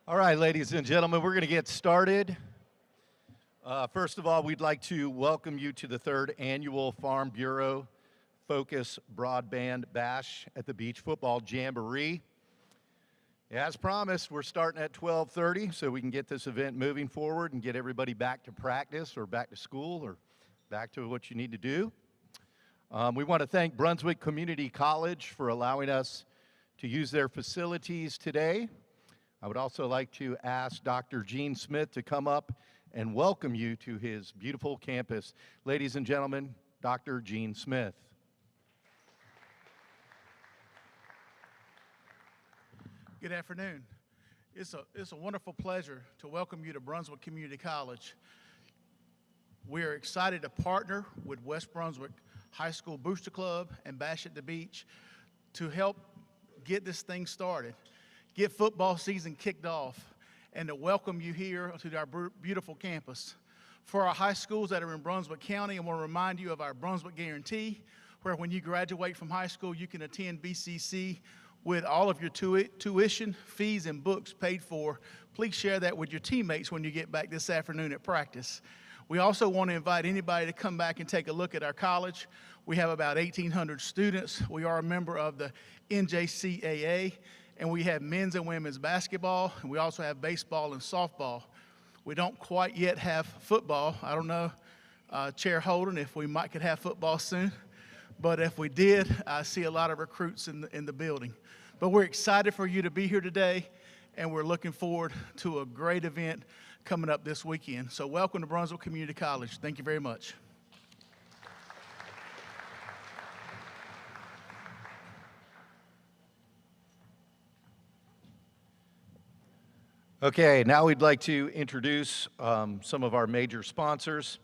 All right, ladies and gentlemen, we're going to get started. First of all, we'd like to welcome you to the third annual Farm Bureau Focus Broadband Bash at the Beach Football Jamboree. As promised, we're starting at 12:30 so we can get this event moving forward and get everybody back to practice or back to school or back to what you need to do. We want to thank Brunswick Community College for allowing us to use their facilities today. I would also like to ask Dr. Gene Smith to come up and welcome you to his beautiful campus. Ladies and gentlemen, Dr. Gene Smith. Good afternoon. It's a wonderful pleasure to welcome you to Brunswick Community College. We are excited to partner with West Brunswick High School Booster Club and Bash at the Beach to help get this thing started, get football season kicked off, and to welcome you here to our beautiful campus. For our high schools that are in Brunswick County, I want to remind you of our Brunswick Guarantee, where when you graduate from high school, you can attend BCC with all of your tuition, fees, and books paid for. Please share that with your teammates when you get back this afternoon at practice. We also want to invite anybody to come back and take a look at our college. We have about 1,800 students. We are a member of the NJCAA, and we have men's and women's basketball, and we also have baseball and softball. We don't quite yet have football. I don't know, Chair Holden, if we could have football soon. But if we did, I see a lot of recruits in the building. But we're excited for you to be here today, and we're looking forward to a great event coming up this weekend. So welcome to Brunswick Community College. Thank you very much. Okay, now we'd like to introduce some of our major sponsors.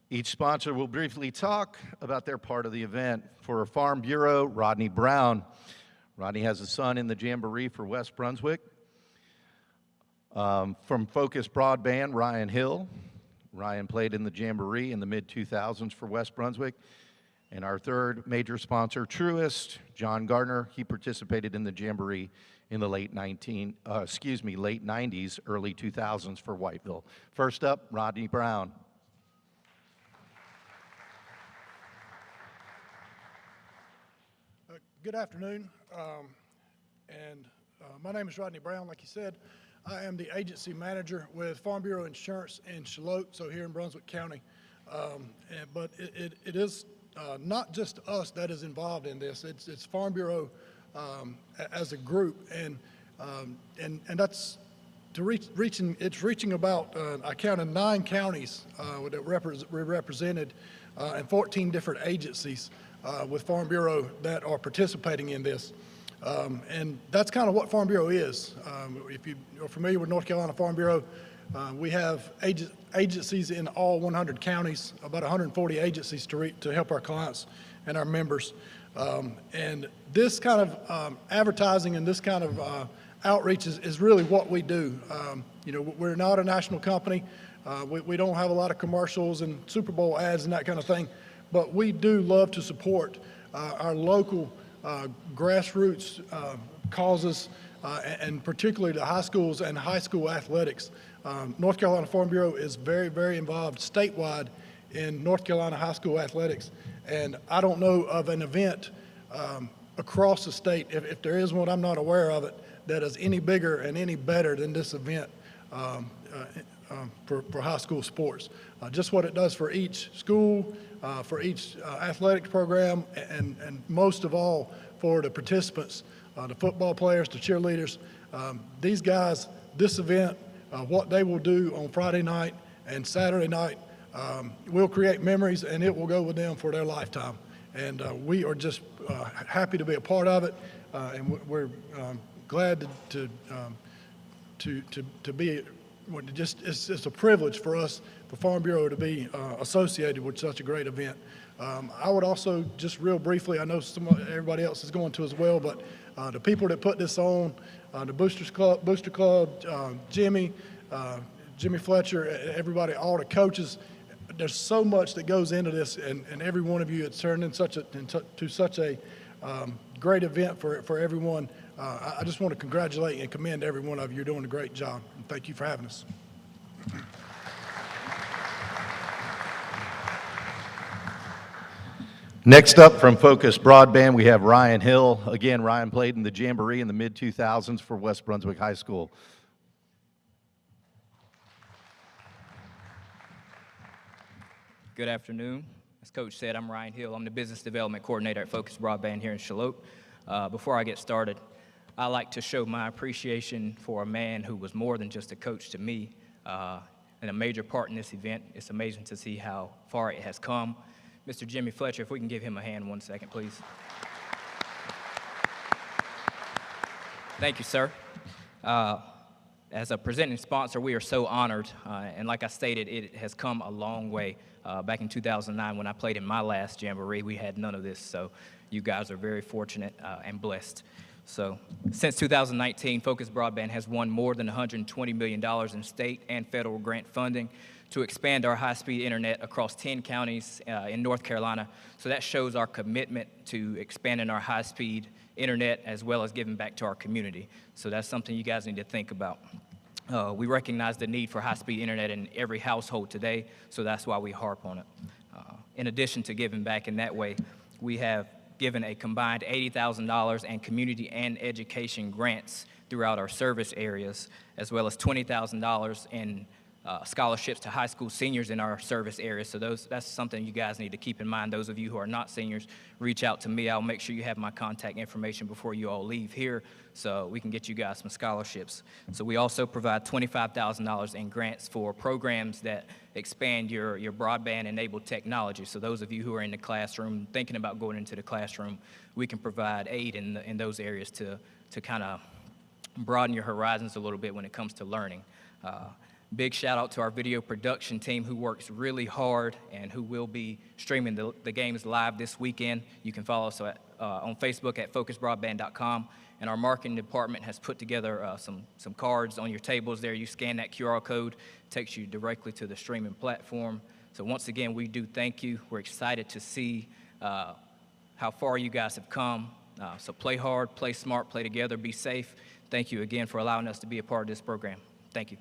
Each sponsor will briefly talk about their part of the event. For Farm Bureau, Rodney Brown. Rodney has a son in the Jamboree for West Brunswick. From Focus Broadband, Ryan Hill. Ryan played in the Jamboree in the mid-2000s for West Brunswick. And our third major sponsor, Truist, John Gardner. He participated in the Jamboree in the late 90s, early 2000s for Whiteville. First up, Rodney Brown. Good afternoon, my name is Rodney Brown. Like you said, I am the agency manager with Farm Bureau Insurance in Shallotte, so here in Brunswick County. But it is not just us that is involved in this. It's Farm Bureau as a group, and that's reaching about I counted 9 counties that we're represented and 14 different agencies with Farm Bureau that are participating in this. And that's kind of what Farm Bureau is. If you are familiar with North Carolina Farm Bureau, we have agencies in all 100 counties, about 140 agencies to help our clients and our members. And this kind of advertising and this kind of outreach is really what we do. We're not a national company. We don't have a lot of commercials and Super Bowl ads and that kind of thing. But we do love to support our local grassroots causes, and particularly the high schools and high school athletics. North Carolina Farm Bureau is very, very involved statewide in North Carolina high school athletics. And I don't know of an event across the state, if there is one, I'm not aware of it, that is any bigger and any better than this event for high school sports. Just what it does for each school, for each athletic program, and most of all for the participants, the football players, the cheerleaders. These guys, this event, what they will do on Friday night and Saturday night will create memories, and it will go with them for their lifetime. And we are just happy to be a part of it, and we're glad to be. It's a privilege for us, for Farm Bureau, to be associated with such a great event. I would also, just real briefly, I know everybody else is going to as well, but the people that put this on, the Booster Club, Jimmy Fletcher, everybody, all the coaches, there's so much that goes into this, and every one of you, it's turned into such a great event for everyone. I just want to congratulate and commend every one of you. You're doing a great job. And thank you for having us. Next up from Focus Broadband, we have Ryan Hill. Again, Ryan played in the Jamboree in the mid-2000s for West Brunswick High School. Good afternoon. As Coach said, I'm Ryan Hill. I'm the Business Development Coordinator at Focus Broadband here in Charlotte. Before I get started, I like to show my appreciation for a man who was more than just a coach to me and a major part in this event. It's amazing to see how far it has come. Mr. Jimmy Fletcher, if we can give him a hand 1 second, please. Thank you, sir. As a presenting sponsor, we are so honored, and like I stated, it has come a long way. Back in 2009, when I played in my last Jamboree, we had none of this, so you guys are very fortunate and blessed. So, since 2019, Focus Broadband has won more than $120 million in state and federal grant funding to expand our high-speed internet across 10 counties in North Carolina. So that shows our commitment to expanding our high-speed internet as well as giving back to our community. So that's something you guys need to think about. We recognize the need for high-speed internet in every household today, so that's why we harp on it. In addition to giving back in that way, we have given a combined $80,000 in community and education grants throughout our service areas, as well as $20,000 in scholarships to high school seniors in our service areas. So that's something you guys need to keep in mind. Those of you who are not seniors, reach out to me. I'll make sure you have my contact information before you all leave here so we can get you guys some scholarships. So we also provide $25,000 in grants for programs that expand your broadband-enabled technology. So those of you who are in the classroom, thinking about going into the classroom, we can provide aid in those areas to kind of broaden your horizons a little bit when it comes to learning. Big shout out to our video production team who works really hard and who will be streaming the games live this weekend. You can follow us on Facebook at focusbroadband.com. And our marketing department has put together some cards on your tables there. You scan that QR code, it takes you directly to the streaming platform. So once again, we do thank you. We're excited to see how far you guys have come. So play hard, play smart, play together, be safe. Thank you again for allowing us to be a part of this program. Thank you.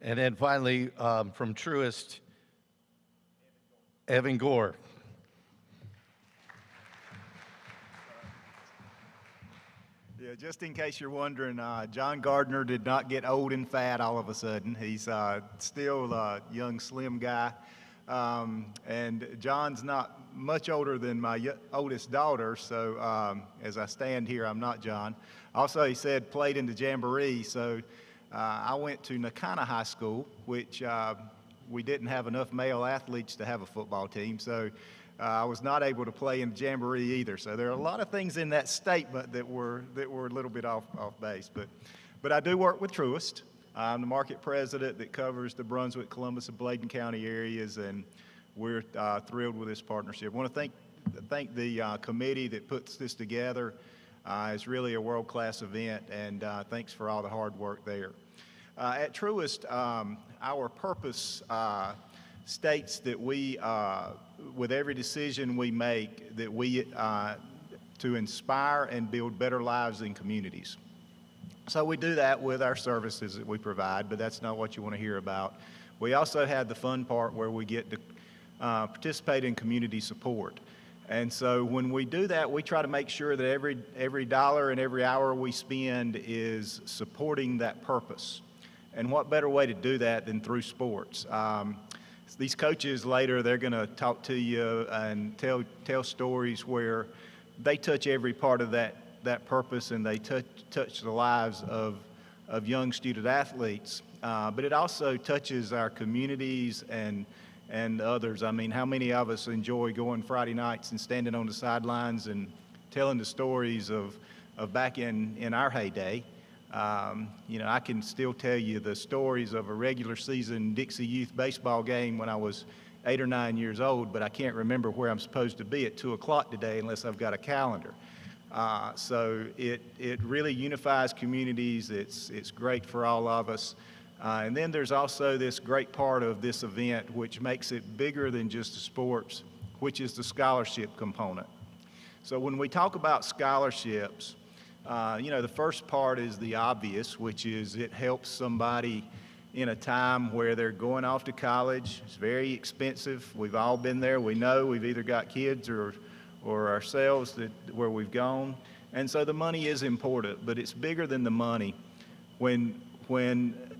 And then finally, from Truist, Evan Gore. Yeah, just in case you're wondering, John Gardner did not get old and fat all of a sudden. He's still a young, slim guy. And John's not much older than my oldest daughter, so as I stand here, I'm not John. Also, he said played in the Jamboree, so I went to Nakana High School, which we didn't have enough male athletes to have a football team, so I was not able to play in the Jamboree either. So there are a lot of things in that statement that were a little bit off base. But I do work with Truist. I'm the market president that covers the Brunswick, Columbus, and Bladen County areas, and we're thrilled with this partnership. I want to thank the committee that puts this together. It's really a world-class event, and thanks for all the hard work there. At Truist, our purpose states that we, with every decision we make, that we to inspire and build better lives in communities. So we do that with our services that we provide, but that's not what you want to hear about. We also have the fun part where we get to participate in community support. And so when we do that, we try to make sure that every dollar and every hour we spend is supporting that purpose. And what better way to do that than through sports? These coaches later, they're going to talk to you and tell stories where they touch every part of that purpose, and they touch the lives of young student athletes. But it also touches our communities and others. I mean, how many of us enjoy going Friday nights and standing on the sidelines and telling the stories of back in our heyday? You know, I can still tell you the stories of a regular season Dixie Youth baseball game when I was 8 or 9 years old, but I can't remember where I'm supposed to be at 2 o'clock today unless I've got a calendar. So it really unifies communities. It's great for all of us. And then there's also this great part of this event which makes it bigger than just the sports, which is the scholarship component. So when we talk about scholarships, the first part is the obvious, which is it helps somebody in a time where they're going off to college. It's very expensive. We've all been there. We know we've either got kids or ourselves where we've gone. And so the money is important, but it's bigger than the money. When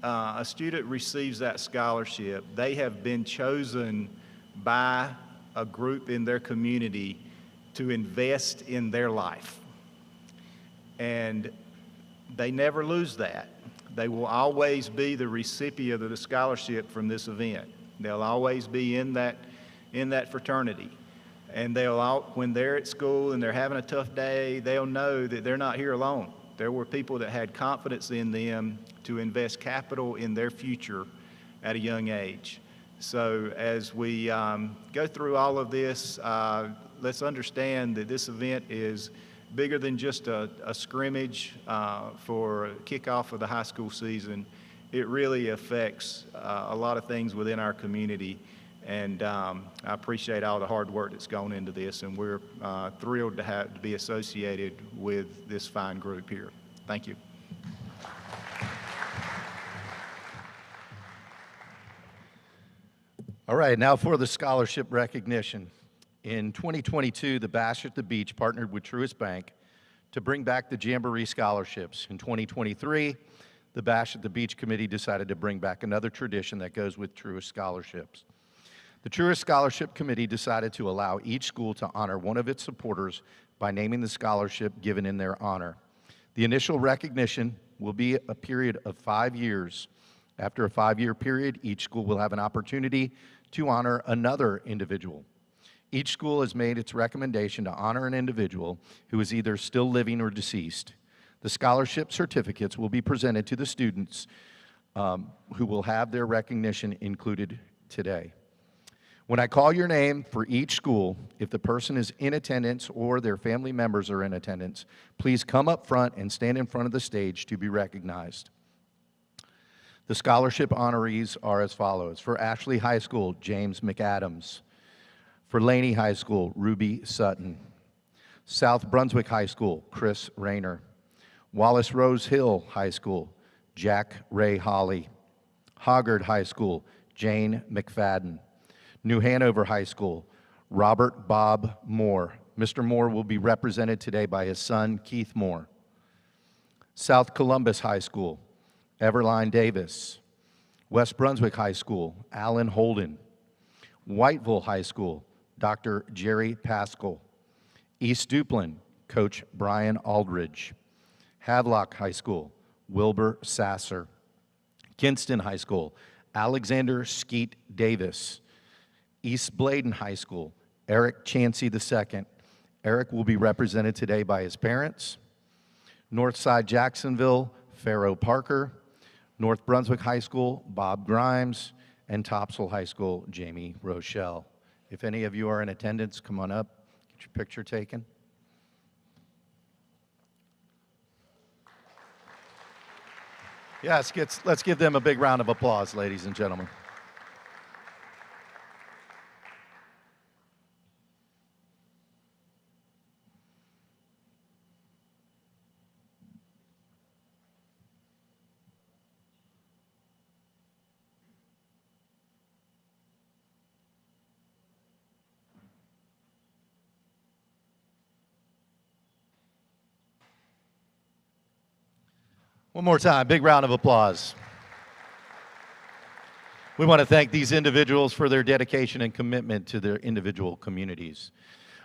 a student receives that scholarship, they have been chosen by a group in their community to invest in their life. And they never lose that. They will always be the recipient of the scholarship from this event. They'll always be in that fraternity. And when they're at school and they're having a tough day, they'll know that they're not here alone. There were people that had confidence in them to invest capital in their future at a young age. So as we go through all of this, let's understand that this event is bigger than just a scrimmage for kickoff of the high school season. It really affects a lot of things within our community. And I appreciate all the hard work that's gone into this, and we're thrilled to be associated with this fine group here. Thank you. All right, now for the scholarship recognition. In 2022, the Bash at the Beach partnered with Truist Bank to bring back the Jamboree scholarships. In 2023, the Bash at the Beach committee decided to bring back another tradition that goes with Truist scholarships. The Truist Scholarship Committee decided to allow each school to honor one of its supporters by naming the scholarship given in their honor. The initial recognition will be a period of 5 years. After a 5-year period, each school will have an opportunity to honor another individual. Each school has made its recommendation to honor an individual who is either still living or deceased. The scholarship certificates will be presented to the students who will have their recognition included today. When I call your name for each school, if the person is in attendance or their family members are in attendance, please come up front and stand in front of the stage to be recognized. The scholarship honorees are as follows. For Ashley High School, James McAdams. For Laney High School, Ruby Sutton. South Brunswick High School, Chris Rayner. Wallace Rose Hill High School, Jack Ray Holly. Hoggard High School, Jane McFadden. New Hanover High School, Robert Bob Moore. Mr. Moore will be represented today by his son, Keith Moore. South Columbus High School, Everline Davis. West Brunswick High School, Alan Holden. Whiteville High School, Dr. Jerry Pascal. East Duplin, Coach Brian Aldridge. Havelock High School, Wilbur Sasser. Kinston High School, Alexander Skeet Davis. East Bladen High School, Eric Chansey II. Eric will be represented today by his parents. Northside Jacksonville, Pharaoh Parker. North Brunswick High School, Bob Grimes. And Topsail High School, Jamie Rochelle. If any of you are in attendance, come on up, get your picture taken. Yes, let's give them a big round of applause, ladies and gentlemen. One more time, big round of applause. We want to thank these individuals for their dedication and commitment to their individual communities.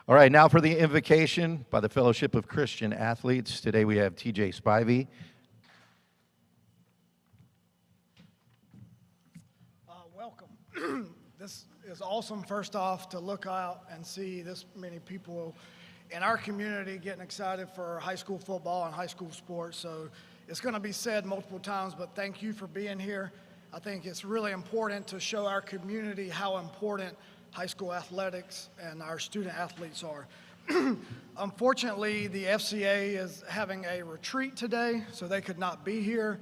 All right, now for the invocation by the Fellowship of Christian Athletes. Today we have TJ Spivey. Welcome. This is awesome, first off, to look out and see this many people in our community getting excited for high school football and high school sports. So it's going to be said multiple times, but thank you for being here. I think it's really important to show our community how important high school athletics and our student athletes are. Unfortunately, the FCA is having a retreat today, so they could not be here.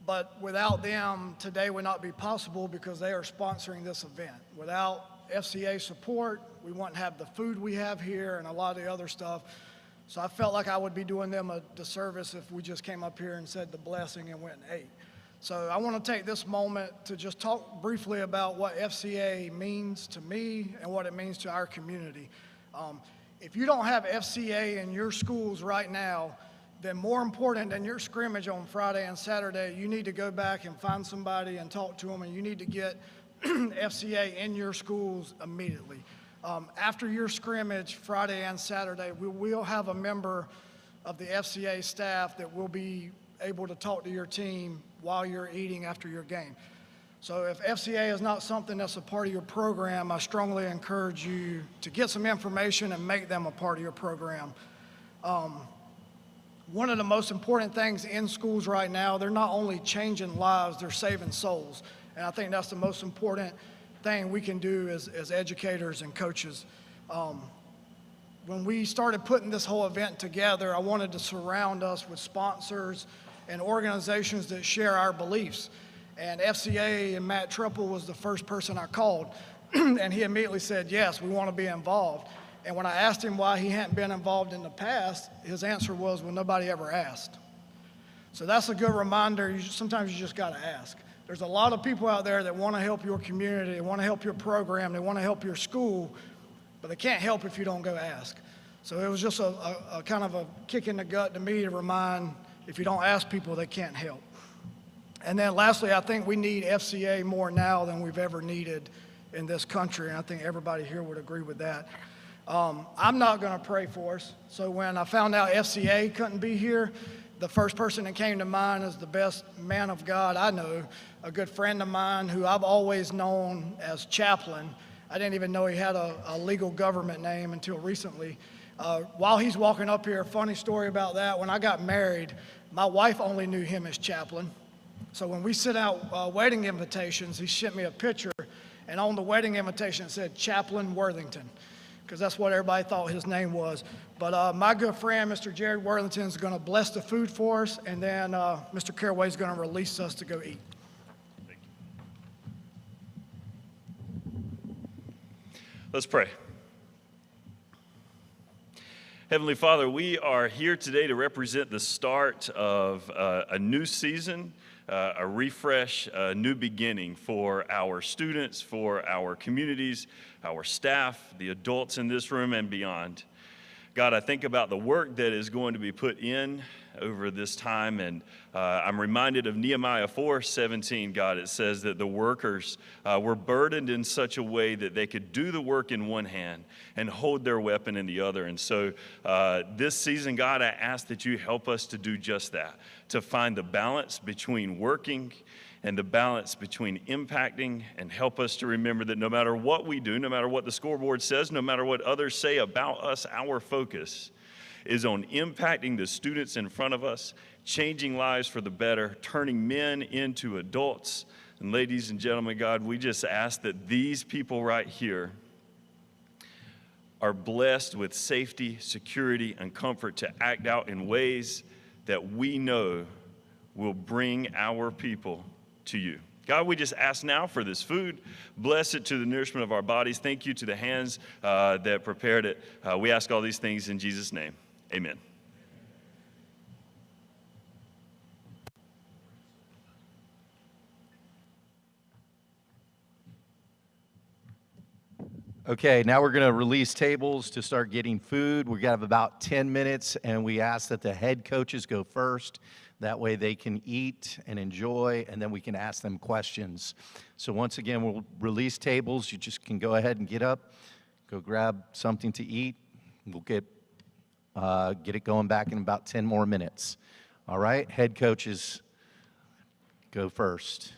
But without them, today would not be possible because they are sponsoring this event. Without FCA support, we wouldn't have the food we have here and a lot of the other stuff. So I felt like I would be doing them a disservice if we just came up here and said the blessing and went and ate. So I want to take this moment to just talk briefly about what FCA means to me and what it means to our community. If you don't have FCA in your schools right now, then more important than your scrimmage on Friday and Saturday, you need to go back and find somebody and talk to them, and you need to get FCA in your schools immediately. After your scrimmage Friday and Saturday, we will have a member of the FCA staff that will be able to talk to your team while you're eating after your game. So if FCA is not something that's a part of your program, I strongly encourage you to get some information and make them a part of your program. One of the most important things in schools right now, they're not only changing lives, they're saving souls. And I think that's the most important thing we can do as educators and coaches. When we started putting this whole event together, I wanted to surround us with sponsors and organizations that share our beliefs. And FCA and Matt Triple was the first person I called. And he immediately said, yes, we want to be involved. And when I asked him why he hadn't been involved in the past, his answer was, well, nobody ever asked. So that's a good reminder. Sometimes you just got to ask. There's a lot of people out there that want to help your community, they want to help your program, they want to help your school, but they can't help if you don't go ask. So it was just a kind of a kick in the gut to me to remind, if you don't ask people, they can't help. And then lastly, I think we need FCA more now than we've ever needed in this country, and I think everybody here would agree with that. I'm not going to pray for us. So when I found out FCA couldn't be here, the first person that came to mind is the best man of God I know, a good friend of mine who I've always known as Chaplain. I didn't even know he had a legal government name until recently. While he's walking up here, funny story about that, when I got married, my wife only knew him as Chaplain. So when we sent out wedding invitations, he sent me a picture, and on the wedding invitation it said Chaplain Worthington, because that's what everybody thought his name was. But my good friend, Mr. Jared Worthington, is going to bless the food for us, and then Mr. Caraway is going to release us to go eat. Thank you. Let's pray. Heavenly Father, we are here today to represent the start of a new season, a refresh, a new beginning for our students, for our communities, our staff, the adults in this room and beyond. God, I think about the work that is going to be put in over this time, and I'm reminded of Nehemiah 4:17, God. It says that the workers were burdened in such a way that they could do the work in one hand and hold their weapon in the other. And so this season, God, I ask that you help us to do just that, to find the balance between working and the balance between impacting, and help us to remember that no matter what we do, no matter what the scoreboard says, no matter what others say about us, our focus is on impacting the students in front of us, changing lives for the better, turning men into adults. And ladies and gentlemen, God, we just ask that these people right here are blessed with safety, security, and comfort to act out in ways that we know will bring our people to you. God, we just ask now for this food. Bless it to the nourishment of our bodies. Thank you to the hands that prepared it. We ask all these things in Jesus' name. Amen. Okay, now we're going to release tables to start getting food. We have about 10 minutes, and we ask that the head coaches go first. That way they can eat and enjoy, and then we can ask them questions. So once again, we'll release tables. You just can go ahead and get up, go grab something to eat. We'll get it going back in about 10 more minutes. All right, head coaches, go first.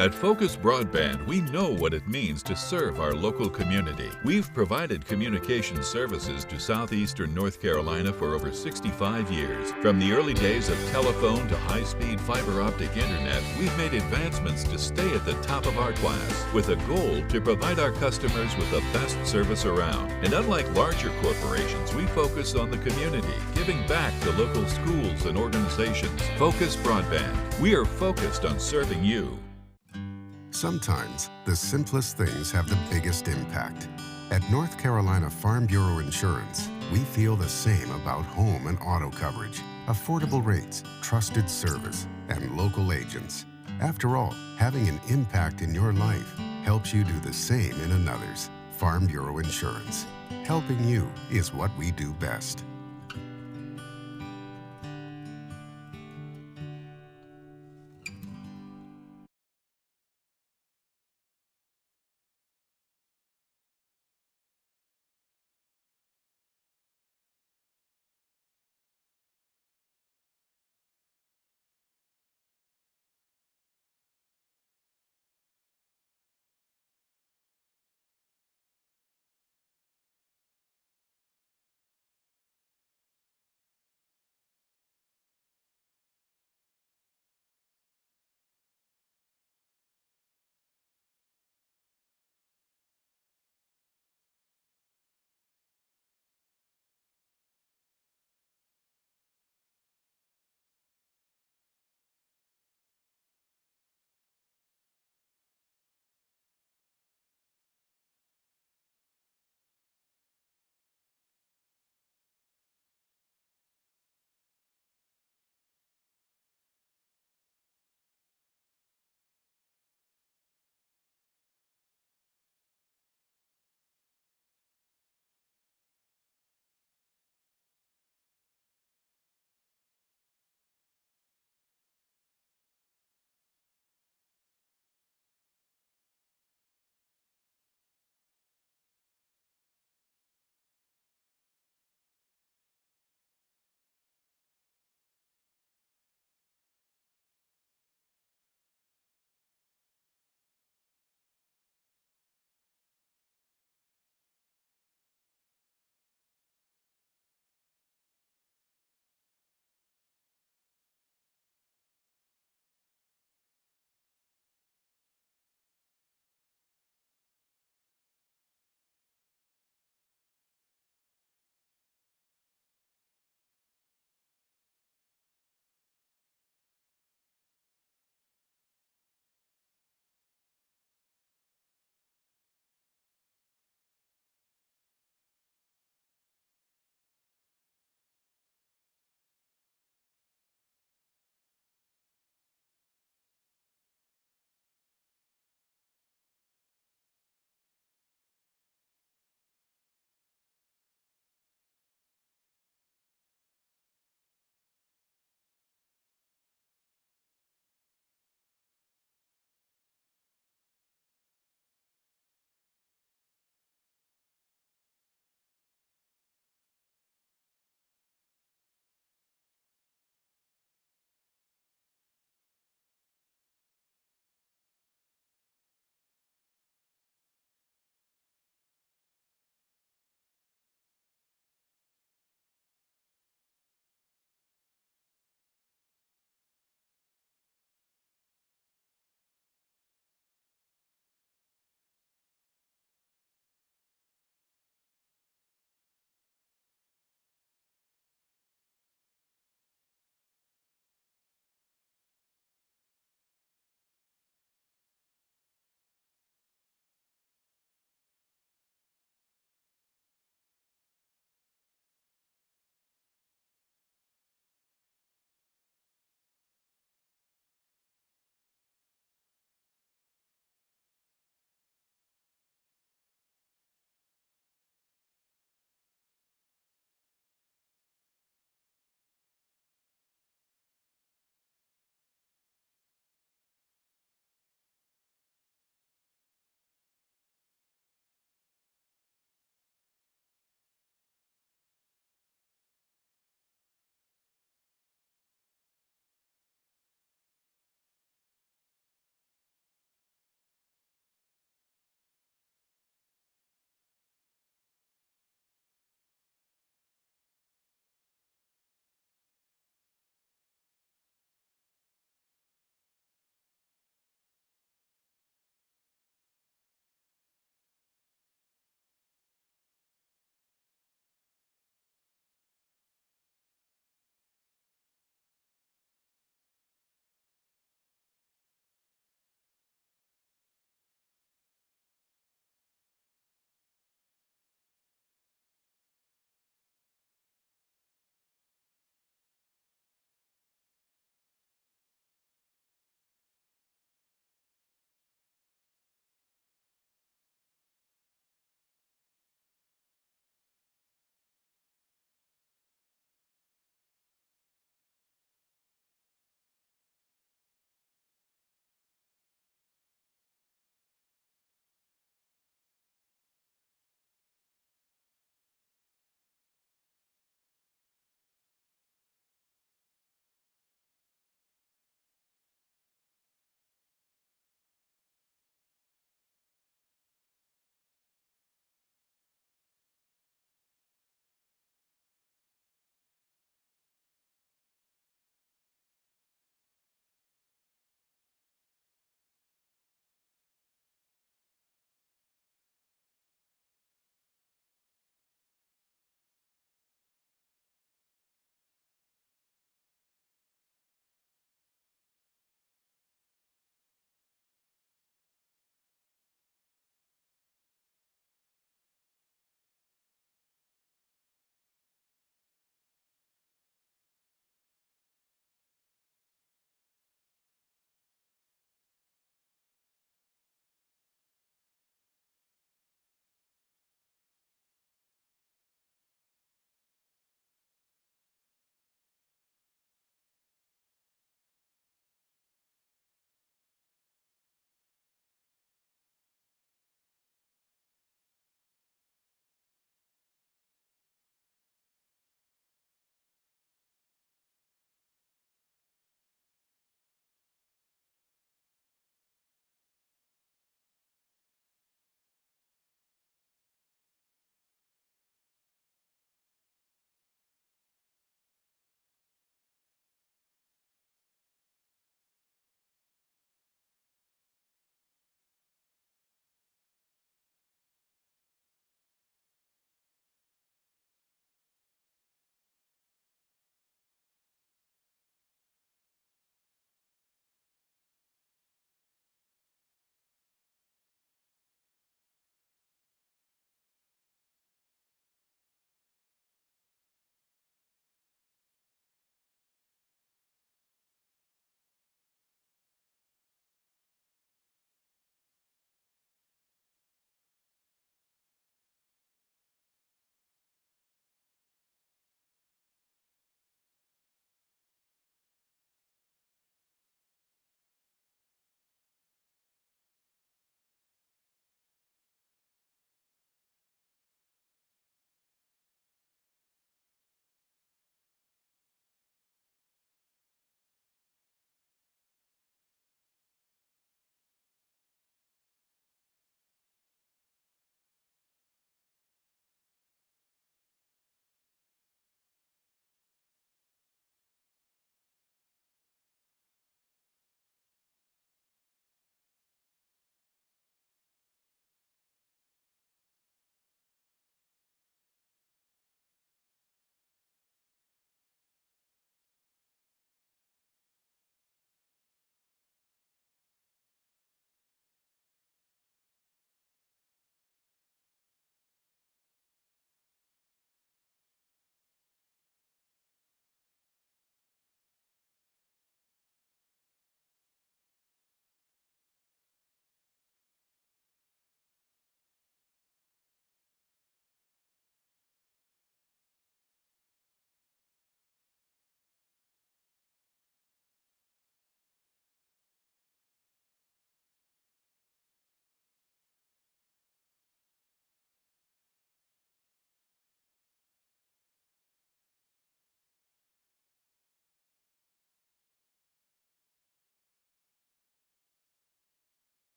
At Focus Broadband, we know what it means to serve our local community. We've provided communication services to southeastern North Carolina for over 65 years. From the early days of telephone to high-speed fiber optic internet, we've made advancements to stay at the top of our class, with a goal to provide our customers with the best service around. And unlike larger corporations, we focus on the community, giving back to local schools and organizations. Focus Broadband. We are focused on serving you. Sometimes, the simplest things have the biggest impact. At North Carolina Farm Bureau Insurance, we feel the same about home and auto coverage, affordable rates, trusted service, and local agents. After all, having an impact in your life helps you do the same in another's. Farm Bureau Insurance. Helping you is what we do best.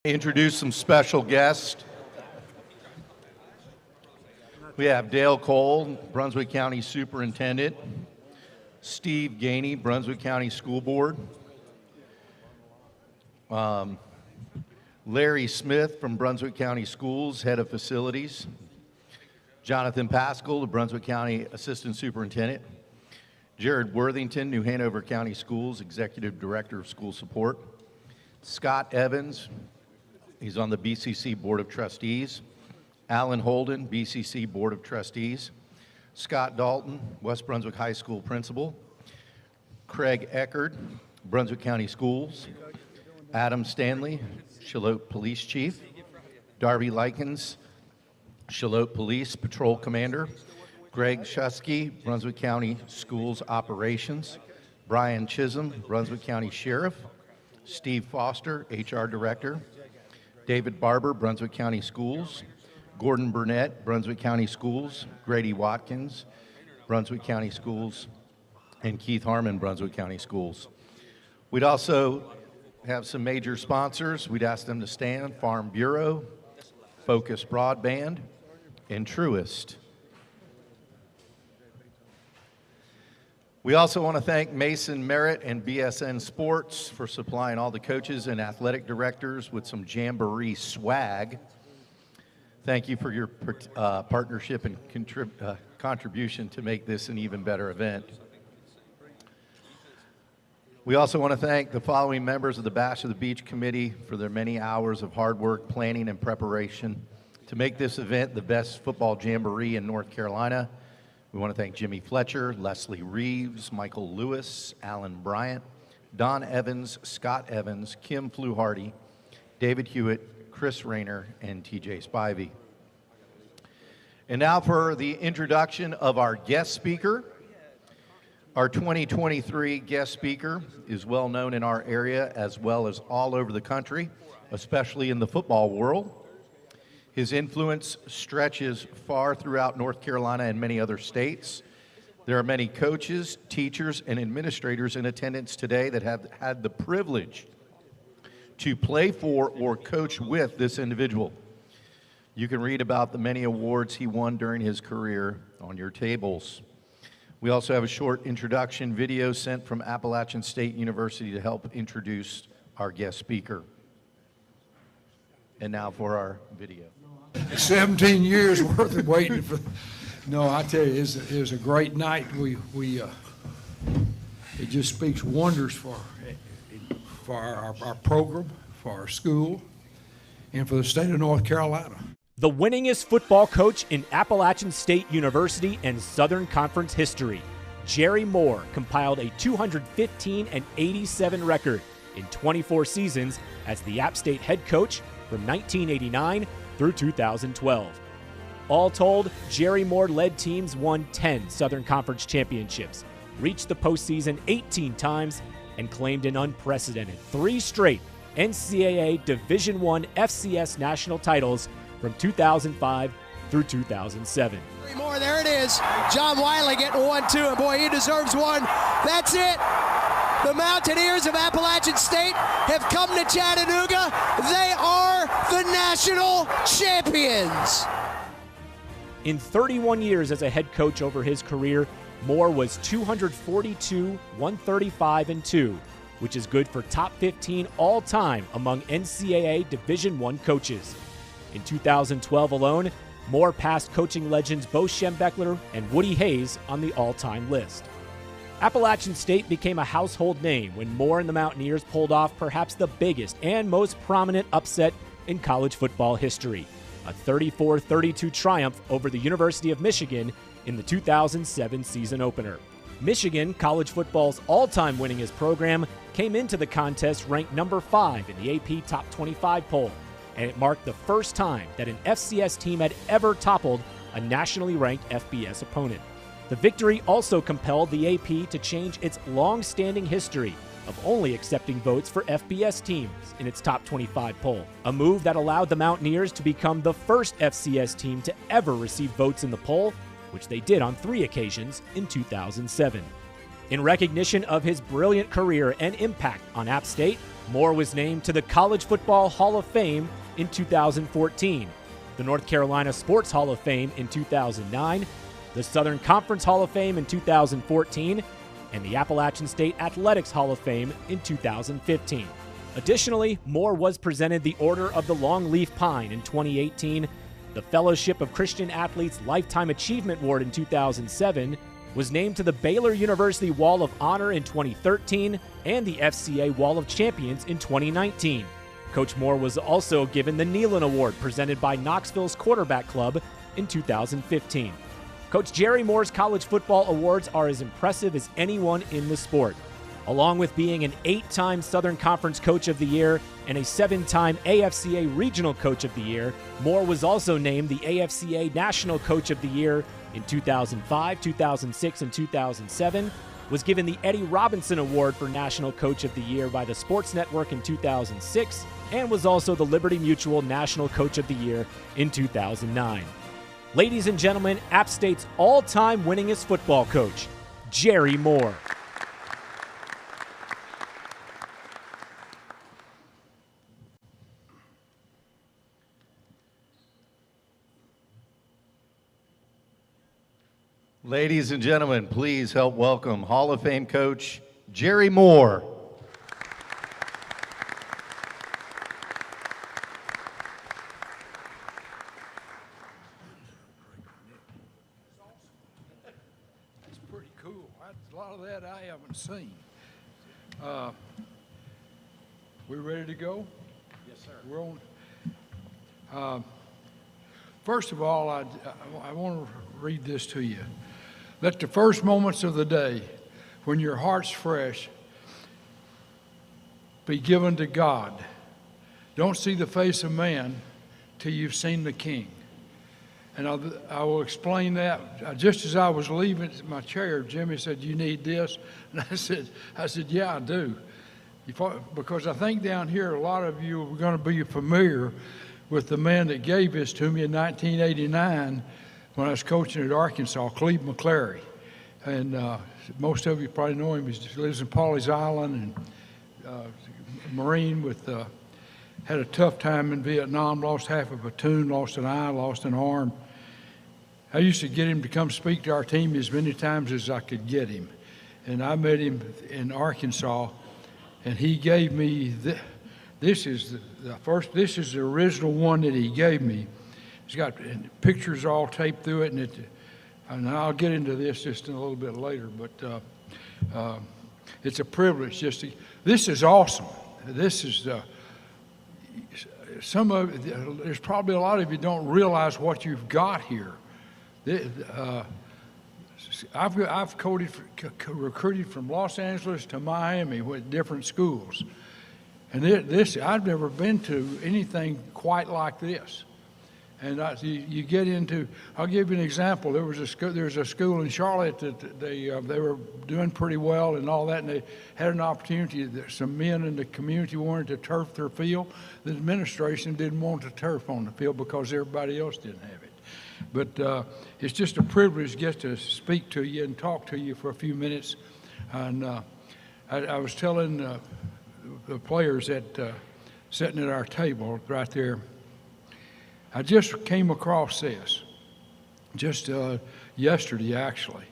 Introduce some special guests. We have Dale Cole, Brunswick County Superintendent, Steve Gainey, Brunswick County School Board, Larry Smith from Brunswick County Schools, Head of Facilities, Jonathan Pascal, the Brunswick County Assistant Superintendent, Jared Worthington, New Hanover County Schools, Executive Director of School Support, Scott Evans, he's on the BCC Board of Trustees, Alan Holden, BCC Board of Trustees, Scott Dalton, West Brunswick High School Principal, Craig Eckerd, Brunswick County Schools, Adam Stanley, Shallotte Police Chief, Darby Likens, Shallotte Police Patrol Commander, Greg Shusky, Brunswick County Schools Operations, Brian Chisholm, Brunswick County Sheriff, Steve Foster, HR Director, David Barber, Brunswick County Schools, Gordon Burnett, Brunswick County Schools, Grady Watkins, Brunswick County Schools, and Keith Harmon, Brunswick County Schools. We'd also have some major sponsors. We'd ask them to stand: Farm Bureau, Focus Broadband, and Truist. We also want to thank Mason Merritt and BSN Sports for supplying all the coaches and athletic directors with some Jamboree swag. Thank you for your partnership and contribution to make this an even better event. We also want to thank the following members of the Bash of the Beach Committee for their many hours of hard work, planning, and preparation to make this event the best football jamboree in North Carolina. We want to thank Jimmy Fletcher, Leslie Reeves, Michael Lewis, Alan Bryant, Don Evans, Scott Evans, Kim Fluharty, David Hewitt, Chris Rayner, and TJ Spivey. And now for the introduction of our guest speaker. Our 2023 guest speaker is well known in our area as well as all over the country, especially in the football world. His influence stretches far throughout North Carolina and many other states. There are many coaches, teachers, and administrators in attendance today that have had the privilege to play for or coach with this individual. You can read about the many awards he won during his career on your tables. We also have a short introduction video sent from Appalachian State University to help introduce our guest speaker. And now for our video. 17 years worth of waiting for. No, I tell you, it was a great night. It just speaks wonders for our program, for our school, and for the state of North Carolina. The winningest football coach in Appalachian State University and Southern Conference history, Jerry Moore, compiled a 215-87 record in 24 seasons as the App State head coach from 1989 through 2012. All told, Jerry Moore led teams won 10 Southern Conference championships, reached the postseason 18 times, and claimed an unprecedented 3 straight NCAA Division I FCS national titles from 2005 through 2007. Moore, there it is. John Wiley getting 1-2, and boy, he deserves one. That's it. The Mountaineers of Appalachian State have come to Chattanooga. They are the national champions. In 31 years as a head coach over his career, Moore was 242, 135, and 2, which is good for top 15 all-time among NCAA Division I coaches. In 2012 alone, Moore passed coaching legends Bo Schembechler and Woody Hayes on the all-time list. Appalachian State became a household name when Moore and the Mountaineers pulled off perhaps the biggest and most prominent upset in college football history, a 34-32 triumph over the University of Michigan in the 2007 season opener. Michigan, college football's all-time winningest program, came into the contest ranked number 5 in the AP Top 25 poll, and it marked the first time that an FCS team had ever toppled a nationally ranked FBS opponent. The victory also compelled the AP to change its long-standing history of only accepting votes for FBS teams in its top 25 poll, a move that allowed the Mountaineers to become the first FCS team to ever receive votes in the poll, which they did on 3 occasions in 2007. In recognition of his brilliant career and impact on App State, Moore was named to the College Football Hall of Fame in 2014, the North Carolina Sports Hall of Fame in 2009, the Southern Conference Hall of Fame in 2014, and the Appalachian State Athletics Hall of Fame in 2015. Additionally, Moore was presented the Order of the Longleaf Pine in 2018, the Fellowship of Christian Athletes Lifetime Achievement Award in 2007, was named to the Baylor University Wall of Honor in 2013, and the FCA Wall of Champions in 2019. Coach Moore was also given the Nealon Award presented by Knoxville's Quarterback Club in 2015. Coach Jerry Moore's college football awards are as impressive as anyone in the sport. Along with being an 8-time Southern Conference Coach of the Year and a 7-time AFCA Regional Coach of the Year, Moore was also named the AFCA National Coach of the Year in 2005, 2006, and 2007, was given the Eddie Robinson Award for National Coach of the Year by the Sports Network in 2006, and was also the Liberty Mutual National Coach of the Year in 2009. Ladies and gentlemen, App State's all-time winningest football coach, Jerry Moore. Ladies and gentlemen, please help welcome Hall of Fame coach Jerry Moore. That's pretty cool. A lot of that I haven't seen. We ready to go? Yes, sir. We're on. First of all, I want to read this to you. Let the first moments of the day, when your heart's fresh, be given to God. Don't see the face of man till you've seen the King. And I will explain that. Just as I was leaving my chair, Jimmy said, "You need this?" And I said, "Yeah, I do." Because I think down here, a lot of you are going to be familiar with the man that gave this to me in 1989 when I was coaching at Arkansas, Cleve McClary. And most of you probably know him. He lives in Pawleys Island, and Marine had a tough time in Vietnam, lost half a platoon, lost an eye, lost an arm. I used to get him to come speak to our team as many times as I could get him. And I met him in Arkansas, and he gave me this is the original one that he gave me. It's got pictures all taped through it, and I'll get into this just a little bit later, but it's a privilege this is awesome. This is, there's probably a lot of you don't realize what you've got here. I've recruited from Los Angeles to Miami with different schools. And I've never been to anything quite like this. And you get into, I'll give you an example. There was a school in Charlotte that they were doing pretty well and all that, and they had an opportunity that some men in the community wanted to turf their field. The administration didn't want to turf on the field because everybody else didn't have it. But it's just a privilege to get to speak to you and talk to you for a few minutes. And I was telling the players sitting at our table right there, I just came across this, just yesterday actually.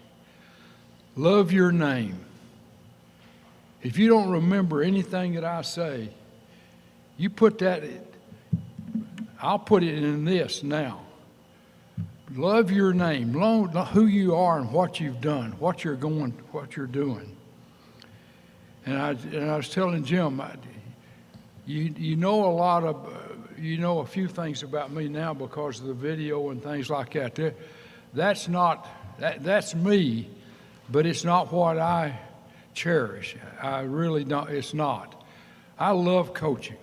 Love your name. If you don't remember anything that I say, you put that, I'll put it in this now. Love your name, who you are and what you've done, what you're doing. And I was telling Jim, you know a few things about me now because of the video and things like that. That's me, but it's not what I cherish. I really don't. It's not. I love coaching.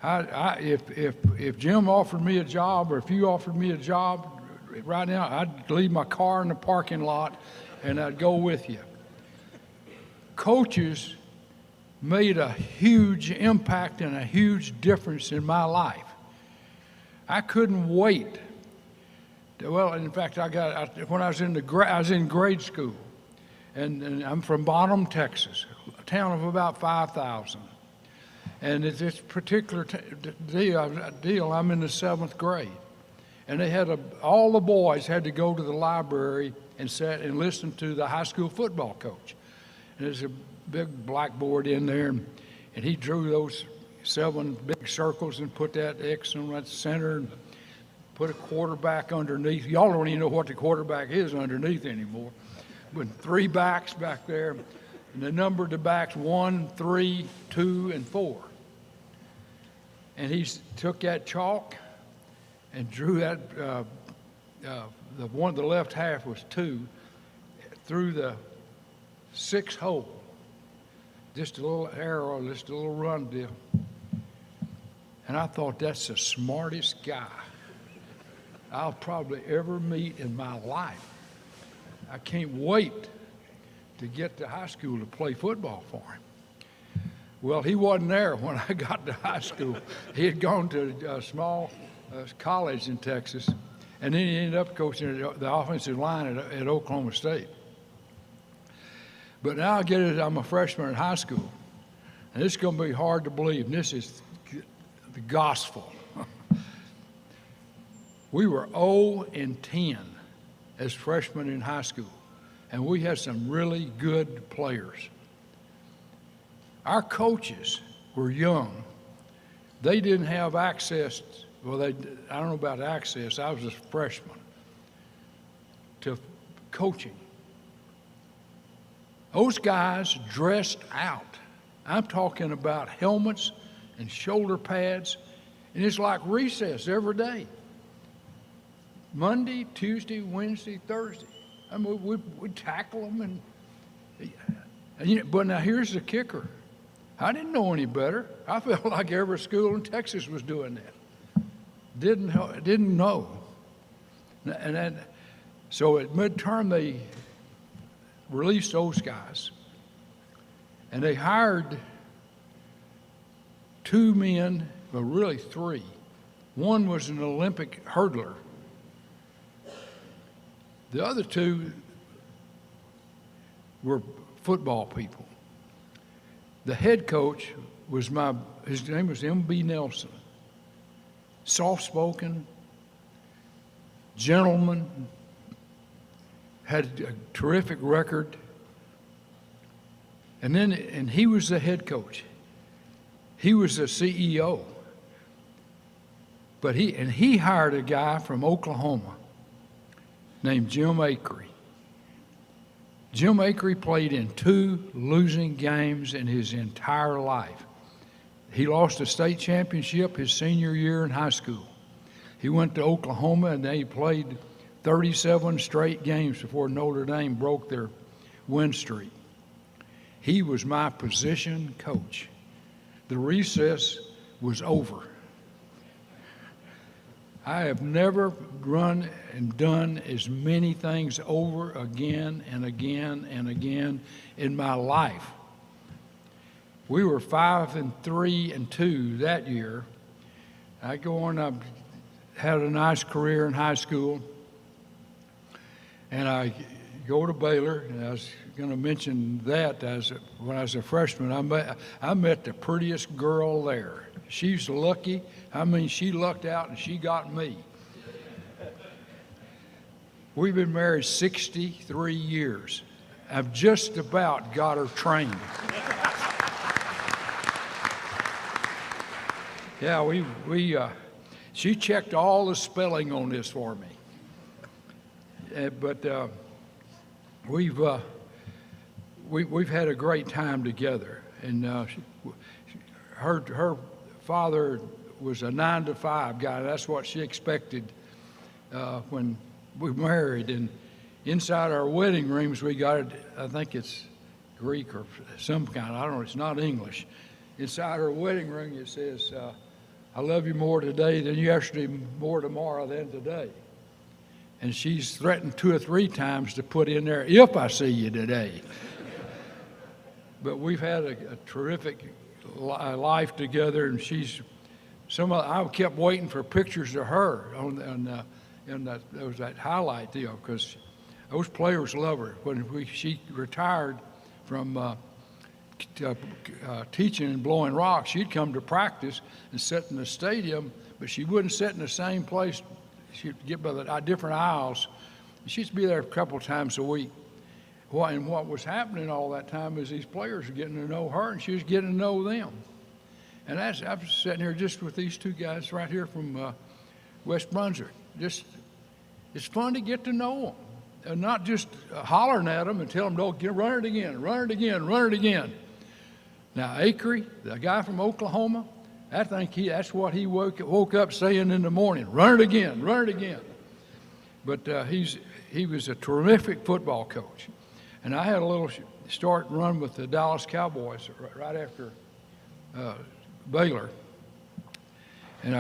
If Jim offered me a job, or if you offered me a job right now, I'd leave my car in the parking lot and I'd go with you. Coaches made a huge impact and a huge difference in my life. I couldn't wait. Well, in fact, when I was in grade school, and I'm from Bottom, Texas, a town of about 5,000. And at this particular deal, I'm in the 7th grade. And they had all the boys had to go to the library and sit and listen to the high school football coach. And there's a big blackboard in there, and he drew those 7 big circles and put that X on that center and put a quarterback underneath. Y'all don't even know what the quarterback is underneath anymore. With 3 backs back there, and the number of the backs 1, 3, 2, and 4. And he took that chalk and drew that. The left half was 2 through the 6th hole. Just a little arrow, just a little run deal. And I thought, that's the smartest guy I'll probably ever meet in my life. I can't wait to get to high school to play football for him. Well, he wasn't there when I got to high school. He had gone to a small college in Texas, and then he ended up coaching the offensive line at Oklahoma State. But now I'm a freshman in high school, and it's going to be hard to believe, and this is the gospel. We were 0-10 as freshmen in high school, and we had some really good players. Our coaches were young. They didn't have access, I don't know about access, I was a freshman, to coaching. Those guys dressed out. I'm talking about helmets and shoulder pads, and it's like recess every day. Monday, Tuesday, Wednesday, Thursday. I mean, we'd tackle them, but now here's the kicker. I didn't know any better. I felt like every school in Texas was doing that. Didn't know. And then, so at midterm, they released those guys, and they hired 2 men, well, really 3. One was an Olympic hurdler. The other 2 were football people. The head coach was his name was M.B. Nelson. Soft-spoken, gentleman, had a terrific record. And he was the head coach. He was the CEO. But he hired a guy from Oklahoma named Jim Acree. Jim Acree played in 2 losing games in his entire life. He lost a state championship his senior year in high school. He went to Oklahoma, and they played 37 straight games before Notre Dame broke their win streak. He was my position coach. The recess was over. I have never run and done as many things over again and again and again in my life. We were 5-3-2 that year. I go on, I had a nice career in high school, and I go to Baylor, and I was going to mention that when I was a freshman, I met the prettiest girl there. She's lucky. I mean, she lucked out and she got me. We've been married 63 years. I've just about got her trained. Yeah, she checked all the spelling on this for me. But we've had a great time together, and her father was a 9-to-5 guy. That's what she expected when we married. And inside our wedding rings, we got, I think it's Greek or some kind, I don't know, it's not English. Inside her wedding ring, it says, I love you more today than yesterday, more tomorrow than today. And she's threatened 2 or 3 times to put in there, if I see you today. But we've had a terrific life together, and I kept waiting for pictures of her on that highlight deal, because those players love her. When she retired from teaching and blowing rocks, she'd come to practice and sit in the stadium, but she wouldn't sit in the same place. She'd get by the different aisles. She'd be there a couple times a week. And what was happening all that time is these players were getting to know her, and she was getting to know them. And I was sitting here just with these two guys right here from West Brunswick. It's fun to get to know them, and not just hollering at them and tell them, "Don't run it again, run it again, run it again." Now, Acree, the guy from Oklahoma, I think that's what he woke up saying in the morning: "Run it again, run it again." But he was a terrific football coach. And I had a little start run with the Dallas Cowboys right after Baylor. And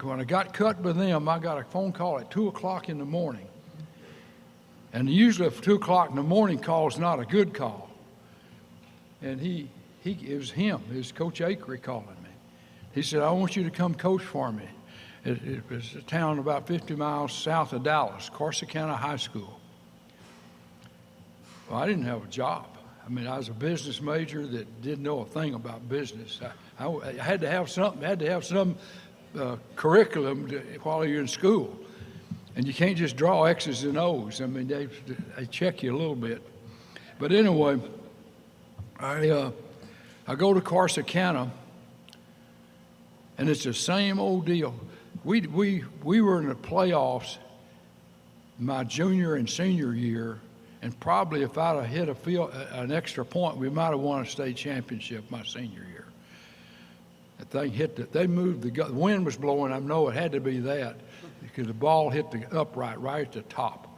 when I got cut with them, I got a phone call at 2 o'clock in the morning. And usually a 2 o'clock in the morning call is not a good call. And it was him, it was Coach Acree calling me. He said, "I want you to come coach for me." It was a town about 50 miles south of Dallas, Corsicana High School. Well, I didn't have a job. I mean, I was a business major that didn't know a thing about business. I had to have some curriculum while you're in school. And you can't just draw X's and O's. I mean, they check you a little bit. But anyway, I go to Corsicana, and it's the same old deal. We were in the playoffs my junior and senior year, and probably if I'd have hit an extra point, we might have won a state championship my senior year. The thing hit they moved, the wind was blowing. I know it had to be that, because the ball hit the upright right at the top.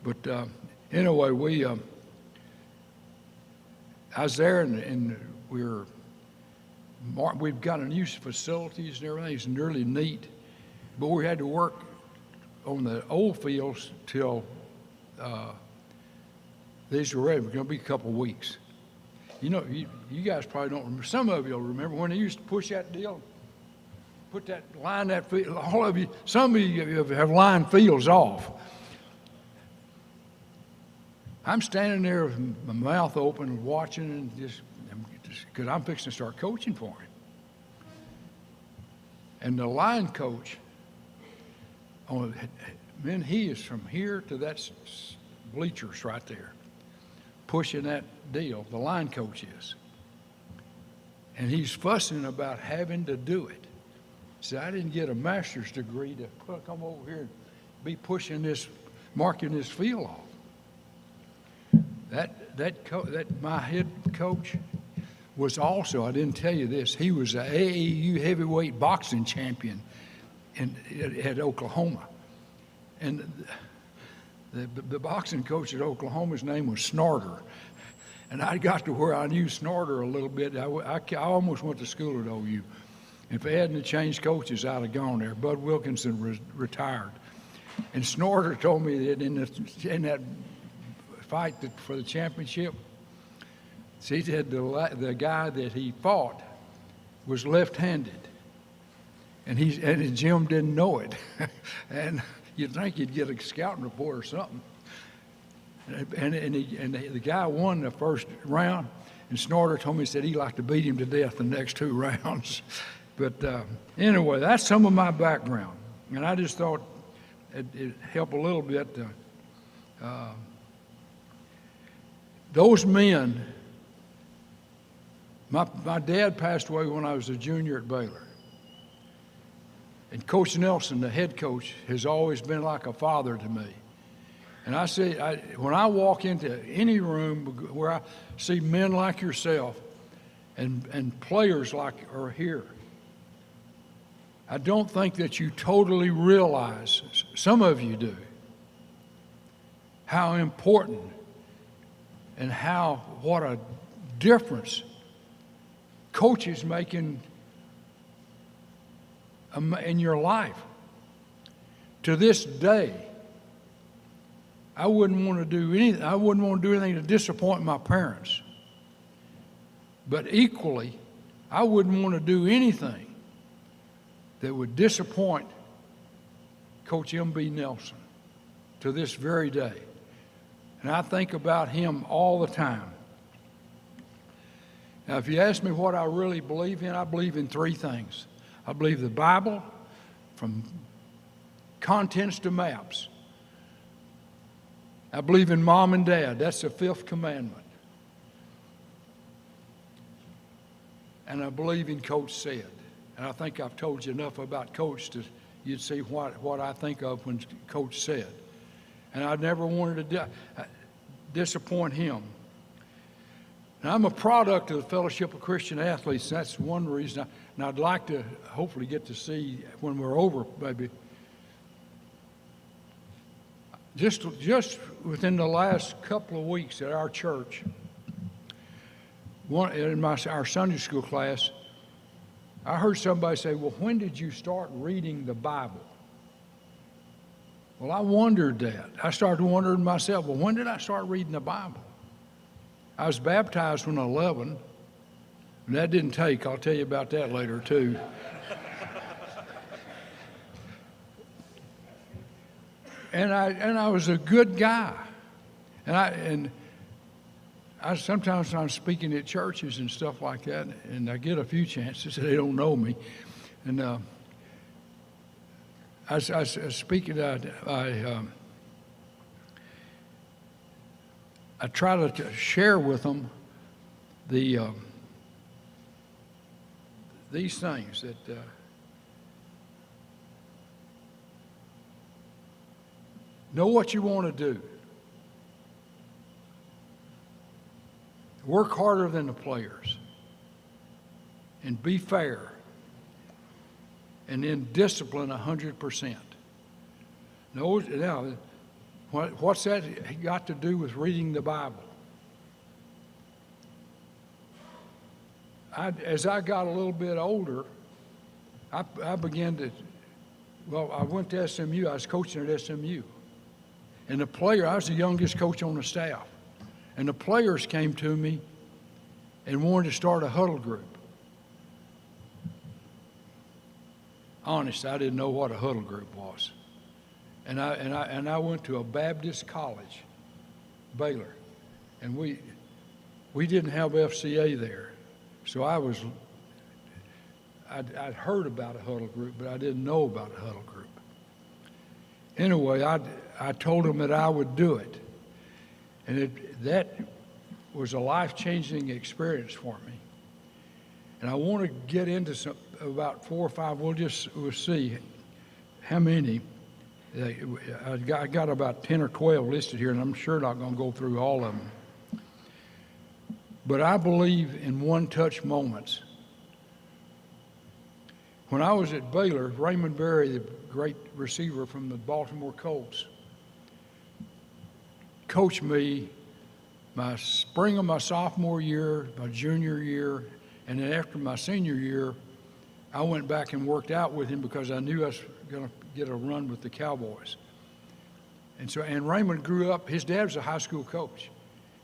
But anyway, I was there, and we've got a new facilities and everything. It's really neat. But we had to work on the old fields till these were ready. It was going to be a couple of weeks. You know, you guys probably don't remember. Some of you will remember when they used to push that deal, line that field. All of you, some of you have lined fields off. I'm standing there with my mouth open, watching, and just because I'm fixing to start coaching for him. And the line coach, man, he is from here to that bleachers right there, pushing that deal. The line coach is. And he's fussing about having to do it. See, I didn't get a master's degree to come over here and be pushing this, marking this field off. My head coach was also, I didn't tell you this, he was an AAU heavyweight boxing champion at Oklahoma. And the boxing coach at Oklahoma's name was Snorter. And I got to where I knew Snorter a little bit. I almost went to school at OU. If they hadn't changed coaches, I'd have gone there. Bud Wilkinson retired. And Snorter told me that in that fight for the championship, he said the guy that he fought was left-handed. And Jim didn't know it. And you'd think he'd get a scouting report or something. And the guy won the first round, and Snorter told me, he said he'd like to beat him to death the next 2 rounds. But anyway, that's some of my background. And I just thought it'd help a little bit. Those men, my dad passed away when I was a junior at Baylor. And Coach Nelson, the head coach, has always been like a father to me. And I say, when I walk into any room where I see men like yourself and players like are here, I don't think that you totally realize, some of you do, how important and what a difference coaches make in your life. To this day, I wouldn't want to do anything. I wouldn't want to do anything to disappoint my parents. But equally, I wouldn't want to do anything that would disappoint Coach M.B. Nelson to this very day. And I think about him all the time. Now, if you ask me what I really believe in, I believe in three things. I believe the Bible, from contents to maps. I believe in mom and dad. That's the fifth commandment. And I believe in Coach said. And I think I've told you enough about Coach to you'd see what I think of when Coach said. And I never wanted to disappoint him. Now, I'm a product of the Fellowship of Christian Athletes. That's one reason. And I'd like to hopefully get to see when we're over, maybe. Just within the last couple of weeks at our church, in our Sunday school class, I heard somebody say, well, when did you start reading the Bible? Well, I wondered that. I started wondering myself, well, when did I start reading the Bible? I was baptized when I was 11, and that didn't take. I'll tell you about that later, too. And I was a good guy. And I sometimes I'm speaking at churches and stuff like that, and I get a few chances. They don't know me. And I speak at I try to share with them these things that know what you want to do. Work harder than the players. And be fair. And then discipline 100%. Now, what's that got to do with reading the Bible? As I got a little bit older, I began to, I went to SMU. I was coaching at SMU. And I was the youngest coach on the staff. And the players came to me and wanted to start a huddle group. Honest, I didn't know what a huddle group was. And I went to a Baptist college, Baylor, and we didn't have FCA there. So I'd heard about a huddle group, but I didn't know about a huddle group. Anyway, I told them that I would do it. And that was a life-changing experience for me. And I want to get into about 4 or 5. We'll see how many. I got about 10 or 12 listed here, and I'm sure not going to go through all of them. But I believe in one-touch moments. When I was at Baylor, Raymond Berry, the great receiver from the Baltimore Colts, coached me my spring of my sophomore year, my junior year, and then after my senior year, I went back and worked out with him because I knew I was going to get a run with the Cowboys. And Raymond grew up, his dad was a high school coach,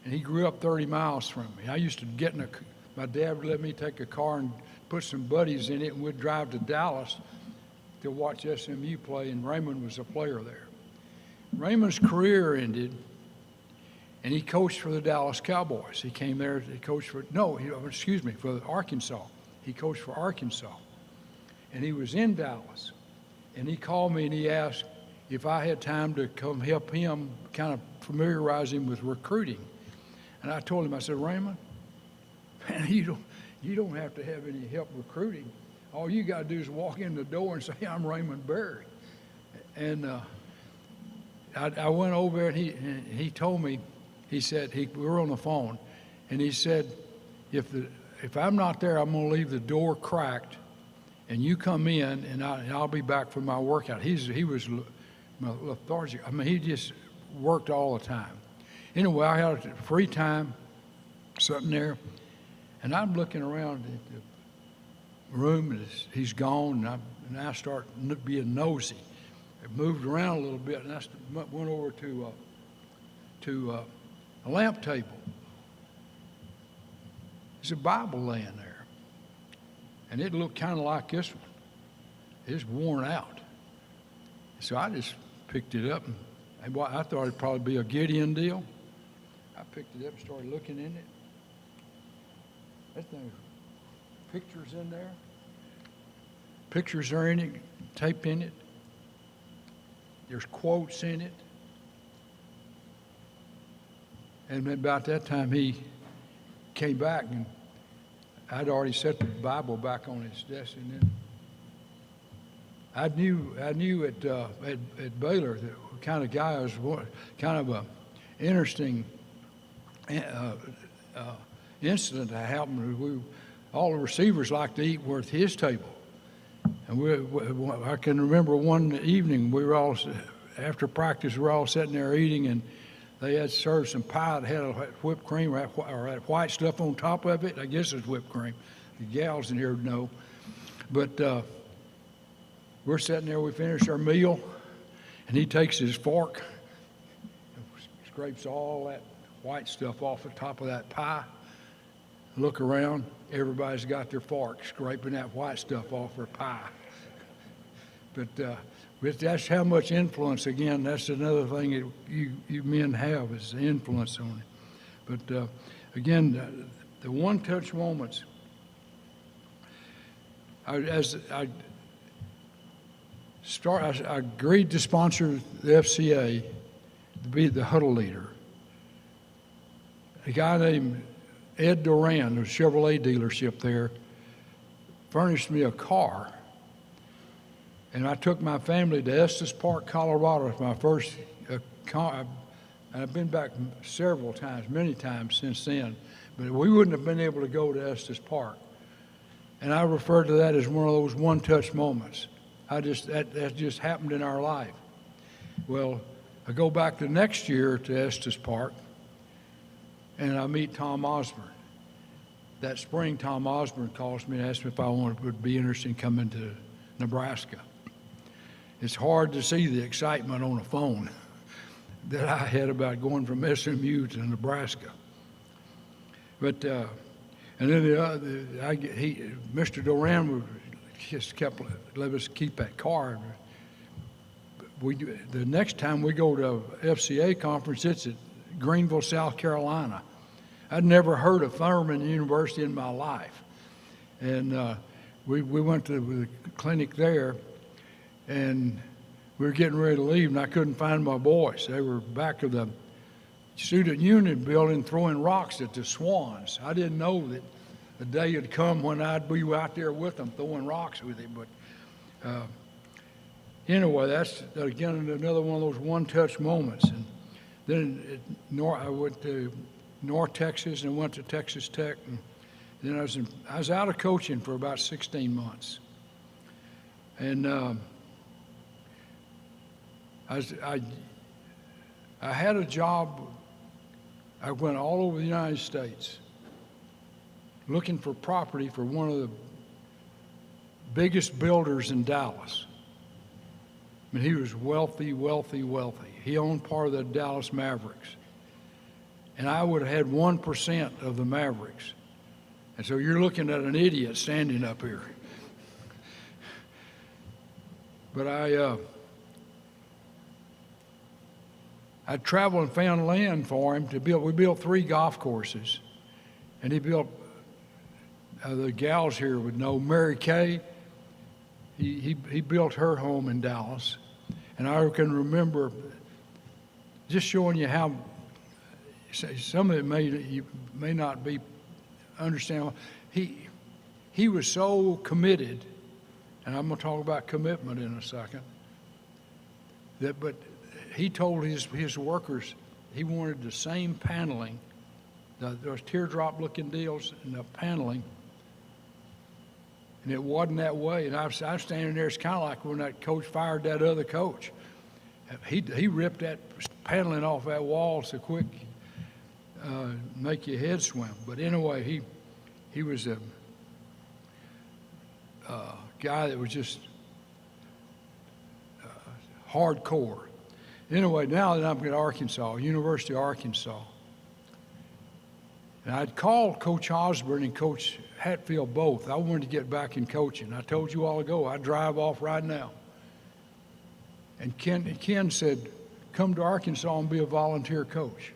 and he grew up 30 miles from me. I used to my dad would let me take a car and put some buddies in it, and we'd drive to Dallas to watch SMU play, and Raymond was a player there. Raymond's career ended, and he coached for the Dallas Cowboys. He came there, he coached for Arkansas. He coached for Arkansas. And he was in Dallas. And he called me and he asked if I had time to come help him kind of familiarize him with recruiting. And I told him, I said, Raymond, man, you don't have to have any help recruiting. All you got to do is walk in the door and say, I'm Raymond Berry. And I went over there and he told me, he said, we were on the phone, and he said, if I'm not there, I'm going to leave the door cracked, and you come in, and I'll be back for my workout. He was lethargic. I mean, he just worked all the time. Anyway, I had free time, sitting there, and I'm looking around at the room, and he's gone, and I start being nosy. I moved around a little bit, and I went over to a lamp table. There's a Bible laying there. And it looked kind of like this one. It's worn out. So I just picked it up, and I thought it'd probably be a Gideon deal. I picked it up and started looking in it. That thing, pictures in there. Pictures are in it, taped in it. There's quotes in it. And about that time he came back, and I'd already set the Bible back on his desk, and then I knew at Baylor the kind of guy was kind of a interesting incident that happened. All the receivers liked to eat at his table, and I can remember one evening we were all after practice we were all sitting there eating, and they had served some pie that had whipped cream or that white stuff on top of it. I guess it's whipped cream. The gals in here know, but. We're sitting there, we finish our meal, and he takes his fork, scrapes all that white stuff off the top of that pie. Look around, everybody's got their fork scraping that white stuff off their pie. But that's how much influence, again, that's another thing that you men have is the influence on it. But again, the one-touch moments, I agreed to sponsor the FCA to be the huddle leader. A guy named Ed Duran, a Chevrolet dealership there, furnished me a car. And I took my family to Estes Park, Colorado for my first car. And I've been back several times, many times since then. But we wouldn't have been able to go to Estes Park. And I refer to that as one of those one-touch moments. That just happened in our life. Well, I go back the next year to Estes Park, and I meet Tom Osborne. That spring, Tom Osborne calls me and asks me if I would be interested in coming to Nebraska. It's hard to see the excitement on the phone that I had about going from SMU to Nebraska. But and then Mr. Duran just kept let us keep that car. The next time we go to FCA conference, it's at Greenville, South Carolina. I'd never heard of Thurman University in my life. And we went to the clinic there, and we were getting ready to leave, and I couldn't find my boys. They were back of the Student Union building throwing rocks at the Swans. I didn't know that the day had come when I'd be out there with them throwing rocks with him. But anyway, that's, again, another one of those one-touch moments. And then I went to North Texas and went to Texas Tech. And then I was out of coaching for about 16 months. And I had a job. I went all over the United States looking for property for one of the biggest builders in Dallas. I mean, he was wealthy, wealthy, wealthy. He owned part of the Dallas Mavericks. And I would have had 1% of the Mavericks. And so you're looking at an idiot standing up here. But I traveled and found land for him to build. We built 3 golf courses. And he built, the gals here would know, Mary Kay. He built her home in Dallas. And I can remember just showing you how, some of it you may not be understand. He was so committed, and I'm going to talk about commitment in a second, but he told his workers he wanted the same paneling, those teardrop-looking deals and the paneling, and it wasn't that way. And I was standing there, it's kind of like when that coach fired that other coach. He ripped that paneling off that wall so quick, make your head swim. But anyway, he was a guy that was just hardcore. Anyway, now that I'm at Arkansas, University of Arkansas, and I'd called Coach Osborne and Coach Hatfield both. I wanted to get back in coaching. I told you all ago, I'd drive off right now. And Ken said, come to Arkansas and be a volunteer coach.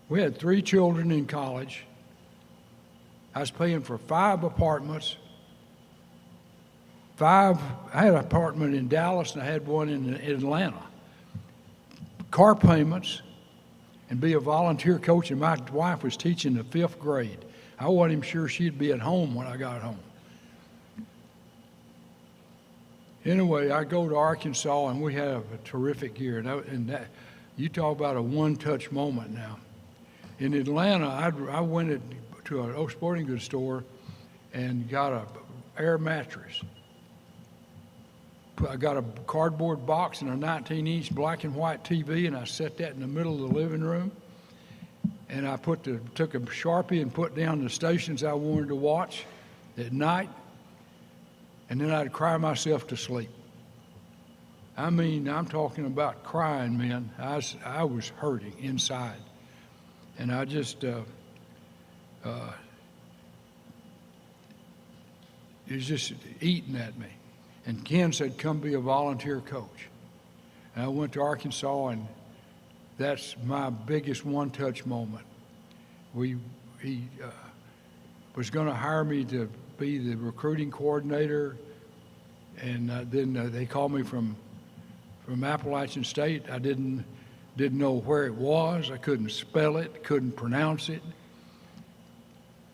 We had 3 children in college, I was paying for 5 apartments. I had an apartment in Dallas and I had one in Atlanta. Car payments, and be a volunteer coach, and my wife was teaching the 5th grade. I wasn't even sure she'd be at home when I got home. Anyway, I go to Arkansas, and we have a terrific year. And that, you talk about a one-touch moment now. In Atlanta, I went to an old sporting goods store and got a air mattress. I got a cardboard box and a 19-inch black and white TV, and I set that in the middle of the living room. And I took a Sharpie and put down the stations I wanted to watch at night, and then I'd cry myself to sleep. I mean, I'm talking about crying, man. I was hurting inside. And I just, it was just eating at me. And Ken said, come be a volunteer coach. And I went to Arkansas, and that's my biggest one-touch moment. He was going to hire me to be the recruiting coordinator, and then they called me from Appalachian State. I didn't know where it was. I couldn't spell it, couldn't pronounce it.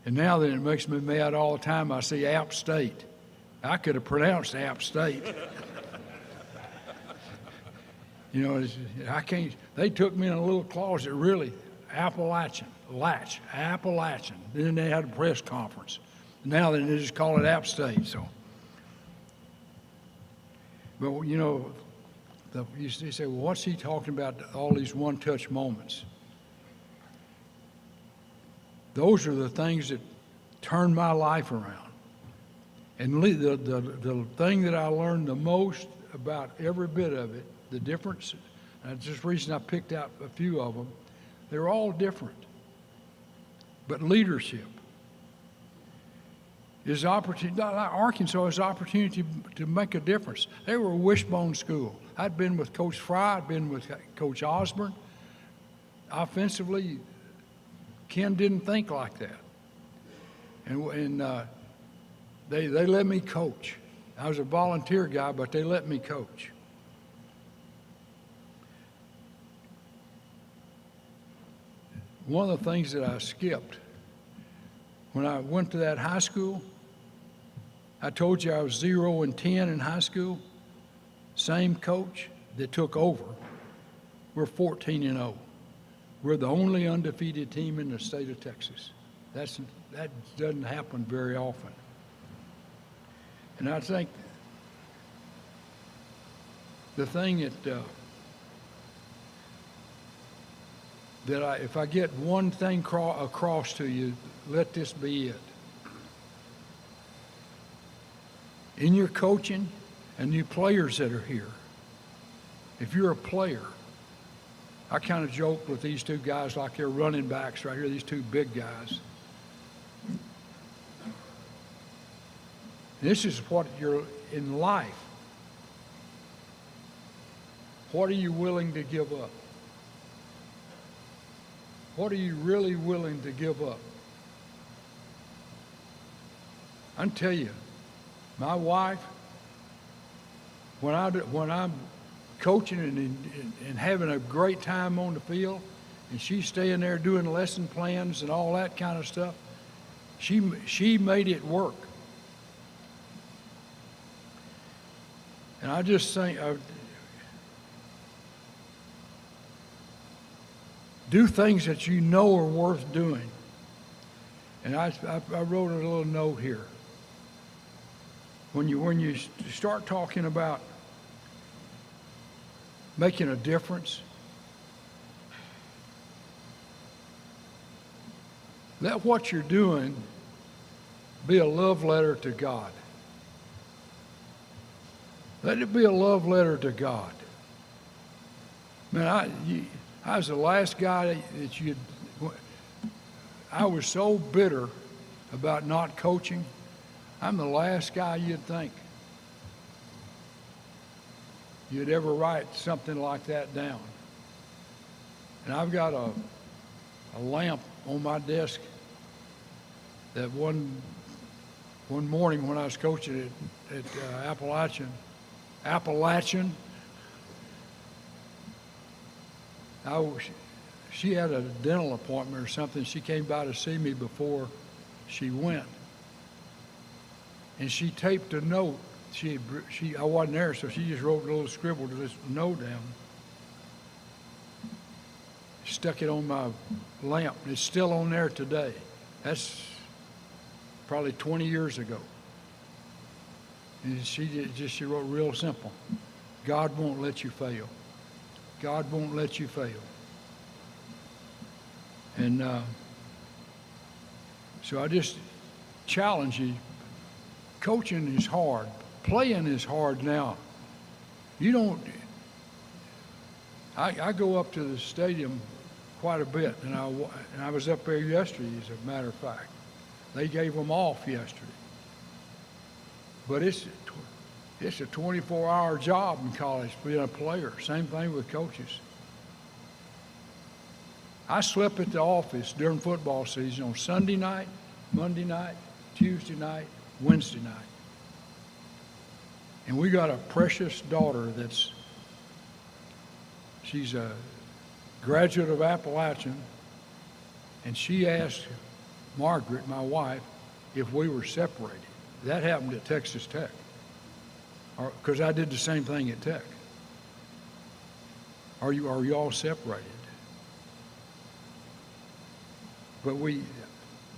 And now then it makes me mad all the time. I see App State. I could have pronounced App State. You know, I can't. They took me in a little closet, really, Appalachian. Then they had a press conference. Now then they just call it App State. So, but you know, you say, well, what's he talking about? All these one-touch moments. Those are the things that turned my life around. And the thing that I learned the most about every bit of it, the difference, and that's just the reason I picked out a few of them, they're all different. But leadership is opportunity. Arkansas is opportunity to make a difference. They were a wishbone school. I'd been with Coach Fry, I'd been with Coach Osborne. Offensively, Ken didn't think like that. And they let me coach. I was a volunteer guy, but they let me coach. One of the things that I skipped, when I went to that high school, I told you I was 0-10 in high school. Same coach that took over. We're 14-0. We're the only undefeated team in the state of Texas. That doesn't happen very often. And I think the thing that if I get one thing across to you, let this be it. In your coaching and you players that are here, if you're a player, I kind of joke with these two guys like they're running backs right here, these two big guys. This is what you're in life. What are you willing to give up? What are you really willing to give up? I can tell you, my wife, when I'm coaching and having a great time on the field, and she's staying there doing lesson plans and all that kind of stuff, she made it work. And I just think, do things that you know are worth doing. And I wrote a little note here. When you start talking about making a difference, let what you're doing be a love letter to God. Let it be a love letter to God. Man, I was the last guy that I was so bitter about not coaching. I'm the last guy you'd think you'd ever write something like that down. And I've got a lamp on my desk that one morning when I was coaching at Appalachian, she had a dental appointment or something. She came by to see me before she went, and she taped a note. I wasn't there, so she just wrote a little scribbled this note down, stuck it on my lamp. It's still on there today. That's probably 20 years ago. And she wrote real simple: God won't let you fail. God won't let you fail. And so I just challenge you. Coaching is hard. Playing is hard now. You don't. I go up to the stadium quite a bit, and I was up there yesterday, as a matter of fact. They gave them off yesterday. But it's a 24-hour job in college being a player. Same thing with coaches. I slept at the office during football season on Sunday night, Monday night, Tuesday night, Wednesday night. And we got a precious daughter she's a graduate of Appalachian, and she asked Margaret, my wife, if we were separated. That happened at Texas Tech, because I did the same thing at Tech. Are you all separated? But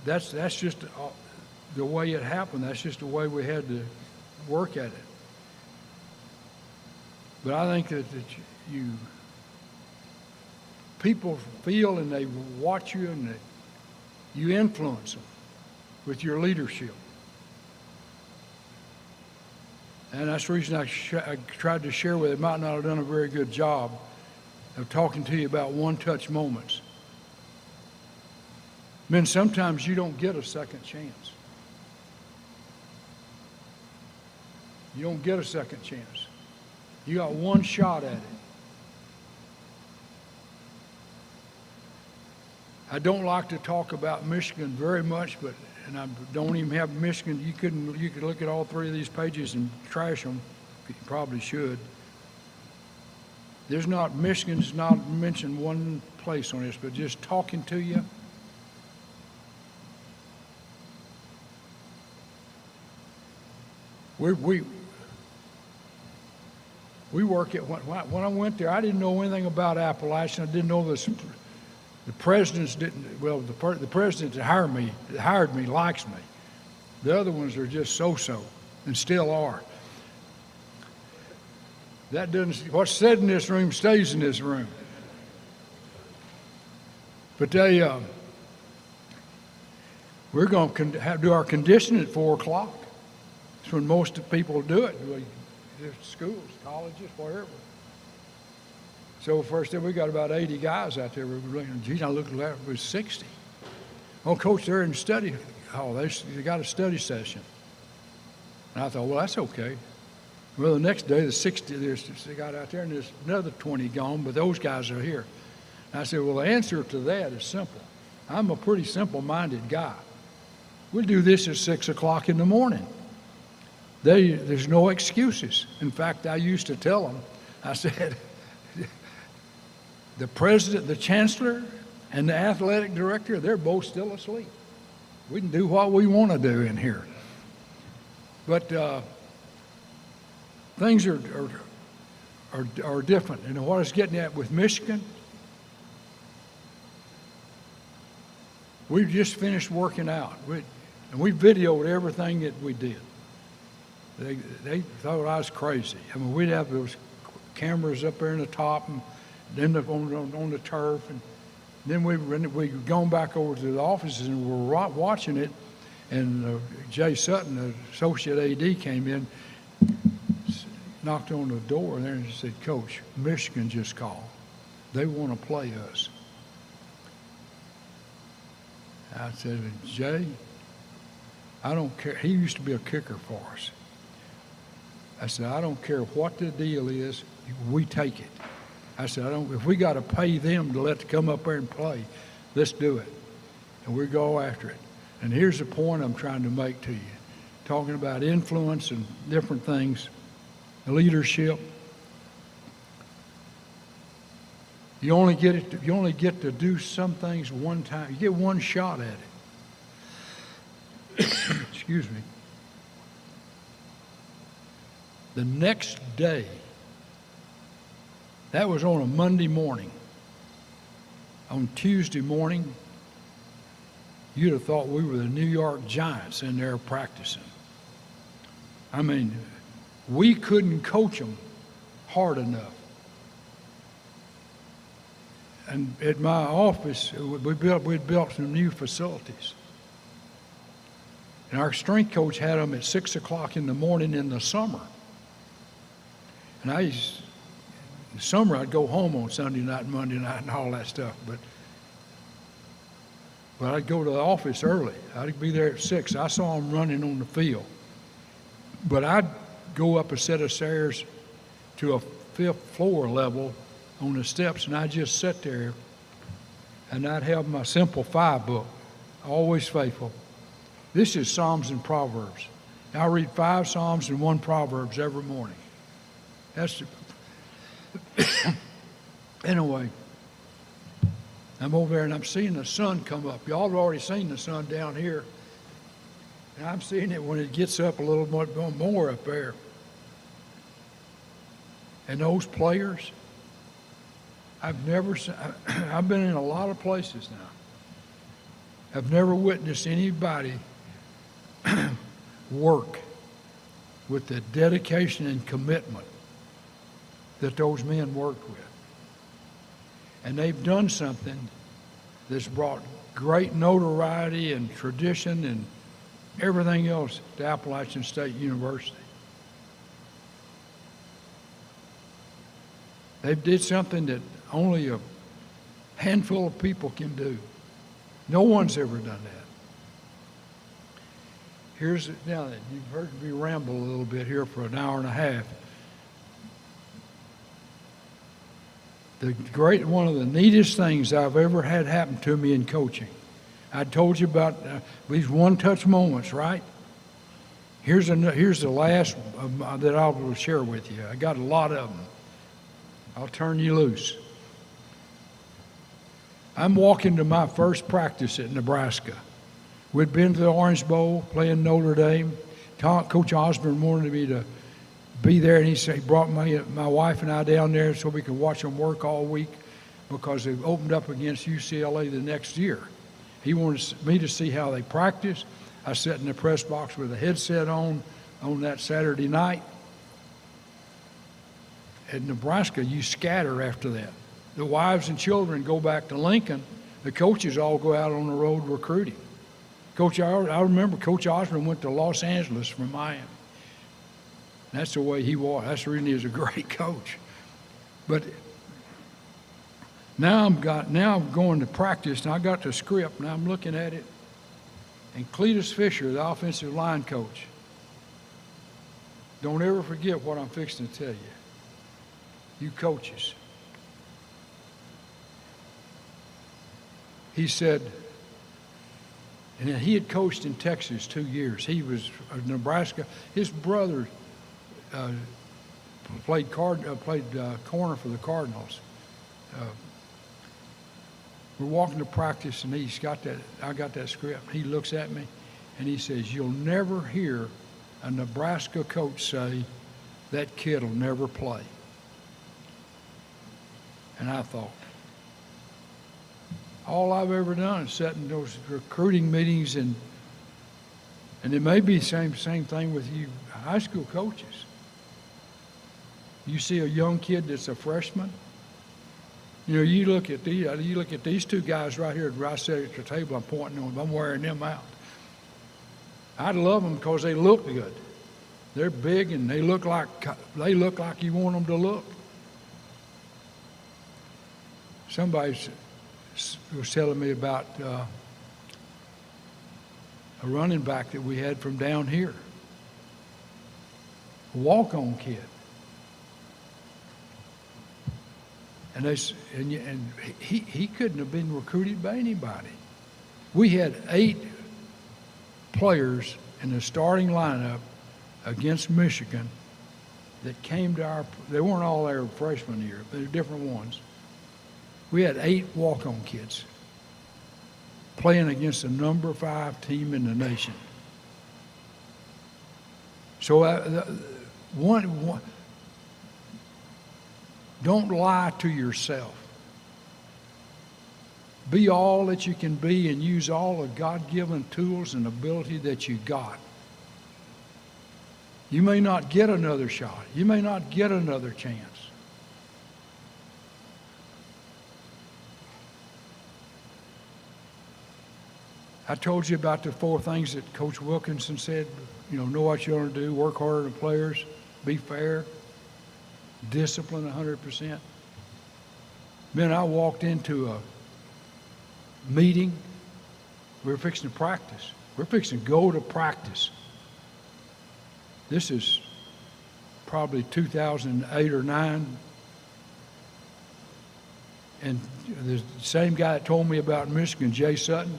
that's just the way it happened. That's just the way we had to work at it. But I think that people feel and they watch you and you influence them with your leadership. And that's the reason I tried to share with it. Might not have done a very good job of talking to you about one-touch moments. Men, sometimes you don't get a second chance. You don't get a second chance. You got one shot at it. I don't like to talk about Michigan very much, and I don't even have Michigan. You could look at all three of these pages and trash them. You probably should. Michigan's not mentioned one place on this, but just talking to you. We work at, when I went there, I didn't know anything about Appalachian. I didn't know this. The presidents didn't, well, the president that hired me likes me. The other ones are just so-so, and still are. That doesn't, what's said in this room stays in this room. But we're going to do our conditioning at 4 o'clock. That's when most people do it. Schools, colleges, wherever. So first, we got about 80 guys out there. Geez, I looked at it was 60. Oh, coach, they're in study hall. They got a study session. And I thought, well, that's okay. Well, the next day, the 60, they got out there, and there's another 20 gone, but those guys are here. And I said, well, the answer to that is simple. I'm a pretty simple-minded guy. We'll do this at 6 o'clock in the morning. There's no excuses. In fact, I used to tell them, I said, the president, the chancellor, and the athletic director, they're both still asleep. We can do what we want to do in here. But things are different. And what I was getting at with Michigan, we just finished working out. And we videoed everything that we did. They thought I was crazy. I mean, we'd have those cameras up there in the top and then on the turf. And then we'd gone back over to the offices and we were watching it. And Jay Sutton, the associate AD, came in, knocked on the door there and said, Coach, Michigan just called. They want to play us. I said, Jay, I don't care. He used to be a kicker for us. I said, I don't care what the deal is, we take it. I said, if we got to pay them to let them come up there and play, let's do it. And we go after it. And here's the point I'm trying to make to you. Talking about influence and different things, leadership. You only get to do some things one time. You get one shot at it. Excuse me. The next day, that was on a Monday morning. On Tuesday morning, you'd have thought we were the New York Giants in there practicing. I mean, we couldn't coach them hard enough. And at my office, we'd built some new facilities. And our strength coach had them at 6 o'clock in the morning in the summer. And in the summer, I'd go home on Sunday night and Monday night and all that stuff. But I'd go to the office early. I'd be there at 6. I saw them running on the field. But I'd go up a set of stairs to a 5th floor level on the steps, and I'd just sit there, and I'd have my Simple 5 book, Always Faithful. This is Psalms and Proverbs. I read 5 Psalms and 1 Proverbs every morning. That's anyway. I'm over there and I'm seeing the sun come up. Y'all have already seen the sun down here. And I'm seeing it when it gets up a little more up there. And those players, I've been in a lot of places now. I've never witnessed anybody work with the dedication and commitment that those men worked with. And they've done something that's brought great notoriety and tradition and everything else to Appalachian State University. They did something that only a handful of people can do. No one's ever done that. Now that you've heard me ramble a little bit here for an hour and a half. One of the neatest things I've ever had happen to me in coaching. I told you about these one-touch moments, right? Here's the last that I will share with you. I got a lot of them. I'll turn you loose. I'm walking to my first practice at Nebraska. We'd been to the Orange Bowl, playing Notre Dame. Coach Osborne wanted me to be there, and he brought my wife and I down there so we could watch them work all week because they opened up against UCLA the next year. He wanted me to see how they practice. I sat in the press box with a headset on that Saturday night. At Nebraska, you scatter after that. The wives and children go back to Lincoln. The coaches all go out on the road recruiting. I remember Coach Osborne went to Los Angeles from Miami. That's the way he was. That's the reason he was a great coach. But now I'm going to practice, and I got the script, and I'm looking at it. And Cletus Fisher, the offensive line coach, don't ever forget what I'm fixing to tell you. You coaches. He said, and he had coached in Texas 2 years. He was Nebraska. His brother played corner for the Cardinals. We're walking to practice, and I got that script. He looks at me, and he says, "You'll never hear a Nebraska coach say that kid will never play." And I thought, all I've ever done is sit in those recruiting meetings, and it may be the same thing with you high school coaches. You see a young kid that's a freshman. You look at these two guys right here where I sit at the table. I'm pointing on them. I'm wearing them out. I love them because they look good. They're big and they look like you want them to look. Somebody was telling me about a running back that we had from down here, a walk-on kid. And he couldn't have been recruited by anybody. We had 8 players in the starting lineup against Michigan that came to our, they weren't all there freshman year, but they're different ones. We had 8 walk-on kids playing against the number 5 team in the nation. So don't lie to yourself. Be all that you can be and use all the God-given tools and ability that you got. You may not get another shot. You may not get another chance. I told you about the 4 things that Coach Wilkinson said. Know what you're going to do, work harder than players, be fair, discipline 100%. Then I walked into a meeting. We were fixing to practice. We're fixing to go to practice. This is probably 2008 or 9. And the same guy that told me about Michigan, Jay Sutton,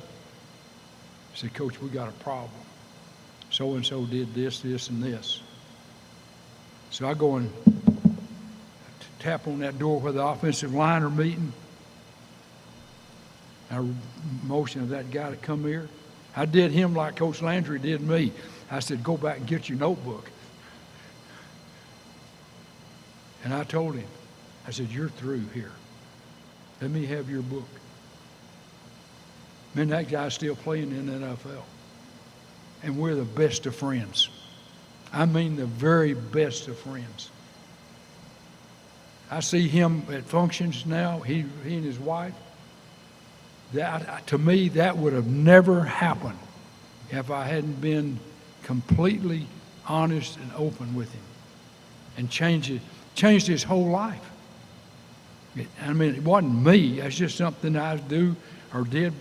said, Coach, we got a problem. So-and-so did this, this, and this. So I go and tap on that door where the offensive line are meeting. I motioned that guy to come here. I did him like Coach Landry did me. I said, go back and get your notebook. And I told him, I said, you're through here. Let me have your book. Man, that guy's still playing in the NFL. And we're the best of friends. I mean the very best of friends. I see him at functions now, he and his wife. That, to me, that would have never happened if I hadn't been completely honest and open with him and changed his whole life. I mean, it wasn't me. It's just something I do or did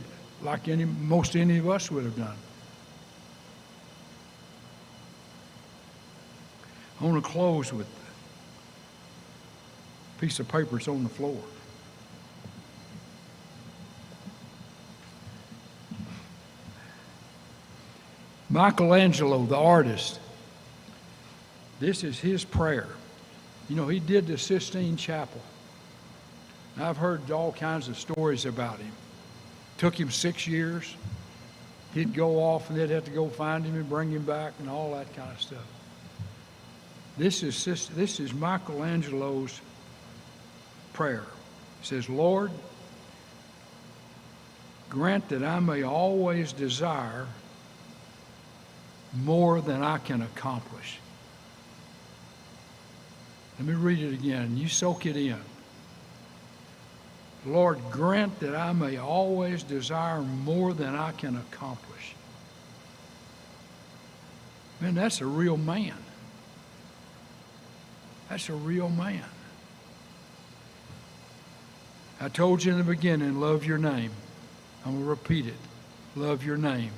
like most any of us would have done. I want to close with a piece of paper that's on the floor. Michelangelo, the artist, this is his prayer. He did the Sistine Chapel. I've heard all kinds of stories about him. Took him 6 years. He'd go off and they'd have to go find him and bring him back and all that kind of stuff. This is Michelangelo's prayer. It says, Lord, grant that I may always desire more than I can accomplish. Let me read it again. You soak it in. Lord, grant that I may always desire more than I can accomplish. Man, that's a real man. That's a real man. I told you in the beginning, love your name. I'm going to repeat it. Love your name.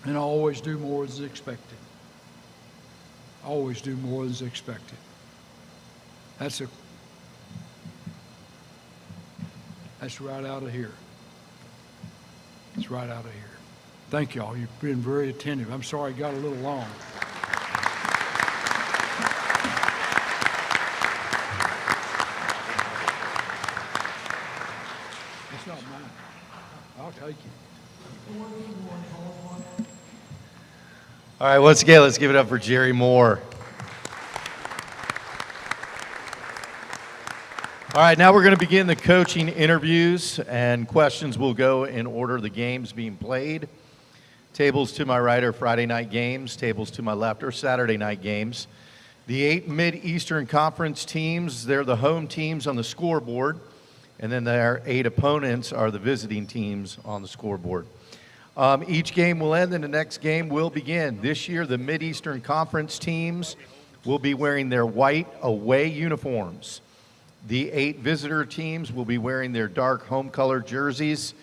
And always do more than is expected. Always do more than is expected. That's right out of here. It's right out of here. Thank y'all. You've been very attentive. I'm sorry it got a little long. It's not mine. I'll take it. All right, once again, let's give it up for Jerry Moore. All right, now we're going to begin the coaching interviews, and questions will go in order of the games being played. Tables to my right are Friday night games. Tables to my left are Saturday night games. The 8 Mid-Eastern Conference teams, they're the home teams on the scoreboard, and then their 8 opponents are the visiting teams on the scoreboard. Each game will end and the next game will begin. This year, the Mid-Eastern Conference teams will be wearing their white away uniforms. The 8 visitor teams will be wearing their dark home color jerseys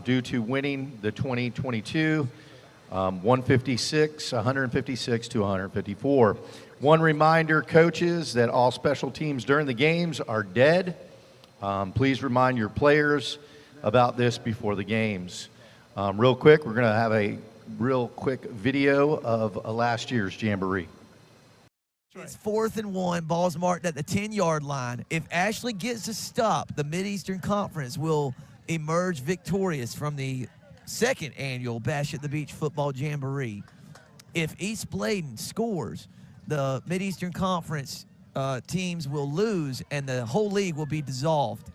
due to winning the 2022 156 to 154. One reminder, coaches, that all special teams during the games are dead. Please remind your players about this before the games. Real quick, we're going to have a real quick video of last year's Jamboree. It's 4th and 1. Ball's marked at the 10-yard line. If Ashley gets a stop, the Mid-Eastern Conference will emerge victorious from the 2nd annual Bash at the Beach Football Jamboree. If East Bladen scores, the Mid-Eastern Conference teams will lose, and the whole league will be dissolved.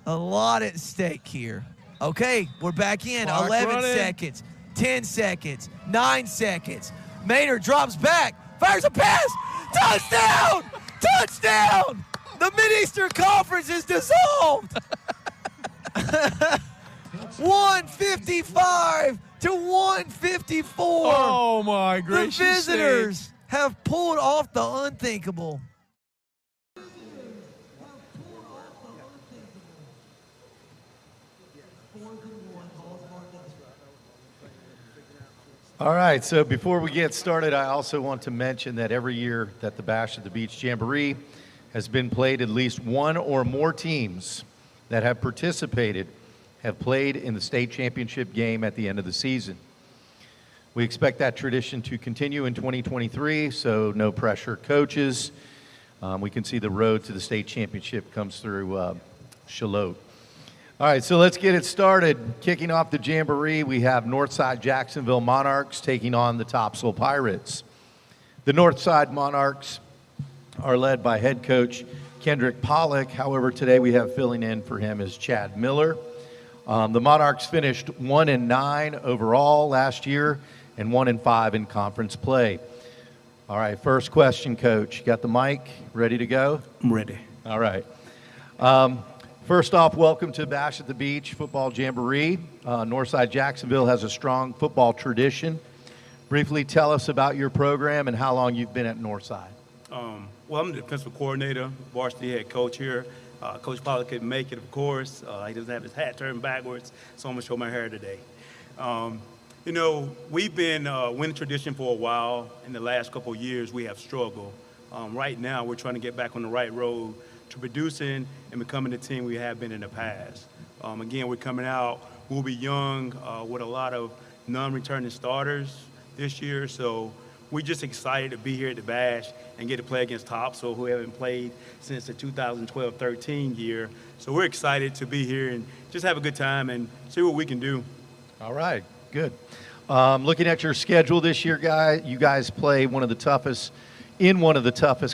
A lot at stake here. Okay, we're back in. Clock 11 running. seconds, 10 seconds, 9 seconds. Maynard drops back, fires a pass. Touchdown! Touchdown! The Mid-Eastern Conference is dissolved. 155 to 154. Oh, my gracious The visitors have pulled off the unthinkable. All right, so before we get started, I also want to mention that every year that the Bash at the Beach Jamboree has been played, at least one or more teams that have participated have played in the state championship game at the end of the season. We expect that tradition to continue in 2023, so no pressure, coaches. We can see the road to the state championship comes through Shallotte. All right, so let's get it started. Kicking off the Jamboree, we have Northside Jacksonville Monarchs taking on the Topsail Pirates. The Northside Monarchs are led by head coach Kendrick Pollock. However, today we have filling in for him is Chad Miller. The Monarchs finished 1-9 overall last year and 1-5 in conference play. All right, first question, Coach. You got the mic ready to go? I'm ready. All right. First off, welcome to Bash at the Beach Football Jamboree. Northside Jacksonville has a strong football tradition. Briefly tell us about your program and how long you've been at Northside. Well, I'm the defensive coordinator, varsity head coach here. Coach Pollock couldn't make it, of course. He doesn't have his hat turned backwards, so I'm going to show my hair today. You know, we've been winning tradition for a while. In the last couple of years, we have struggled. Right now, we're trying to get back on the right road to producing and becoming the team we have been in the past. Again, we're coming out, we'll be young with a lot of non-returning starters this year, so we're just excited to be here at the Bash and get to play against Topsail, who haven't played since the 2012-13 year. So we're excited to be here and just have a good time and see what we can do. All right, good. Looking at your schedule this year, you guys play one of the toughest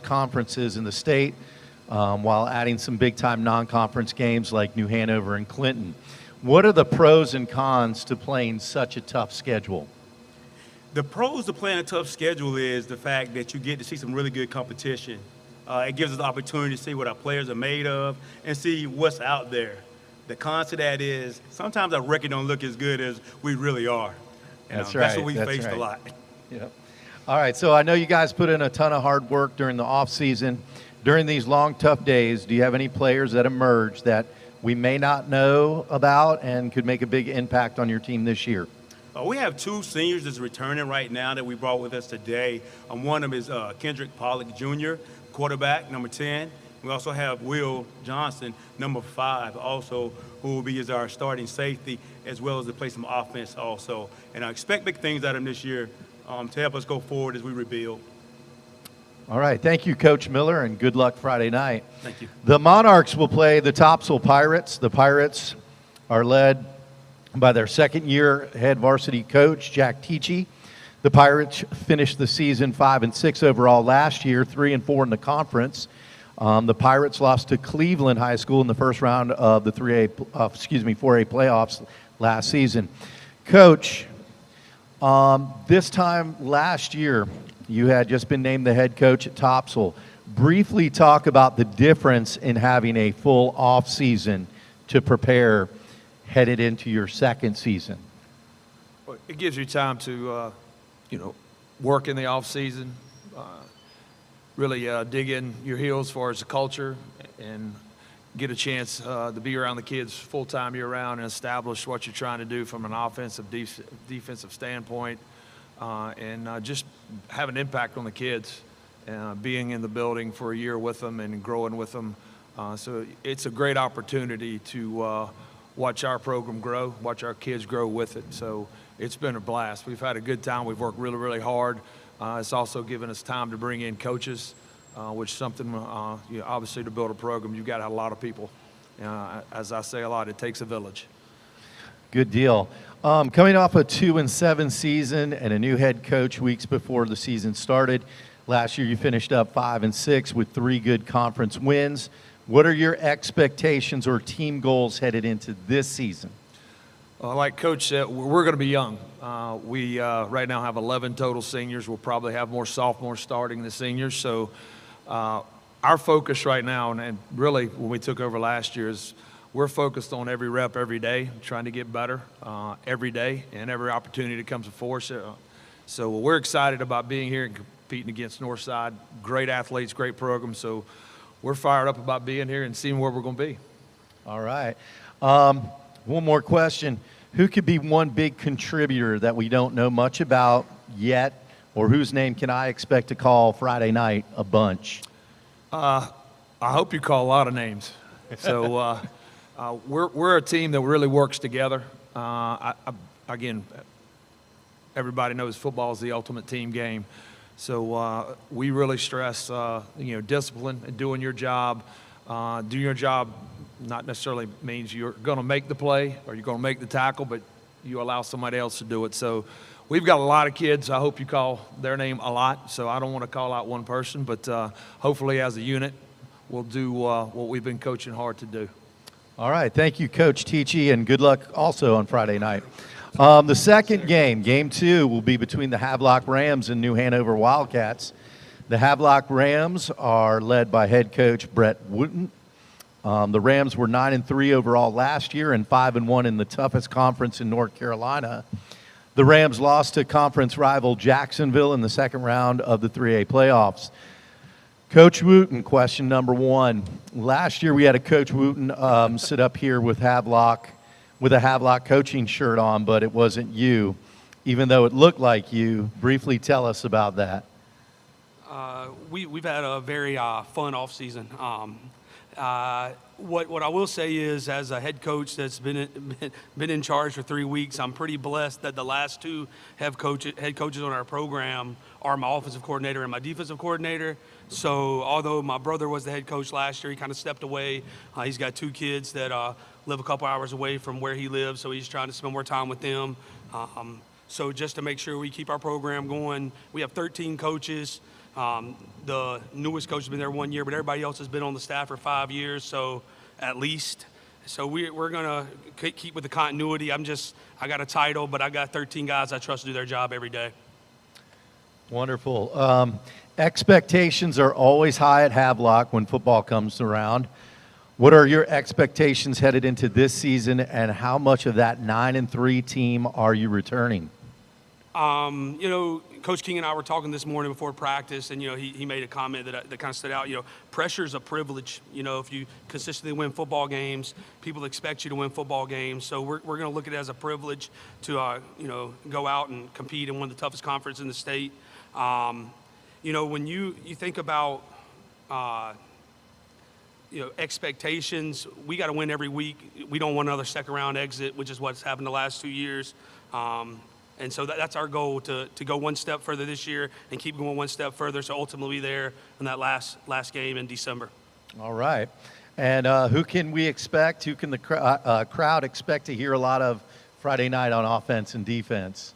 conferences in the state, while adding some big-time non-conference games like New Hanover and Clinton. What are the pros and cons to playing such a tough schedule? The pros to playing a tough schedule is the fact that you get to see some really good competition. It gives us the opportunity to see what our players are made of and see what's out there. The cons to that is sometimes our record don't look as good as we really are. That's right. That's what we faced a lot. Yep. All right, so I know you guys put in a ton of hard work during the off-season. During these long, tough days, do you have any players that emerge that we may not know about and could make a big impact on your team this year? We have two seniors that's returning right now that we brought with us today. One of them is Kendrick Pollock Jr., quarterback, number 10. We also have Will Johnson, number 5, also, who will be as our starting safety, as well as to play some offense also. And I expect big things out of him this year to help us go forward as we rebuild. All right, thank you, Coach Miller, and good luck Friday night. Thank you. The Monarchs will play the Topsail Pirates. The Pirates are led by their second-year head varsity coach, Jack Teachy. The Pirates finished the season 5-6 overall last year, 3-4 in the conference. The Pirates lost to Cleveland High School in the first round of the 4A playoffs last season. Coach, this time last year, you had just been named the head coach at Topsail. Briefly talk about the difference in having a full off season to prepare headed into your second season. It gives you time to, work in the off season, really dig in your heels as far as the culture and get a chance to be around the kids full-time year-round and establish what you're trying to do from an offensive, defensive standpoint, and just have an impact on the kids, being in the building for a year with them and growing with them. So it's a great opportunity to watch our program grow, watch our kids grow with it. So it's been a blast. We've had a good time. We've worked really, really hard. It's also given us time to bring in coaches, which is something, obviously to build a program, you've got to have a lot of people. As I say a lot, it takes a village. Good deal. Coming off a 2-7 season and a new head coach weeks before the season started, last year you finished up 5-6 with 3 good conference wins. What are your expectations or team goals headed into this season? Like Coach said, we're going to be young. We right now have 11 total seniors. We'll probably have more sophomores starting than seniors. So our focus right now, and really when we took over last year, is we're focused on every rep every day, trying to get better every day, and every opportunity that comes before us. So we're excited about being here and competing against Northside. Great athletes, great program. So we're fired up about being here and seeing where we're going to be. All right. One more question. Who could be one big contributor that we don't know much about yet, or whose name can I expect to call Friday night a bunch? I hope you call a lot of names. So we're a team that really works together. Again, everybody knows football is the ultimate team game. So we really stress, discipline and doing your job. Doing your job not necessarily means you're going to make the play or you're going to make the tackle, but you allow somebody else to do it. So we've got a lot of kids. I hope you call their name a lot. So I don't want to call out one person, but hopefully as a unit, we'll do what we've been coaching hard to do. All right. Thank you, Coach Tichy, and good luck also on Friday night. The second game, Game 2, will be between the Havelock Rams and New Hanover Wildcats. The Havelock Rams are led by head coach Brett Wooten. The Rams were 9-3 overall last year and 5-1 in the toughest conference in North Carolina. The Rams lost to conference rival Jacksonville in the second round of the 3A playoffs. Coach Wooten, question number 1. Last year we had a Coach Wooten sit up here with a Havelock coaching shirt on, but it wasn't you, even though it looked like you. Briefly tell us about that. We've had a very fun off season. What I will say is, as a head coach that's been in charge for 3 weeks, I'm pretty blessed that the last 2 head coaches on our program are my offensive coordinator and my defensive coordinator. So although my brother was the head coach last year, he kind of stepped away. He's got 2 kids that live a couple hours away from where he lives, so he's trying to spend more time with them. So just to make sure we keep our program going, we have 13 coaches. The newest coach has been there 1 year, but everybody else has been on the staff for 5 years, so at least. So we're going to keep with the continuity. I got a title, but I got 13 guys I trust to do their job every day. Wonderful. Expectations are always high at Havelock when football comes around. What are your expectations headed into this season, and how much of that 9-3 team are you returning? Coach King and I were talking this morning before practice, and, he made a comment that kind of stood out. Pressure is a privilege. If you consistently win football games, people expect you to win football games. So we're going to look at it as a privilege to, go out and compete in one of the toughest conferences in the state. When you think about, expectations, we got to win every week. We don't want another second-round exit, which is what's happened the last 2 years. And so that's our goal, to go one step further this year and keep going one step further, so ultimately there in that last game in December. All right. And who can we expect? Who can the crowd expect to hear a lot of Friday night on offense and defense?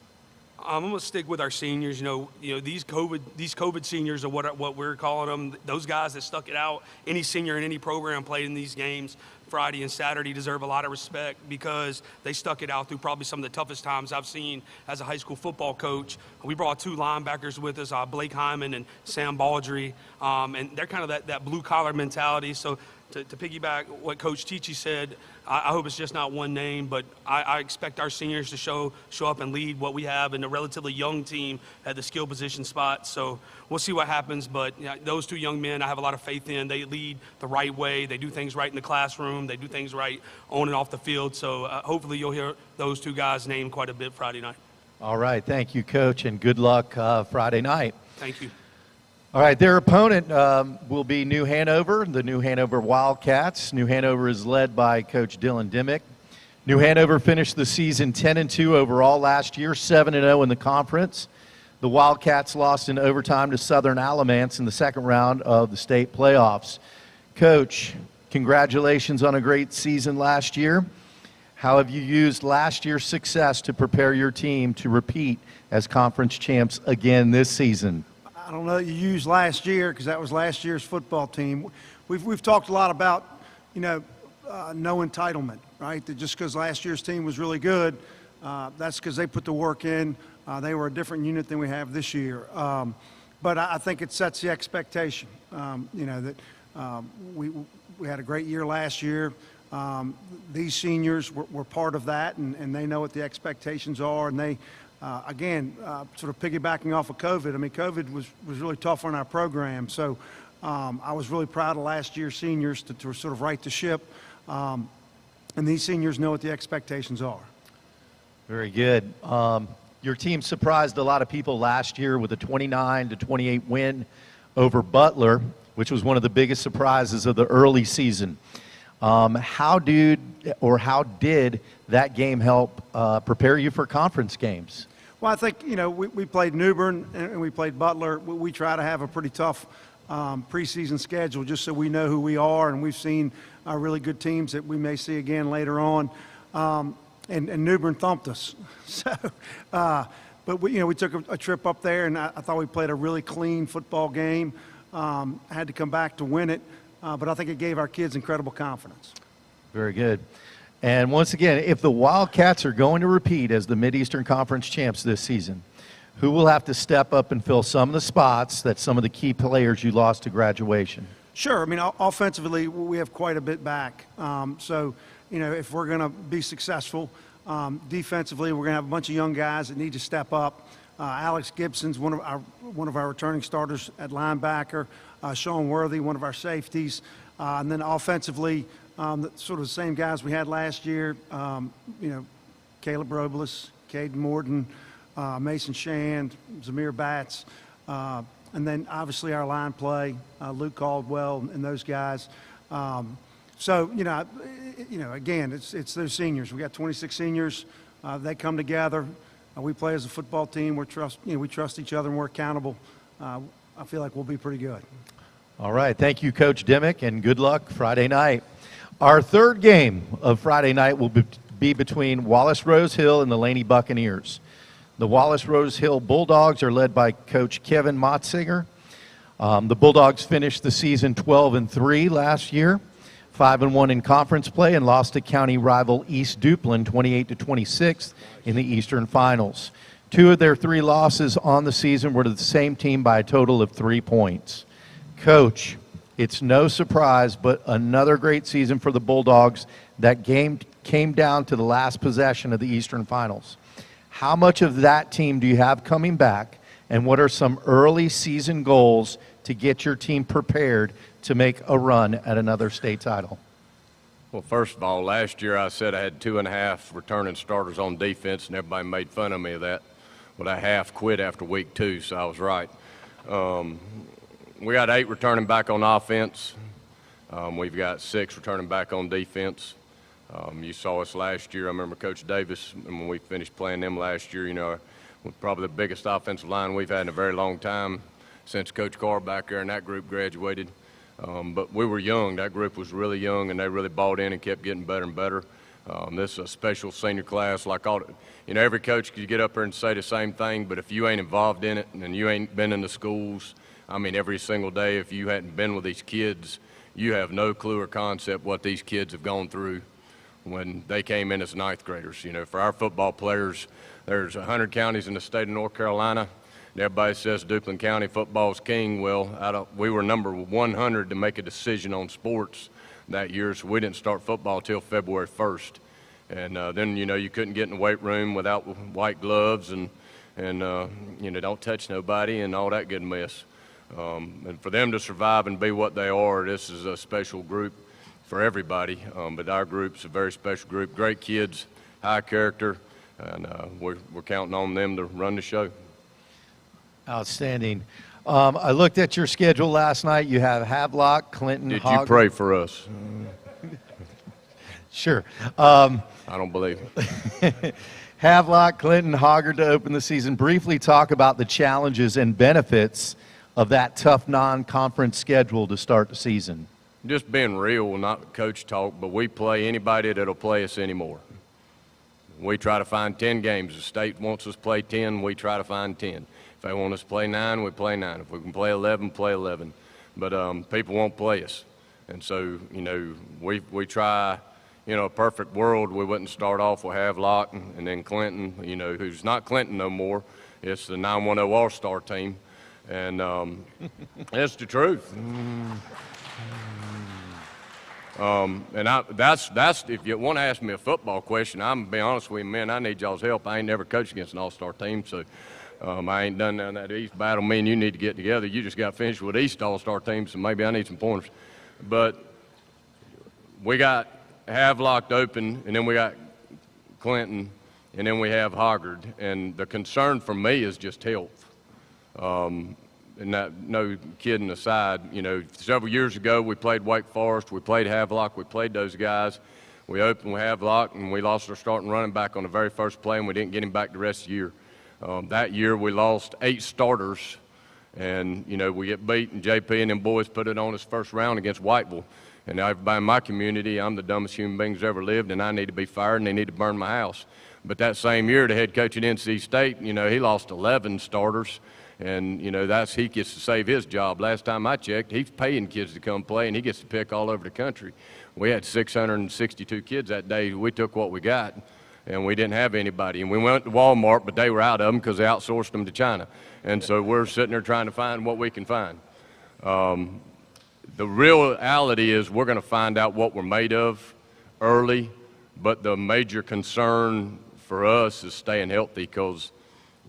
I'm going to stick with our seniors. These COVID seniors are what we're calling them. Those guys that stuck it out. Any senior in any program played in these games Friday and Saturday deserve a lot of respect because they stuck it out through probably some of the toughest times I've seen as a high school football coach. We brought 2 linebackers with us, Blake Hyman and Sam Baldry, and they're kind of that blue-collar mentality. So to piggyback what Coach Tichy said, I hope it's just not one name, but I expect our seniors to show up and lead what we have in a relatively young team at the skill position spot. So we'll see what happens, but those 2 young men I have a lot of faith in. They lead the right way. They do things right in the classroom. They do things right on and off the field. So hopefully you'll hear those 2 guys named quite a bit Friday night. All right. Thank you, Coach, and good luck Friday night. Thank you. All right, their opponent will be New Hanover, the New Hanover Wildcats. New Hanover is led by Coach Dylan Dimmick. New Hanover finished the season 10-2 overall last year, 7-0 in the conference. The Wildcats lost in overtime to Southern Alamance in the second round of the state playoffs. Coach, congratulations on a great season last year. How have you used last year's success to prepare your team to repeat as conference champs again this season? I don't know that you used last year because that was last year's football team. We've talked a lot about, no entitlement, right? That just because last year's team was really good, that's because they put the work in. They were a different unit than we have this year. But I think it sets the expectation, that we had a great year last year. These seniors were part of that, and they know what the expectations are. And they, again, sort of piggybacking off of COVID. I mean, COVID was really tough on our program. So I was really proud of last year's seniors to sort of right the ship. And these seniors know what the expectations are. Very good. Your team surprised a lot of people last year with a 29-28 win over Butler, which was one of the biggest surprises of the early season. How did that game help prepare you for conference games? Well, I think, we played New Bern and we played Butler. We try to have a pretty tough preseason schedule just so we know who we are, and we've seen really good teams that we may see again later on. And New Bern thumped us. So, but we took a trip up there, and I thought we played a really clean football game. Had to come back to win it, but I think it gave our kids incredible confidence. Very good. And once again, if the Wildcats are going to repeat as the Mid-Eastern Conference champs this season, who will have to step up and fill some of the spots that some of the key players you lost to graduation? Sure. I mean, offensively, we have quite a bit back. So, if we're going to be successful, defensively, we're going to have a bunch of young guys that need to step up. Alex Gibson's one of our returning starters at linebacker. Sean Worthy, one of our safeties. And then offensively, sort of the same guys we had last year. Caleb Robles, Caden Morton, Mason Shand, Zamir Batts. And then obviously our line play, Luke Caldwell and those guys. So, again, it's those seniors. We got 26 seniors. They come together. We play as a football team. We trust each other and we're accountable. I feel like we'll be pretty good. All right. Thank you, Coach Dimmick, and good luck Friday night. Our third game of Friday night will be between Wallace Rose Hill and the Laney Buccaneers. The Wallace Rose Hill Bulldogs are led by Coach Kevin Motzinger. The Bulldogs finished the season 12-3 last year, 5-1 in conference play, and lost to county rival East Duplin 28-26 in the Eastern Finals. 2 of their 3 losses on the season were to the same team by a total of 3 points. Coach, it's no surprise, but another great season for the Bulldogs. That game came down to the last possession of the Eastern Finals. How much of that team do you have coming back, and what are some early season goals to get your team prepared to make a run at another state title? Well, first of all, last year I said I had 2.5 returning starters on defense, and everybody made fun of me of that. Well, I half quit after week 2, so I was right. We got 8 returning back on offense. We've got 6 returning back on defense. You saw us last year. I remember Coach Davis, and when we finished playing them last year, probably the biggest offensive line we've had in a very long time since Coach Carr back there and that group graduated. But we were young. That group was really young, and they really bought in and kept getting better and better. This is a special senior class. Every coach could get up there and say the same thing, but if you ain't involved in it and you ain't been in the schools, every single day, if you hadn't been with these kids, you have no clue or concept what these kids have gone through when they came in as 9th graders. For our football players, there's 100 counties in the state of North Carolina. And everybody says Duplin County football's king. Well, we were number 100 to make a decision on sports that year, so we didn't start football till February 1st. And then, you couldn't get in the weight room without white gloves and don't touch nobody and all that good mess. And for them to survive and be what they are, this is a special group for everybody. But our group's a very special group. Great kids, high character, and we're counting on them to run the show. Outstanding. I looked at your schedule last night. You have Havelock, Clinton, Did you pray for us? Sure. I don't believe it. Havelock, Clinton, Hoggard to open the season. Briefly talk about the challenges and benefits of that tough non-conference schedule to start the season. Just being real, not coach talk, but we play anybody that'll play us anymore. We try to find 10 games. The state wants us to play 10, we try to find 10. If they want us to play 9, we play 9. If we can play 11, play 11. But people won't play us. And so, you know, we try, you know, a perfect world, we wouldn't start off with Havelock and then Clinton, you know, who's not Clinton no more. It's the 910 All-Star team. And that's the truth. That's if you want to ask me a football question, I'm gonna be honest with you, man, I need y'all's help. I ain't never coached against an all-star team, so I ain't done none of that East battle. Me and you need to get together. You just got finished with East all-star team, so maybe I need some pointers. But we got Havelock open, and then we got Clinton, and then we have Hoggard. And the concern for me is just health. And that, no kidding aside, you know, several years ago we played Wake Forest, we played Havelock, we played those guys. We opened with Havelock and we lost our starting running back on the very first play and we didn't get him back the rest of the year. That year we lost 8 starters and, you know, we get beat and JP and them boys put it on us first round against Whiteville. And everybody in my community, I'm the dumbest human being who's ever lived and I need to be fired and they need to burn my house. But that same year, the head coach at NC State, you know, he lost 11 starters. And, you know, he gets to save his job. Last time I checked, he's paying kids to come play, and he gets to pick all over the country. We had 662 kids that day. We took what we got, and we didn't have anybody. And we went to Walmart, but they were out of them because they outsourced them to China. And so we're sitting there trying to find what we can find. The reality is we're going to find out what we're made of early, but the major concern for us is staying healthy because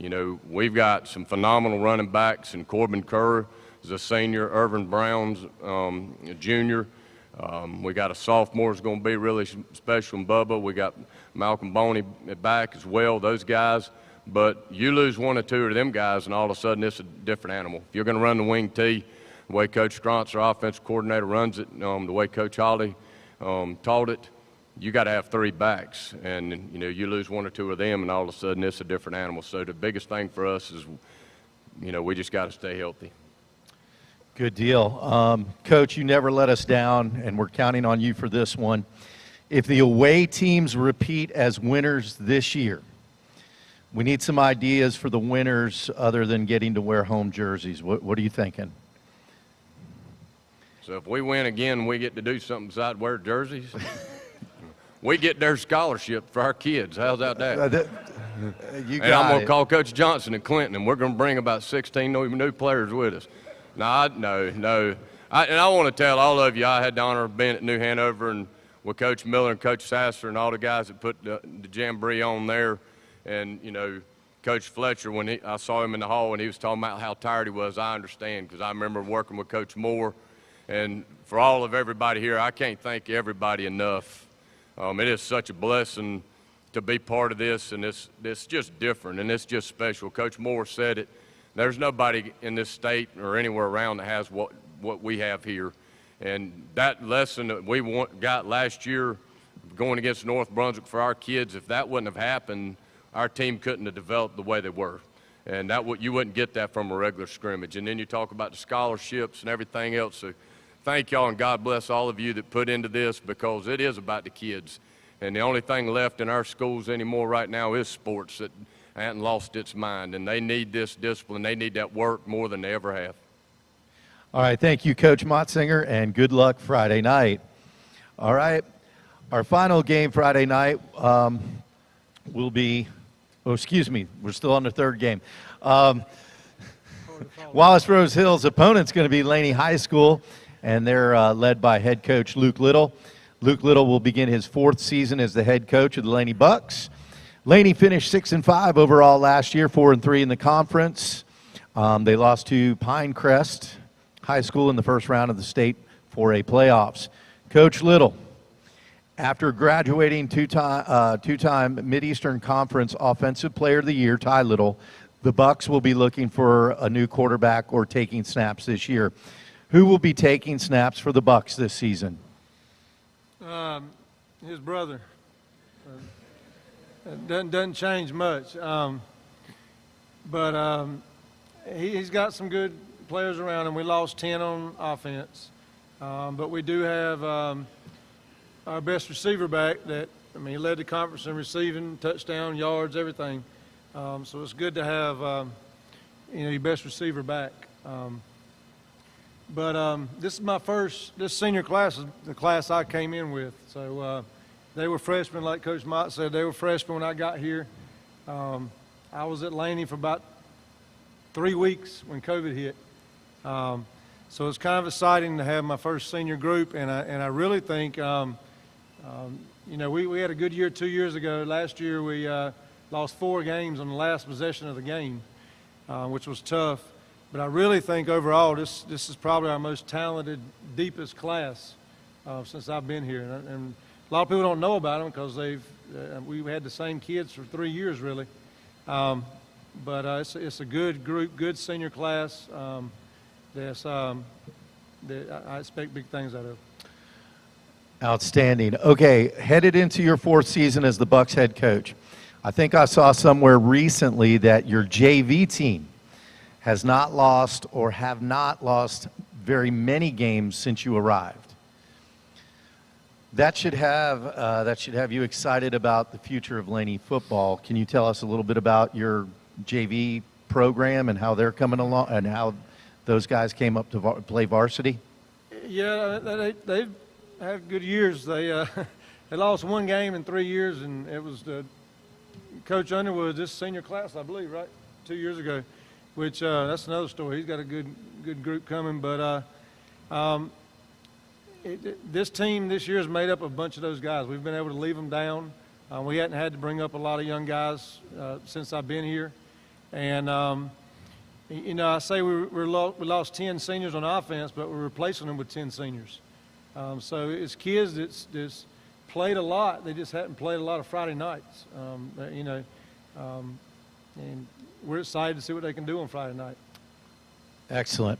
you know, we've got some phenomenal running backs, and Corbin Kerr is a senior, Irvin Brown's a junior. We got a sophomore who's going to be really special in Bubba. We got Malcolm Boney back as well, those guys. But you lose 1 or 2 of them guys, and all of a sudden it's a different animal. If you're going to run the wing T, the way Coach Strauntz, our offensive coordinator, runs it, the way Coach Hawley taught it, you got to have 3 backs, and you know you lose 1 or 2 of them, and all of a sudden it's a different animal. So the biggest thing for us is, you know, we just got to stay healthy. Good deal, Coach. You never let us down, and we're counting on you for this one. If the away teams repeat as winners this year, we need some ideas for the winners other than getting to wear home jerseys. What are you thinking? So if we win again, we get to do something besides wear jerseys. We get their scholarship for our kids. How's that? You got and I'm going it. to call Coach Johnson and Clinton, and we're going to bring about 16 new players with us. No. And I want to tell all of you, I had the honor of being at New Hanover and with Coach Miller and Coach Sasser and all the guys that put the Jamboree on there. And, you know, Coach Fletcher, when I saw him in the hall and he was talking about how tired he was, I understand because I remember working with Coach Moore. And for all of everybody here, I can't thank everybody enough. It is such a blessing to be part of this, and it's just different, and it's just special. Coach Moore said it. There's nobody in this state or anywhere around that has what we have here. And that lesson that we got last year going against North Brunswick for our kids, if that wouldn't have happened, our team couldn't have developed the way they were. And you wouldn't get that from a regular scrimmage. And then you talk about the scholarships and everything else. So thank y'all, and God bless all of you that put into this because it is about the kids. And the only thing left in our schools anymore right now is sports that hasn't lost its mind. And they need this discipline. They need that work more than they ever have. All right, thank you, Coach Motzinger, and good luck Friday night. All right, our final game Friday night will be, we're still on the third game. Wallace Rose Hill's opponent's going to be Laney High School, and they're led by head coach Luke Little. Luke Little will begin his 4th season as the head coach of the Laney Bucks. Laney finished 6-5 overall last year, 4-3 in the conference. They lost to Pinecrest High School in the first round of the state 4A playoffs. Coach Little, after graduating two-time Mid-Eastern Conference Offensive Player of the Year, Ty Little, the Bucks will be looking for a new quarterback or taking snaps this year. Who will be taking snaps for the Bucks this season? His brother, It doesn't change much. But he's got some good players around him. We lost 10 on offense. But we do have our best receiver back that, I mean, he led the conference in receiving, touchdown, yards, everything. So it's good to have, your best receiver back. But this is this senior class is the class I came in with. So they were freshmen, like Coach Mott said. They were freshmen when I got here. I was at Laney for about 3 weeks when COVID hit. So it's kind of exciting to have my first senior group, and I really think, we had a good year 2 years ago. Last year we lost 4 games on the last possession of the game, which was tough. But I really think overall this is probably our most talented, deepest class since I've been here. And a lot of people don't know about them because we've had the same kids for 3 years really. But it's a good group, good senior class. That I expect big things out of. Outstanding. Okay, headed into your 4th season as the Bucs head coach. I think I saw somewhere recently that your JV team has not lost or have not lost very many games since you arrived. That should have you excited about the future of Laney football. Can you tell us a little bit about your JV program and how they're coming along and how those guys came up to play varsity? Yeah, they've had good years. They lost 1 game in 3 years, and it was Coach Underwood, this senior class, I believe, right, 2 years ago, which that's another story. He's got a good group coming. But this team this year is made up of a bunch of those guys. We've been able to leave them down. We hadn't had to bring up a lot of young guys since I've been here. And I say we lost 10 seniors on offense, but we're replacing them with 10 seniors. So it's kids that's played a lot. They just hadn't played a lot of Friday nights. And we're excited to see what they can do on Friday night. Excellent.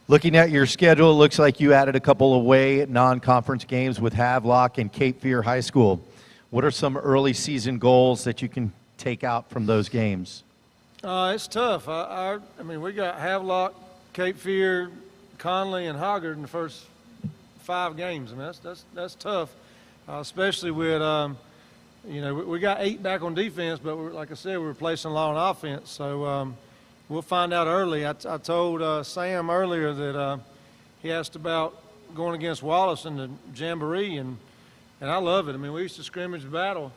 Looking at your schedule, it looks like you added a couple away non-conference games with Havelock and Cape Fear High School. What are some early season goals that you can take out from those games? It's tough. I mean, we got Havelock, Cape Fear, Conley, and Hoggard in the first 5 games. I mean, that's tough, especially with we got 8 back on defense, but like I said, we're replacing a lot on offense. So we'll find out early. I told Sam earlier that he asked about going against Wallace in the Jamboree, and I love it. I mean, we used to scrimmage battle.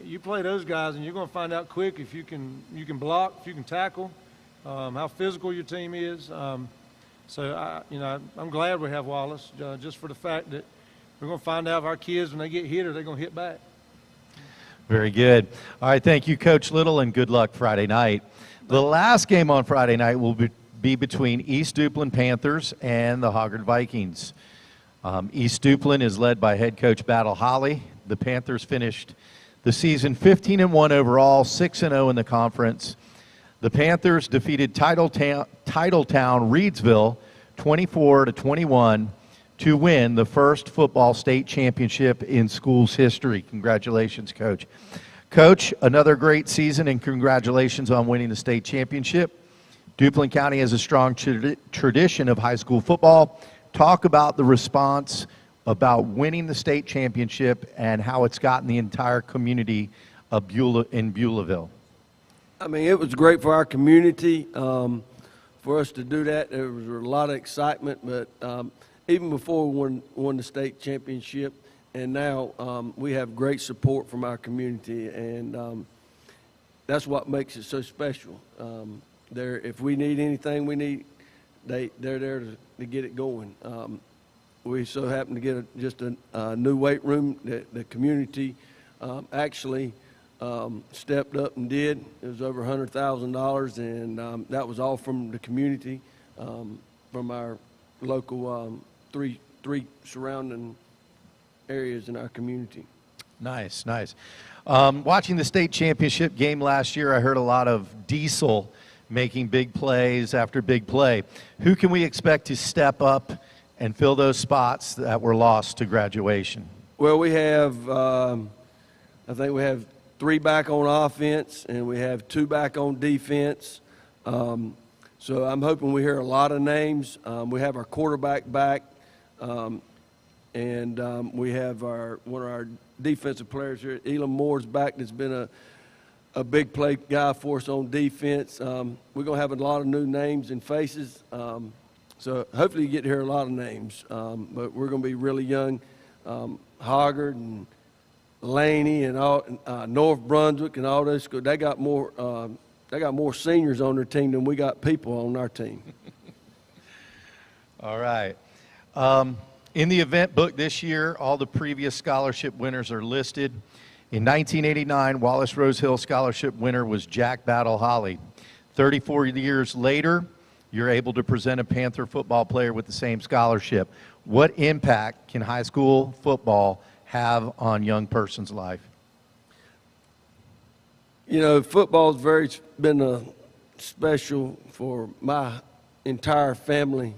You play those guys, and you're going to find out quick if you can block, if you can tackle, how physical your team is. So I'm glad we have Wallace, just for the fact that we're going to find out if our kids, when they get hit, are they going to hit back. Very good. All right, thank you, Coach Little, and good luck Friday night. The last game on Friday night will be between East Duplin Panthers and the Hoggard Vikings. East Duplin is led by head coach Battle Holly. The Panthers finished the season 15-1 overall, 6-0 in the conference. The Panthers defeated Titletown Reedsville 24-21 to win the first football state championship in school's history. Congratulations, Coach. Coach, another great season, and congratulations on winning the state championship. Duplin County has a strong tradition of high school football. Talk about the response about winning the state championship and how it's gotten the entire community of Beulahville. I mean, it was great for our community for us to do that. There was a lot of excitement, but even before we won the state championship, and now we have great support from our community, and that's what makes it so special. If we need anything, they're there to get it going. We so happened to get just a new weight room that the community actually stepped up and did. It was over $100,000, and that was all from the community, from our local three surrounding areas in our community. Nice, nice. Watching the state championship game last year, I heard a lot of Diesel making big plays after big play. Who can we expect to step up and fill those spots that were lost to graduation? Well, we have I think we have 3 back on offense, and we have 2 back on defense. So I'm hoping we hear a lot of names. We have our quarterback back, and we have one of our defensive players here, Elam Moore's back, that's been a big play guy for us on defense. We're going to have a lot of new names and faces. So hopefully you get to hear a lot of names. But we're going to be really young. Hoggard and Laney and all, North Brunswick and all those schools, they got more seniors on their team than we got people on our team. All right. In the event book this year, all the previous scholarship winners are listed. In 1989, Wallace Rose Hill Scholarship winner was Jack Battle Holly. 34 years later, you're able to present a Panther football player with the same scholarship. What impact can high school football have on young person's life? You know, football's been special for my entire family.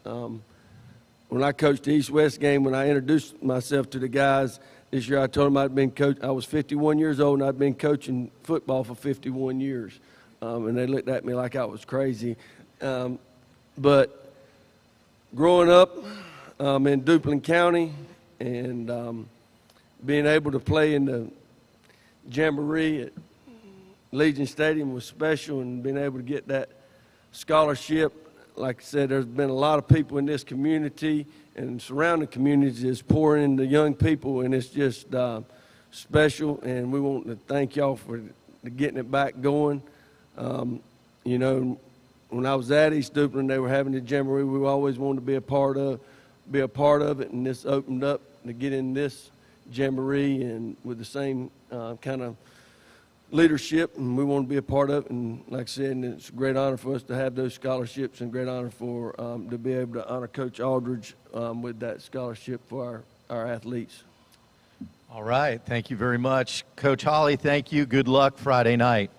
When I coached the East-West game, when I introduced myself to the guys this year, I told them I was 51 years old and I'd been coaching football for 51 years. And they looked at me like I was crazy. But growing up in Duplin County and being able to play in the Jamboree at Legion Stadium was special, and being able to get that scholarship. Like I said, there's been a lot of people in this community and surrounding communities that's pouring into young people, and it's just special, and we want to thank y'all for getting it back going. You know, when I was at East Duplin, they were having the Jamboree. We always wanted to be a part of it, and this opened up to get in this Jamboree and with the same kind of leadership, and we want to be a part of it. And like I said, it's a great honor for us to have those scholarships, and great honor for to be able to honor Coach Aldridge with that scholarship for our athletes. All right, thank you very much. Coach Holly, thank you. Good luck Friday night.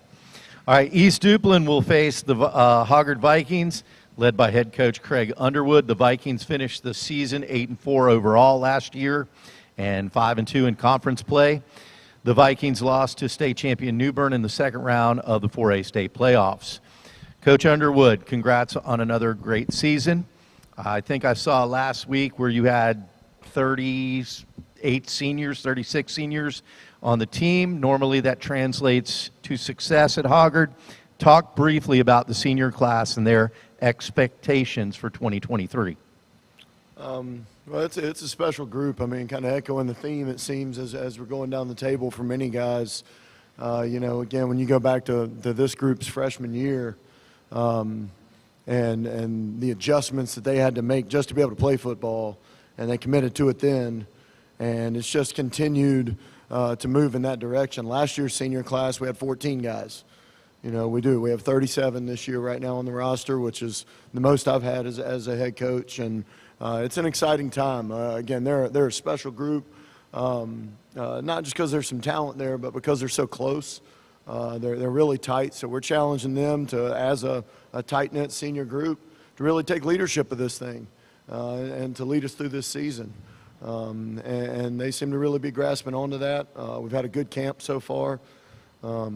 All right, East Duplin will face the Hoggard Vikings, led by head coach Craig Underwood. The Vikings finished the season 8-4 overall last year and 5-2 in conference play. The Vikings lost to state champion New Bern in the second round of the 4A state playoffs. Coach Underwood, congrats on another great season. I think I saw last week where you had 38 seniors, 36 seniors on the team. Normally that translates to success at Hoggard. Talk briefly about the senior class and their expectations for 2023. Well, it's a special group. I mean, kind of echoing the theme, it seems, as we're going down the table for many guys. You know, again, when you go back to this group's freshman year and the adjustments that they had to make just to be able to play football, and they committed to it then, and it's just continued to move in that direction. Last year's senior class, we had 14 guys. You know, we have 37 this year right now on the roster, which is the most I've had as a head coach, and it's an exciting time. Again, they're a special group, not just because there's some talent there, but because they're so close. They're really tight, so we're challenging them to, as a tight-knit senior group, to really take leadership of this thing and to lead us through this season. And they seem to really be grasping onto that. We've had a good camp so far, so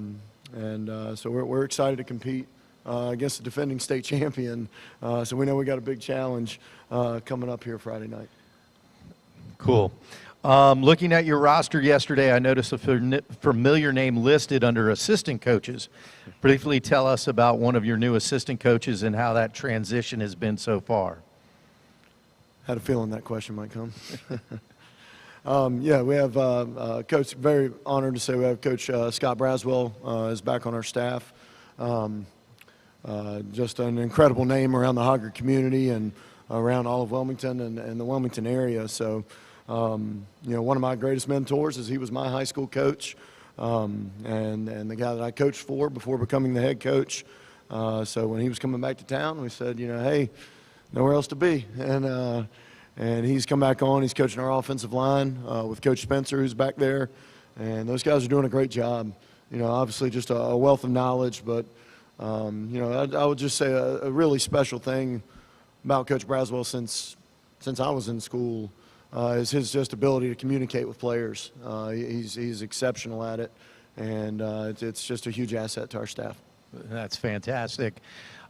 we're excited to compete against the defending state champion. So we know we got a big challenge coming up here Friday night. Cool. Looking at your roster yesterday, I noticed a familiar name listed under assistant coaches. Briefly tell us about one of your new assistant coaches and how that transition has been so far. Had a feeling that question might come. Yeah, we have Coach, very honored to say we have Coach Scott Braswell is back on our staff. Just an incredible name around the Hoggard community and around all of Wilmington and the Wilmington area. So, you know, one of my greatest mentors is he was my high school coach and the guy that I coached for before becoming the head coach. So when he was coming back to town, we said, you know, hey, nowhere else to be. And he's come back on. He's coaching our offensive line with Coach Spencer, who's back there. And those guys are doing a great job. You know, obviously just a wealth of knowledge, but you know, I would just say a really special thing about Coach Braswell since I was in school is his just ability to communicate with players. He's exceptional at it, and it's just a huge asset to our staff. That's fantastic.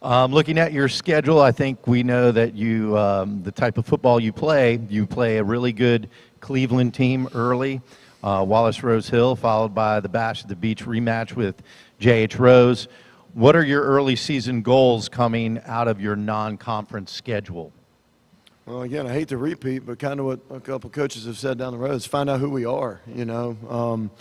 Looking at your schedule, I think we know that you, the type of football you play a really good Cleveland team early, Wallace Rose Hill, followed by the Bash at the Beach rematch with J.H. Rose. What are your early season goals coming out of your non-conference schedule? Well, again, I hate to repeat, but kind of what a couple coaches have said down the road is find out who we are. You know,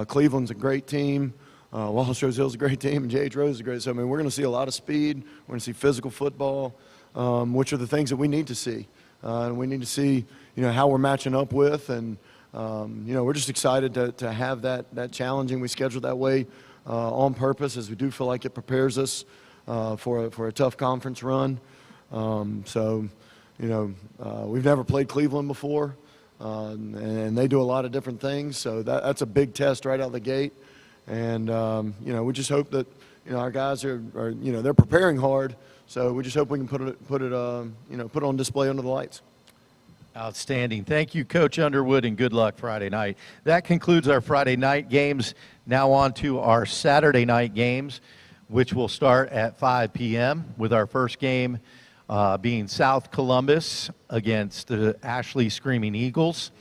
Cleveland's a great team. Wallace Rose Hill's a great team, and J.H. Rose is great. So, I mean, we're going to see a lot of speed. We're going to see physical football, which are the things that we need to see. And we need to see, you know, how we're matching up with. And, you know, we're just excited to have that challenging. We scheduled that way on purpose, as we do feel like it prepares us for a tough conference run. So, you know, we've never played Cleveland before, and they do a lot of different things. So that's a big test right out of the gate. And, you know, we just hope that, you know, our guys are you know, they're preparing hard. So we just hope we can put it on display under the lights. Outstanding. Thank you, Coach Underwood, and good luck Friday night. That concludes our Friday night games. Now on to our Saturday night games, which will start at 5 p.m. with our first game being South Columbus against the Ashley Screaming Eagles.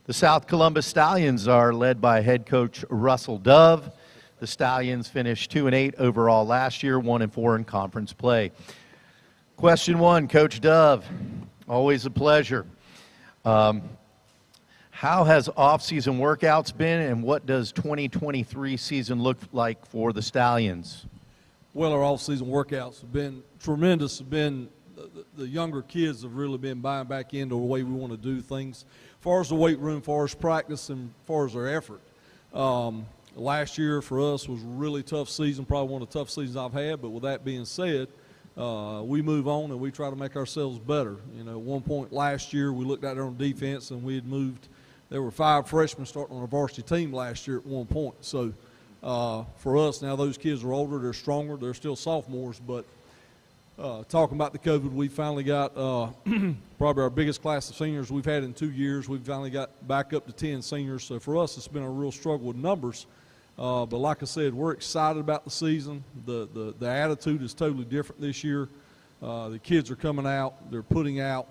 The South Columbus Stallions are led by head coach Russell Dove. The Stallions finished 2-8 overall last year, 1-4 in conference play. Question one, Coach Dove, always a pleasure. How has off-season workouts been, and what does 2023 season look like for the Stallions? Well, our off-season workouts have been tremendous. The younger kids have really been buying back into the way we want to do things. As far as the weight room, as far as practice, and as far as our effort. Last year for us was a really tough season, probably one of the toughest seasons I've had. But with that being said, we move on and we try to make ourselves better. You know, at one point last year we looked out there on defense and we had moved. There were 5 freshmen starting on our varsity team last year at one point. So for us now, those kids are older, they're stronger, they're still sophomores, but talking about the COVID, we finally got probably our biggest class of seniors we've had in 2 years. We've finally got back up to 10 seniors. So for us, it's been a real struggle with numbers. But like I said, we're excited about the season. The attitude is totally different this year. The kids are coming out. They're putting out.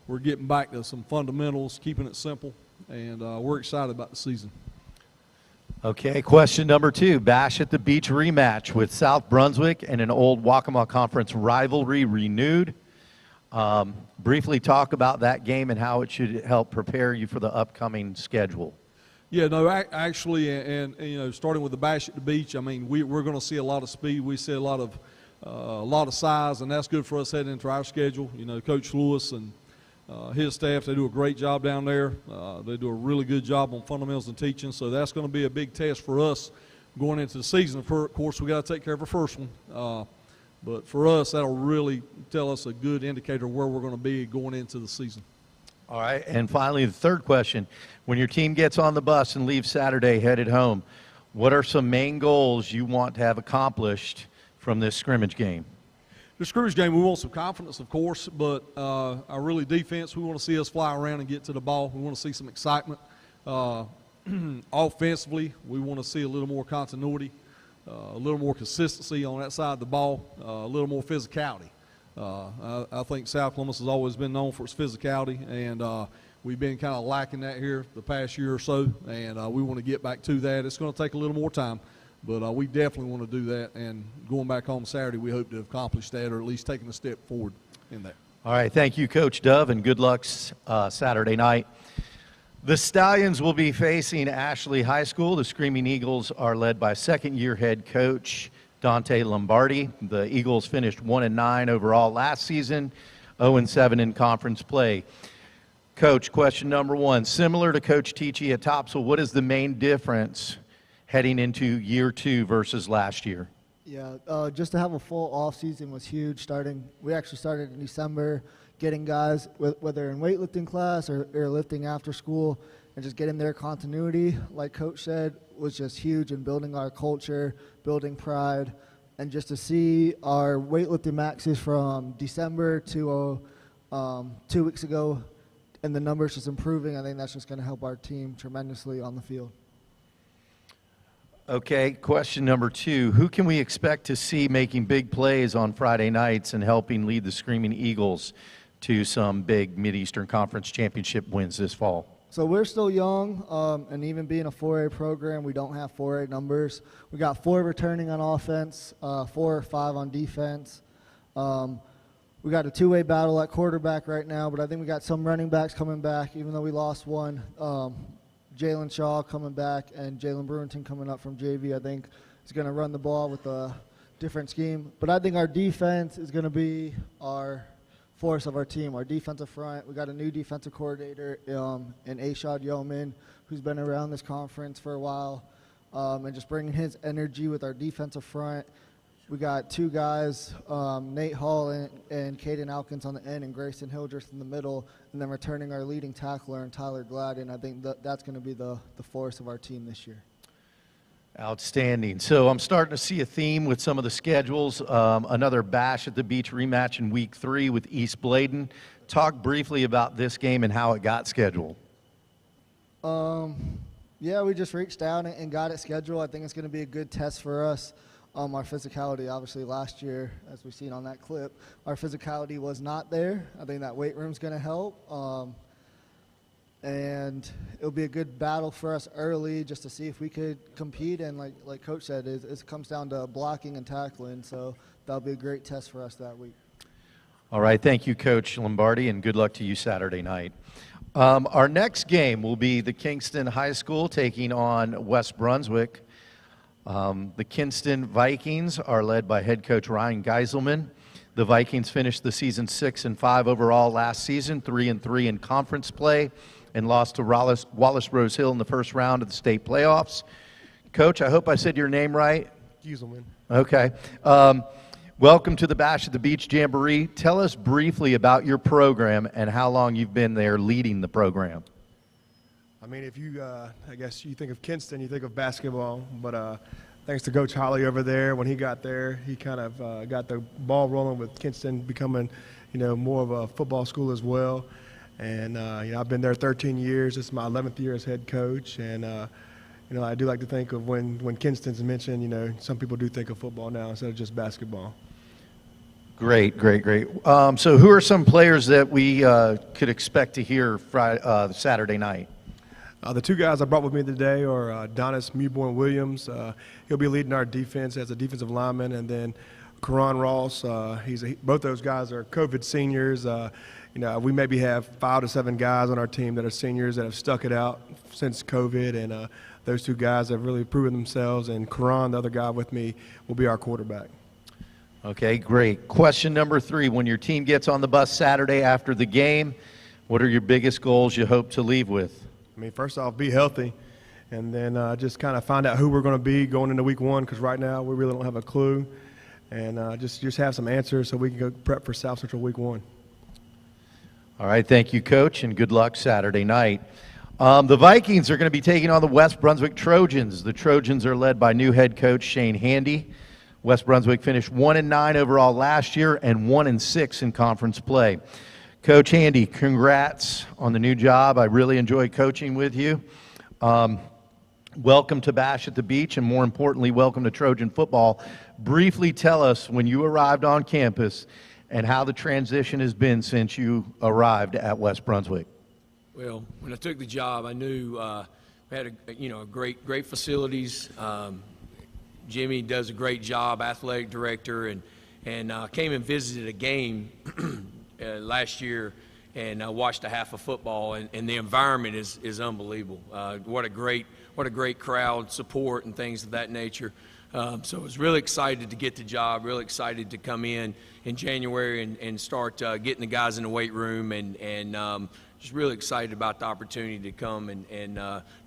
We're getting back to some fundamentals, keeping it simple, and we're excited about the season. Okay, question number 2, Bash at the Beach rematch with South Brunswick and an old Waccamaw Conference rivalry renewed. Briefly talk about that game and how it should help prepare you for the upcoming schedule. Yeah, no, actually, and you know, starting with the Bash at the Beach, I mean, we're going to see a lot of speed. We see a lot of size, and that's good for us heading into our schedule. You know, Coach Lewis and his staff, they do a great job down there. They do a really good job on fundamentals and teaching, so that's going to be a big test for us going into the season. Of course, we got to take care of our first one, but for us, that'll really tell us a good indicator of where we're going to be going into the season. All right, and finally, the third question. When your team gets on the bus and leaves Saturday headed home, what are some main goals you want to have accomplished from this scrimmage game? The scrimmage game, we want some confidence, of course, but our really defense, we want to see us fly around and get to the ball. We want to see some excitement. Offensively, we want to see a little more continuity, a little more consistency on that side of the ball, a little more physicality. I think South Columbus has always been known for its physicality, and we've been kind of lacking that here the past year or so, and we want to get back to that. It's going to take a little more time. But we definitely want to do that, and going back home Saturday, we hope to accomplish that or at least taking a step forward in that. All right, thank you, Coach Dove, and good luck Saturday night. The Stallions will be facing Ashley High School. The Screaming Eagles are led by second-year head coach Dante Lombardi. The Eagles finished 1-9 overall last season, 0-7 in conference play. Coach, question number 1, similar to Coach Tichy at Topsail, what is the main difference heading into year 2 versus last year? Yeah, just to have a full off season was huge. We actually started in December, getting guys, whether in weightlifting class or lifting after school, and just getting their continuity, like Coach said, was just huge in building our culture, building pride, and just to see our weightlifting maxes from December to 2 weeks ago and the numbers just improving, I think that's just going to help our team tremendously on the field. Okay, question number 2. Who can we expect to see making big plays on Friday nights and helping lead the Screaming Eagles to some big Mid-Eastern Conference championship wins this fall? So we're still young, and even being a 4A program, we don't have 4A numbers. We got 4 returning on offense, 4 or 5 on defense. We got a 2-way battle at quarterback right now, but I think we got some running backs coming back, even though we lost one. Jalen Shaw coming back and Jalen Brewington coming up from JV, I think, is going to run the ball with a different scheme. But I think our defense is going to be our force of our team, our defensive front. We got a new defensive coordinator in Ashad Yeoman, who's been around this conference for a while, and just bringing his energy with our defensive front. We got 2 guys, Nate Hall and Caden Alkins on the end and Grayson Hildreth in the middle, and then returning our leading tackler and Tyler Gladden. I think that's going to be the force of our team this year. Outstanding. So I'm starting to see a theme with some of the schedules. Another Bash at the Beach rematch in week 3 with East Bladen. Talk briefly about this game and how it got scheduled. Yeah, we just reached out and got it scheduled. I think it's going to be a good test for us. Our physicality, obviously, last year, as we've seen on that clip, our physicality was not there. I think that weight room's going to help. And it'll be a good battle for us early just to see if we could compete. And like Coach said, it comes down to blocking and tackling. So that'll be a great test for us that week. All right, thank you, Coach Lombardi, and good luck to you Saturday night. Our next game will be the Kingston High School taking on West Brunswick. The Kinston Vikings are led by head coach Ryan Geiselman. The Vikings finished the season 6-5 overall last season, 3-3 in conference play, and lost to Wallace Rose Hill in the first round of the state playoffs. Coach, I hope I said your name right. Geiselman. Okay. Welcome to the Bash at the Beach Jamboree. Tell us briefly about your program and how long you've been there leading the program. I mean, if you, I guess you think of Kinston, you think of basketball, but thanks to Coach Holly over there, when he got there, he kind of got the ball rolling with Kinston becoming, more of a football school as well. And, I've been there 13 years. This is my 11th year as head coach. And, I do like to think of when Kinston's mentioned, some people do think of football now instead of just basketball. Great. So who are some players that we could expect to hear Saturday night? The 2 guys I brought with me today are Donis Mewborn-Williams. He'll be leading our defense as a defensive lineman, and then Karan Ross. Both those guys are COVID seniors. We maybe have 5 to 7 guys on our team that are seniors that have stuck it out since COVID, and those 2 guys have really proven themselves. And Karan, the other guy with me, will be our quarterback. Okay, great. Question number 3: when your team gets on the bus Saturday after the game, what are your biggest goals you hope to leave with? I mean, first off, be healthy, and then just kind of find out who we're going to be going into week 1, because right now we really don't have a clue, and just have some answers so we can go prep for South Central week 1. All right, thank you, Coach, and good luck Saturday night. The Vikings are going to be taking on the West Brunswick Trojans. The Trojans are led by new head coach Shane Handy. West Brunswick finished 1-9 overall last year and 1-6 in conference play. Coach Handy, congrats on the new job. I really enjoyed coaching with you. Welcome to Bash at the Beach, and more importantly, welcome to Trojan football. Briefly tell us when you arrived on campus and how the transition has been since you arrived at West Brunswick. Well, when I took the job, I knew we had great facilities. Jimmy does a great job, athletic director, and came and visited a game last year and watched a half of football, and the environment is unbelievable. What a great crowd support and things of that nature. So I was really excited to get the job, really excited to come in January and start getting the guys in the weight room, and just really excited about the opportunity to come and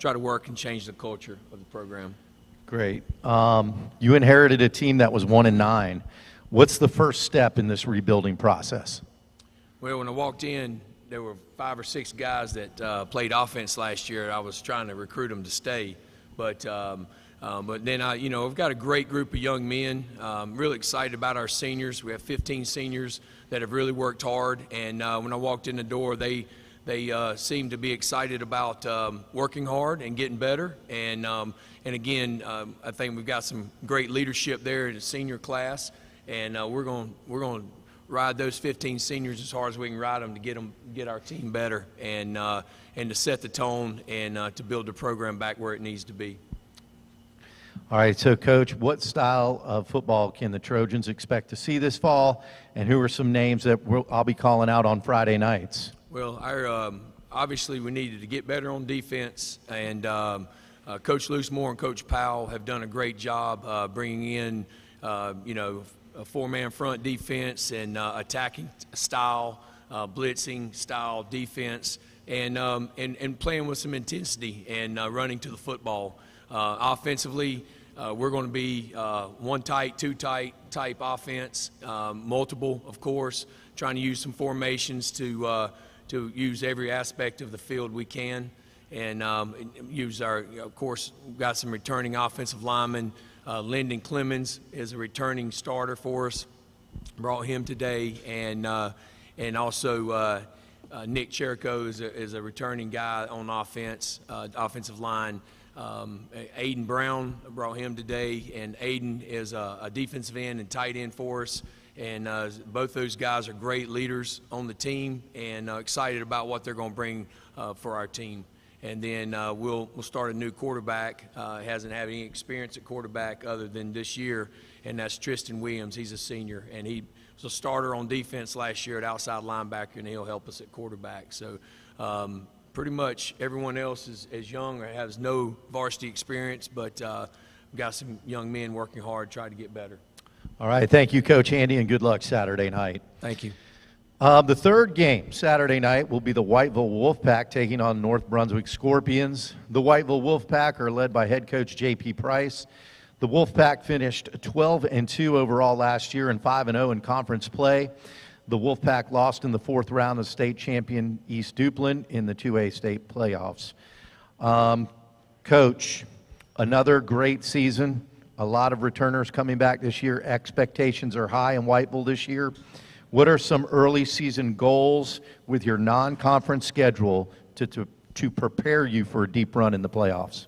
try to work and change the culture of the program. Great. You inherited a team that was 1-9. What's the first step in this rebuilding process? Well, when I walked in, there were 5 or 6 guys that played offense last year. I was trying to recruit them to stay, but then I've got a great group of young men. Really excited about our seniors. We have 15 seniors that have really worked hard, and when I walked in the door, they They seem to be excited about working hard and getting better. And again, I think we've got some great leadership there in the senior class, and we're going to ride those 15 seniors as hard as we can ride them to get our team better and to set the tone and to build the program back where it needs to be. All right, so Coach, what style of football can the Trojans expect to see this fall, and who are some names that I'll be calling out on Friday nights? Well, obviously we needed to get better on defense, and Coach Loosemore and Coach Powell have done a great job bringing in, a four-man front defense and attacking style, blitzing style defense, and playing with some intensity and running to the football. Offensively, we're going to be one tight, two tight type offense, multiple, of course, trying to use some formations to use every aspect of the field we can, and use our, of course, we've got some returning offensive linemen. Lyndon Clemens is a returning starter for us, brought him today, and also Nick Cherico is a returning guy on offense, offensive line. Aiden Brown, brought him today, and Aiden is a defensive end and tight end for us. And both those guys are great leaders on the team, and excited about what they're going to bring for our team. And then we'll start a new quarterback. Hasn't had any experience at quarterback other than this year, and that's Tristan Williams. He's a senior, and he was a starter on defense last year at outside linebacker, and he'll help us at quarterback. So pretty much everyone else is young or has no varsity experience, but we've got some young men working hard, trying to get better. All right, thank you, Coach Andy, and good luck Saturday night. Thank you. The third game Saturday night will be the Whiteville Wolfpack taking on North Brunswick Scorpions. The Whiteville Wolfpack are led by head coach J.P. Price. The Wolfpack finished 12-2 overall last year and 5-0 in conference play. The Wolfpack lost in the fourth round of state champion East Duplin in the 2A state playoffs. Coach, another great season. A lot of returners coming back this year. Expectations are high in Whiteville this year. What are some early season goals with your non-conference schedule to prepare you for a deep run in the playoffs?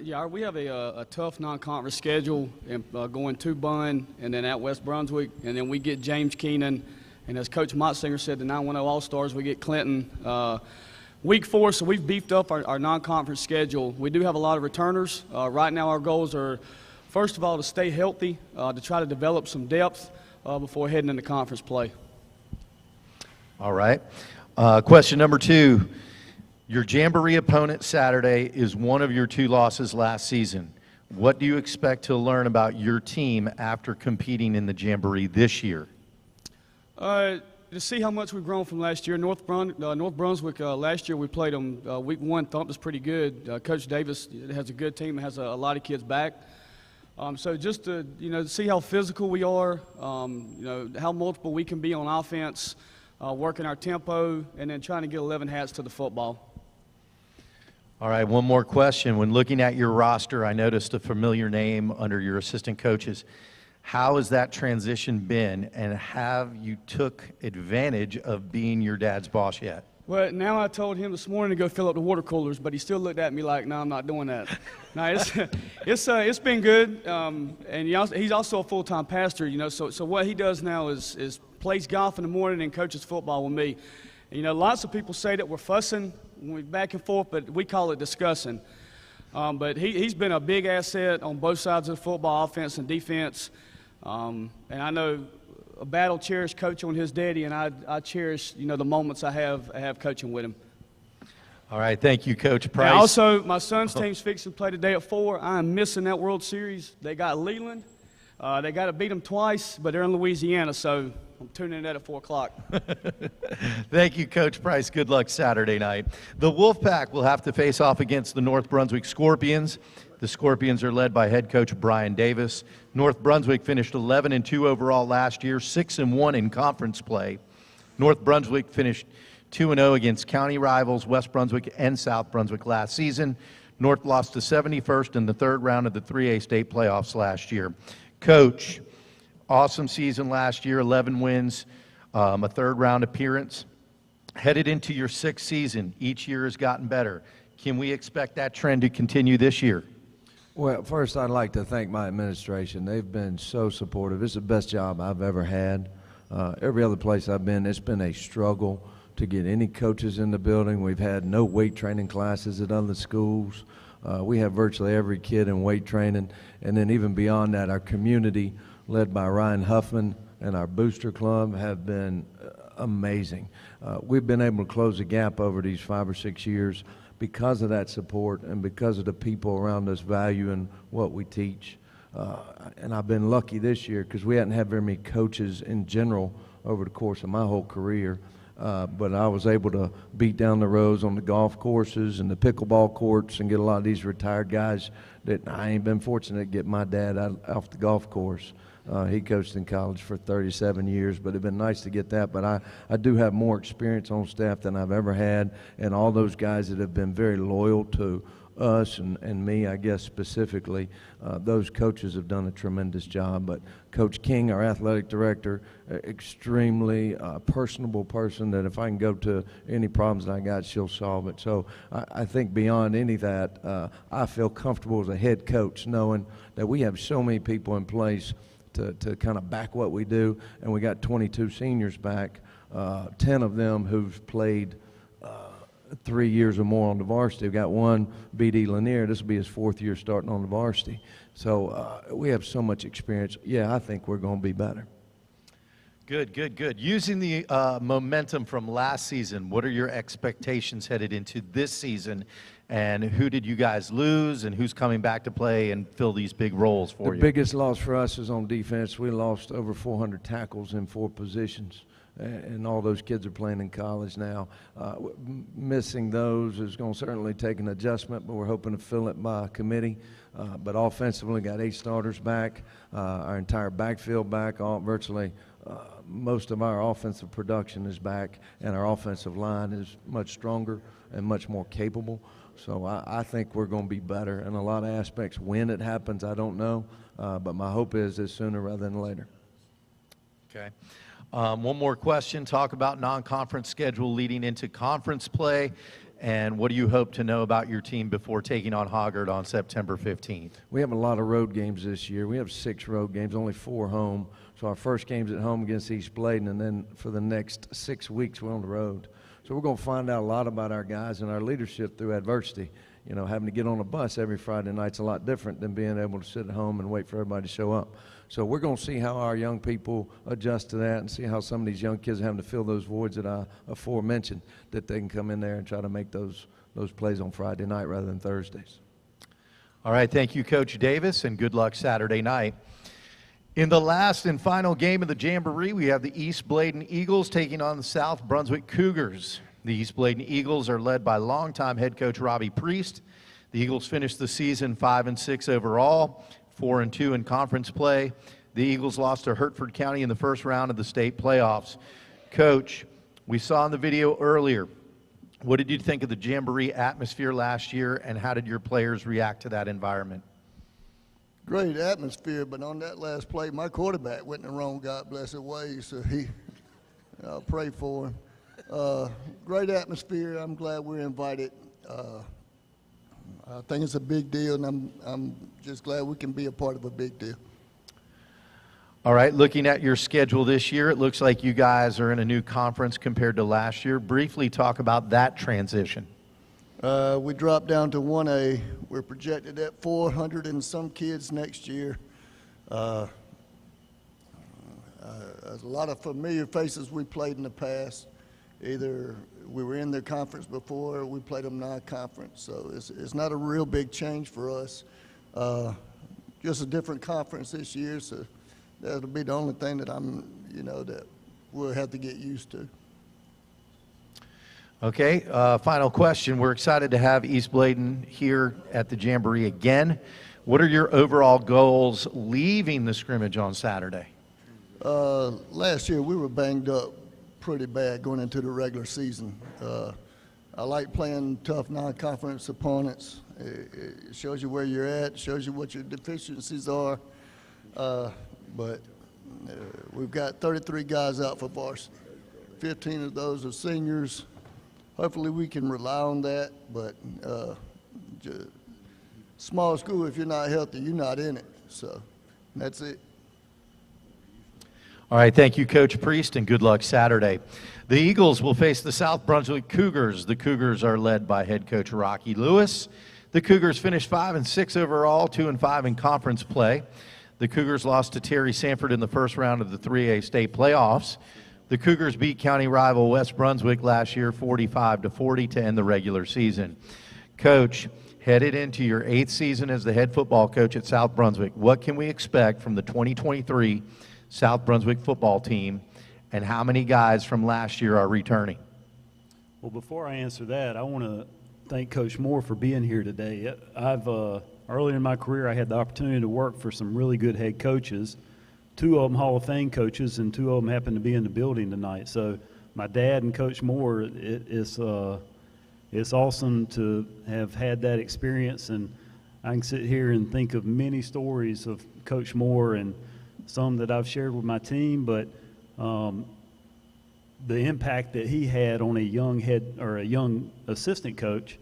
Yeah, we have a tough non-conference schedule, and going to Bunn and then at West Brunswick, and then we get James Keenan, and as Coach Motzinger said, the 910 All-Stars, we get Clinton. Week 4, so we've beefed up our non-conference schedule. We do have a lot of returners. Right now our goals are, first of all, to stay healthy, to try to develop some depth before heading into conference play. All right. Question number 2. Your Jamboree opponent Saturday is one of your 2 losses last season. What do you expect to learn about your team after competing in the Jamboree this year? To see how much we've grown from last year. North Brunswick, last year we played them week 1, thumped us pretty good. Coach Davis has a good team, has a lot of kids back. So just to, see how physical we are, how multiple we can be on offense, working our tempo, and then trying to get 11 hats to the football. All right, one more question. When looking at your roster, I noticed a familiar name under your assistant coaches. How has that transition been, and have you took advantage of being your dad's boss yet? Well, now I told him this morning to go fill up the water coolers, but he still looked at me like, no, I'm not doing that. No, it's been good, and he's also a full-time pastor, so what he does now is plays golf in the morning and coaches football with me. And, lots of people say that we're fussing, we're back and forth, but we call it discussing. But he's been a big asset on both sides of the football, offense and defense, and I know a battle-cherished coach on his daddy, and I cherish, the moments I have coaching with him. All right, thank you, Coach Price. And also, my son's team's fixing to play today at 4. I am missing that World Series. They got Leland. They got to beat them twice, but they're in Louisiana, so I'm tuning in at 4 o'clock. Thank you, Coach Price. Good luck Saturday night. The Wolfpack will have to face off against the North Brunswick Scorpions. The Scorpions are led by head coach Brian Davis. North Brunswick finished 11-2 overall last year, 6-1 in conference play. North Brunswick finished 2-0 against county rivals West Brunswick and South Brunswick last season. North lost to 71st in the third round of the 3A state playoffs last year. Coach, awesome season last year, 11 wins, a third round appearance. Headed into your 6th season, each year has gotten better. Can we expect that trend to continue this year? Well, first I'd like to thank my administration. They've been so supportive. It's the best job I've ever had. Every other place I've been, it's been a struggle to get any coaches in the building. We've had no weight training classes at other schools. We have virtually every kid in weight training. And then even beyond that, our community, led by Ryan Huffman and our booster club, have been amazing. We've been able to close the gap over these 5 or 6 years because of that support and because of the people around us valuing what we teach. And I've been lucky this year because we hadn't had very many coaches in general over the course of my whole career. But I was able to beat down the rows on the golf courses and the pickleball courts and get a lot of these retired guys that I ain't been fortunate to get my dad off the golf course. He coached in college for 37 years, but it'd been nice to get that. But I do have more experience on staff than I've ever had, and all those guys that have been very loyal to us and me, I guess specifically, those coaches have done a tremendous job. But Coach King, our athletic director, extremely personable person that if I can go to any problems that I got, she'll solve it. So I think beyond any of that, I feel comfortable as a head coach knowing that we have so many people in place to kind of back what we do, and we got 22 seniors back, 10 of them who've played 3 years or more on the varsity. We've got one, B.D. Lanier, this will be his 4th year starting on the varsity. So we have so much experience. Yeah, I think we're going to be better. Good, good, good. Using the momentum from last season, what are your expectations headed into this season? And who did you guys lose, and who's coming back to play and fill these big roles for you? The biggest loss for us is on defense. We lost over 400 tackles in 4 positions, and all those kids are playing in college now. Missing those is going to certainly take an adjustment, but we're hoping to fill it by committee. But offensively, got 8 starters back, our entire backfield back, virtually most of our offensive production is back, and our offensive line is much stronger and much more capable. So I think we're going to be better in a lot of aspects. When it happens, I don't know, but my hope is it's sooner rather than later. Okay. One more question. Talk about non-conference schedule leading into conference play, and what do you hope to know about your team before taking on Hoggard on September 15th? We have a lot of road games this year. We have 6 road games, only 4 home. So our first game's at home against East Bladen, and then for the next 6 weeks we're on the road. So we're going to find out a lot about our guys and our leadership through adversity. You know, having to get on a bus every Friday night's a lot different than being able to sit at home and wait for everybody to show up. So we're going to see how our young people adjust to that and see how some of these young kids are having to fill those voids that I aforementioned, that they can come in there and try to make those plays on Friday night rather than Thursdays. All right, thank you, Coach Davis, and good luck Saturday night. In the last and final game of the Jamboree, we have the East Bladen Eagles taking on the South Brunswick Cougars. The East Bladen Eagles are led by longtime head coach Robbie Priest. The Eagles finished the season 5-6 overall, 4-2 in conference play. The Eagles lost to Hertford County in the first round of the state playoffs. Coach, we saw in the video earlier, what did you think of the Jamboree atmosphere last year, and how did your players react to that environment? Great atmosphere, but on that last play, my quarterback went in the wrong God bless it way, so I'll pray for him. Great atmosphere. I'm glad we're invited. I think it's a big deal, and I'm just glad we can be a part of a big deal. All right, looking at your schedule this year, it looks like you guys are in a new conference compared to last year. Briefly talk about that transition. We dropped down to 1A. We're projected at 400 and some kids next year. There's a lot of familiar faces we played in the past. Either we were in their conference before, or we played them non-conference. So it's not a real big change for us. Just a different conference this year, so that'll be the only thing that that we'll have to get used to. Okay, final question. We're excited to have East Bladen here at the Jamboree again. What are your overall goals leaving the scrimmage on Saturday? Last year we were banged up pretty bad going into the regular season. I like playing tough non-conference opponents. It shows you where you're at, shows you what your deficiencies are. But we've got 33 guys out for varsity. 15 of those are seniors. Hopefully we can rely on that, but small school, if you're not healthy, you're not in it. So that's it. All right, thank you, Coach Priest, and good luck Saturday. The Eagles will face the South Brunswick Cougars. The Cougars are led by head coach Rocky Lewis. The Cougars finished 5-6 overall, 2-5 in conference play. The Cougars lost to Terry Sanford in the first round of the 3A state playoffs. The Cougars beat county rival West Brunswick last year 45-40 to end the regular season. Coach, headed into your 8th season as the head football coach at South Brunswick, what can we expect from the 2023 South Brunswick football team, and how many guys from last year are returning? Well, before I answer that, I want to thank Coach Moore for being here today. Earlier in my career, I had the opportunity to work for some really good head coaches, 2 of them Hall of Fame coaches, and 2 of them happened to be in the building tonight. So my dad and Coach Moore, it's awesome to have had that experience, and I can sit here and think of many stories of Coach Moore and some that I've shared with my team, but the impact that he had on a young head or a young assistant coach,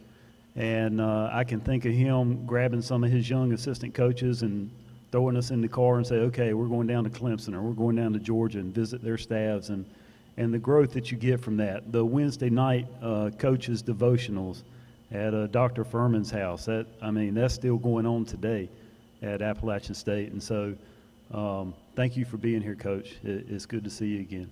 and I can think of him grabbing some of his young assistant coaches and throwing us in the car and say, okay, we're going down to Clemson or we're going down to Georgia and visit their staffs, and the growth that you get from that. The Wednesday night coaches devotionals at Dr. Furman's house, that's still going on today at Appalachian State, and so thank you for being here, Coach. It's good to see you again.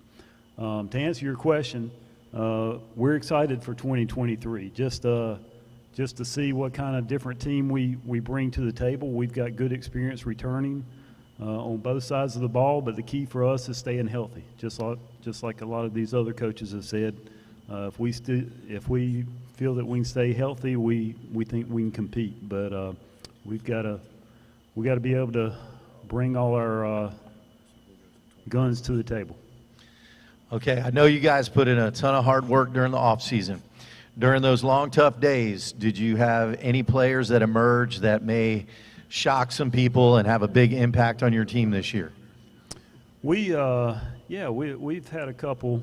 To answer your question, we're excited for 2023. Just to see what kind of different team we bring to the table. We've got good experience returning on both sides of the ball, but the key for us is staying healthy. Just like a lot of these other coaches have said, if we feel that we can stay healthy, we think we can compete. But we got to be able to bring all our guns to the table. Okay, I know you guys put in a ton of hard work during the offseason. During those long, tough days, did you have any players that emerged that may shock some people and have a big impact on your team this year? We've had a couple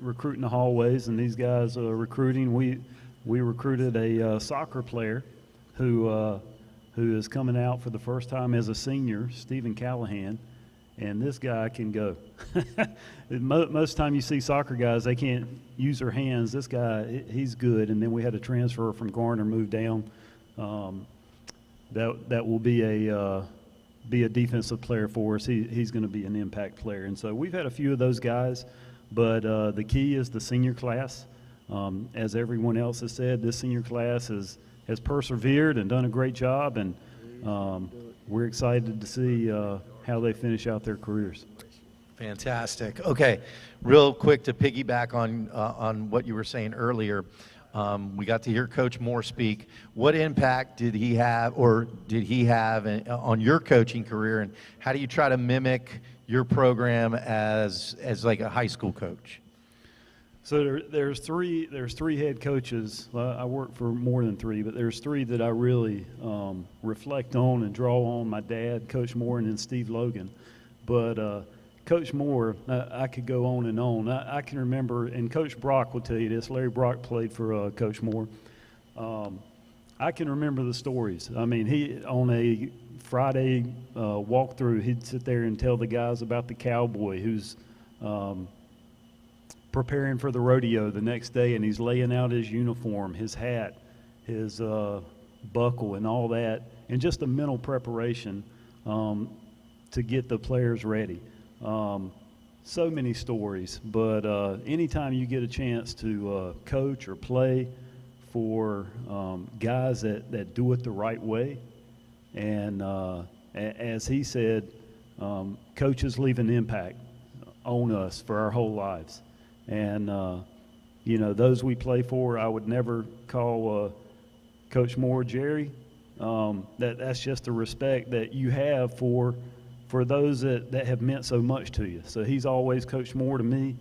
recruiting the hallways, and these guys are recruiting. We recruited a soccer player who is coming out for the first time as a senior, Stephen Callahan, and this guy can go. Most of the time you see soccer guys, they can't use their hands. This guy, he's good. And then we had a transfer from Garner, moved down. That will be a defensive player for us. He's going to be an impact player. And so we've had a few of those guys, but the key is the senior class. As everyone else has said, this senior class has persevered and done a great job, and we're excited to see how they finish out their careers. Fantastic. Okay, real quick to piggyback on what you were saying earlier, we got to hear Coach Moore speak. What impact did he have on your coaching career, and how do you try to mimic your program as like a high school coach? So there's three head coaches. I work for more than 3, but there's 3 that I really reflect on and draw on. My dad, Coach Moore, and then Steve Logan. But Coach Moore, I could go on and on. I can remember, and Coach Brock will tell you this. Larry Brock played for Coach Moore. I can remember the stories. I mean, he on a Friday walkthrough, he'd sit there and tell the guys about the cowboy who's preparing for the rodeo the next day, and he's laying out his uniform, his hat, his buckle, and all that, and just a mental preparation to get the players ready. So many stories, but anytime you get a chance to coach or play for guys that do it the right way, and as he said, coaches leave an impact on us for our whole lives. And, those we play for, I would never call Coach Moore Jerry. That's just the respect that you have for those that have meant so much to you. So he's always Coach Moore to me,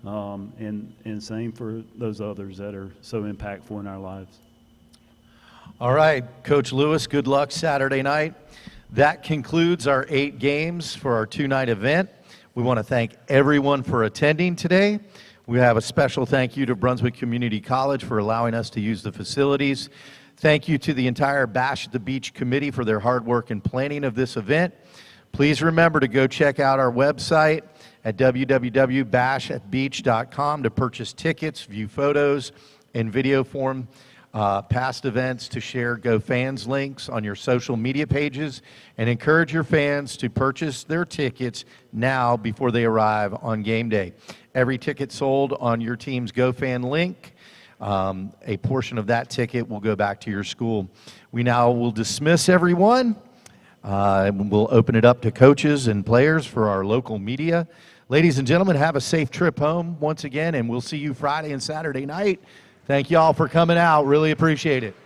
and same for those others that are so impactful in our lives. All right, Coach Lewis, good luck Saturday night. That concludes our 8 games for our 2-night event. We want to thank everyone for attending today. We have a special thank you to Brunswick Community College for allowing us to use the facilities. Thank you to the entire Bash at the Beach committee for their hard work and planning of this event. Please remember to go check out our website at www.bashatbeach.com to purchase tickets, view photos, and video form past events, to share GoFans links on your social media pages, and encourage your fans to purchase their tickets now before they arrive on game day. Every ticket sold on your team's GoFan link, a portion of that ticket will go back to your school. We now will dismiss everyone. We'll open it up to coaches and players for our local media. Ladies and gentlemen, have a safe trip home once again, and we'll see you Friday and Saturday night. Thank you all for coming out. Really appreciate it.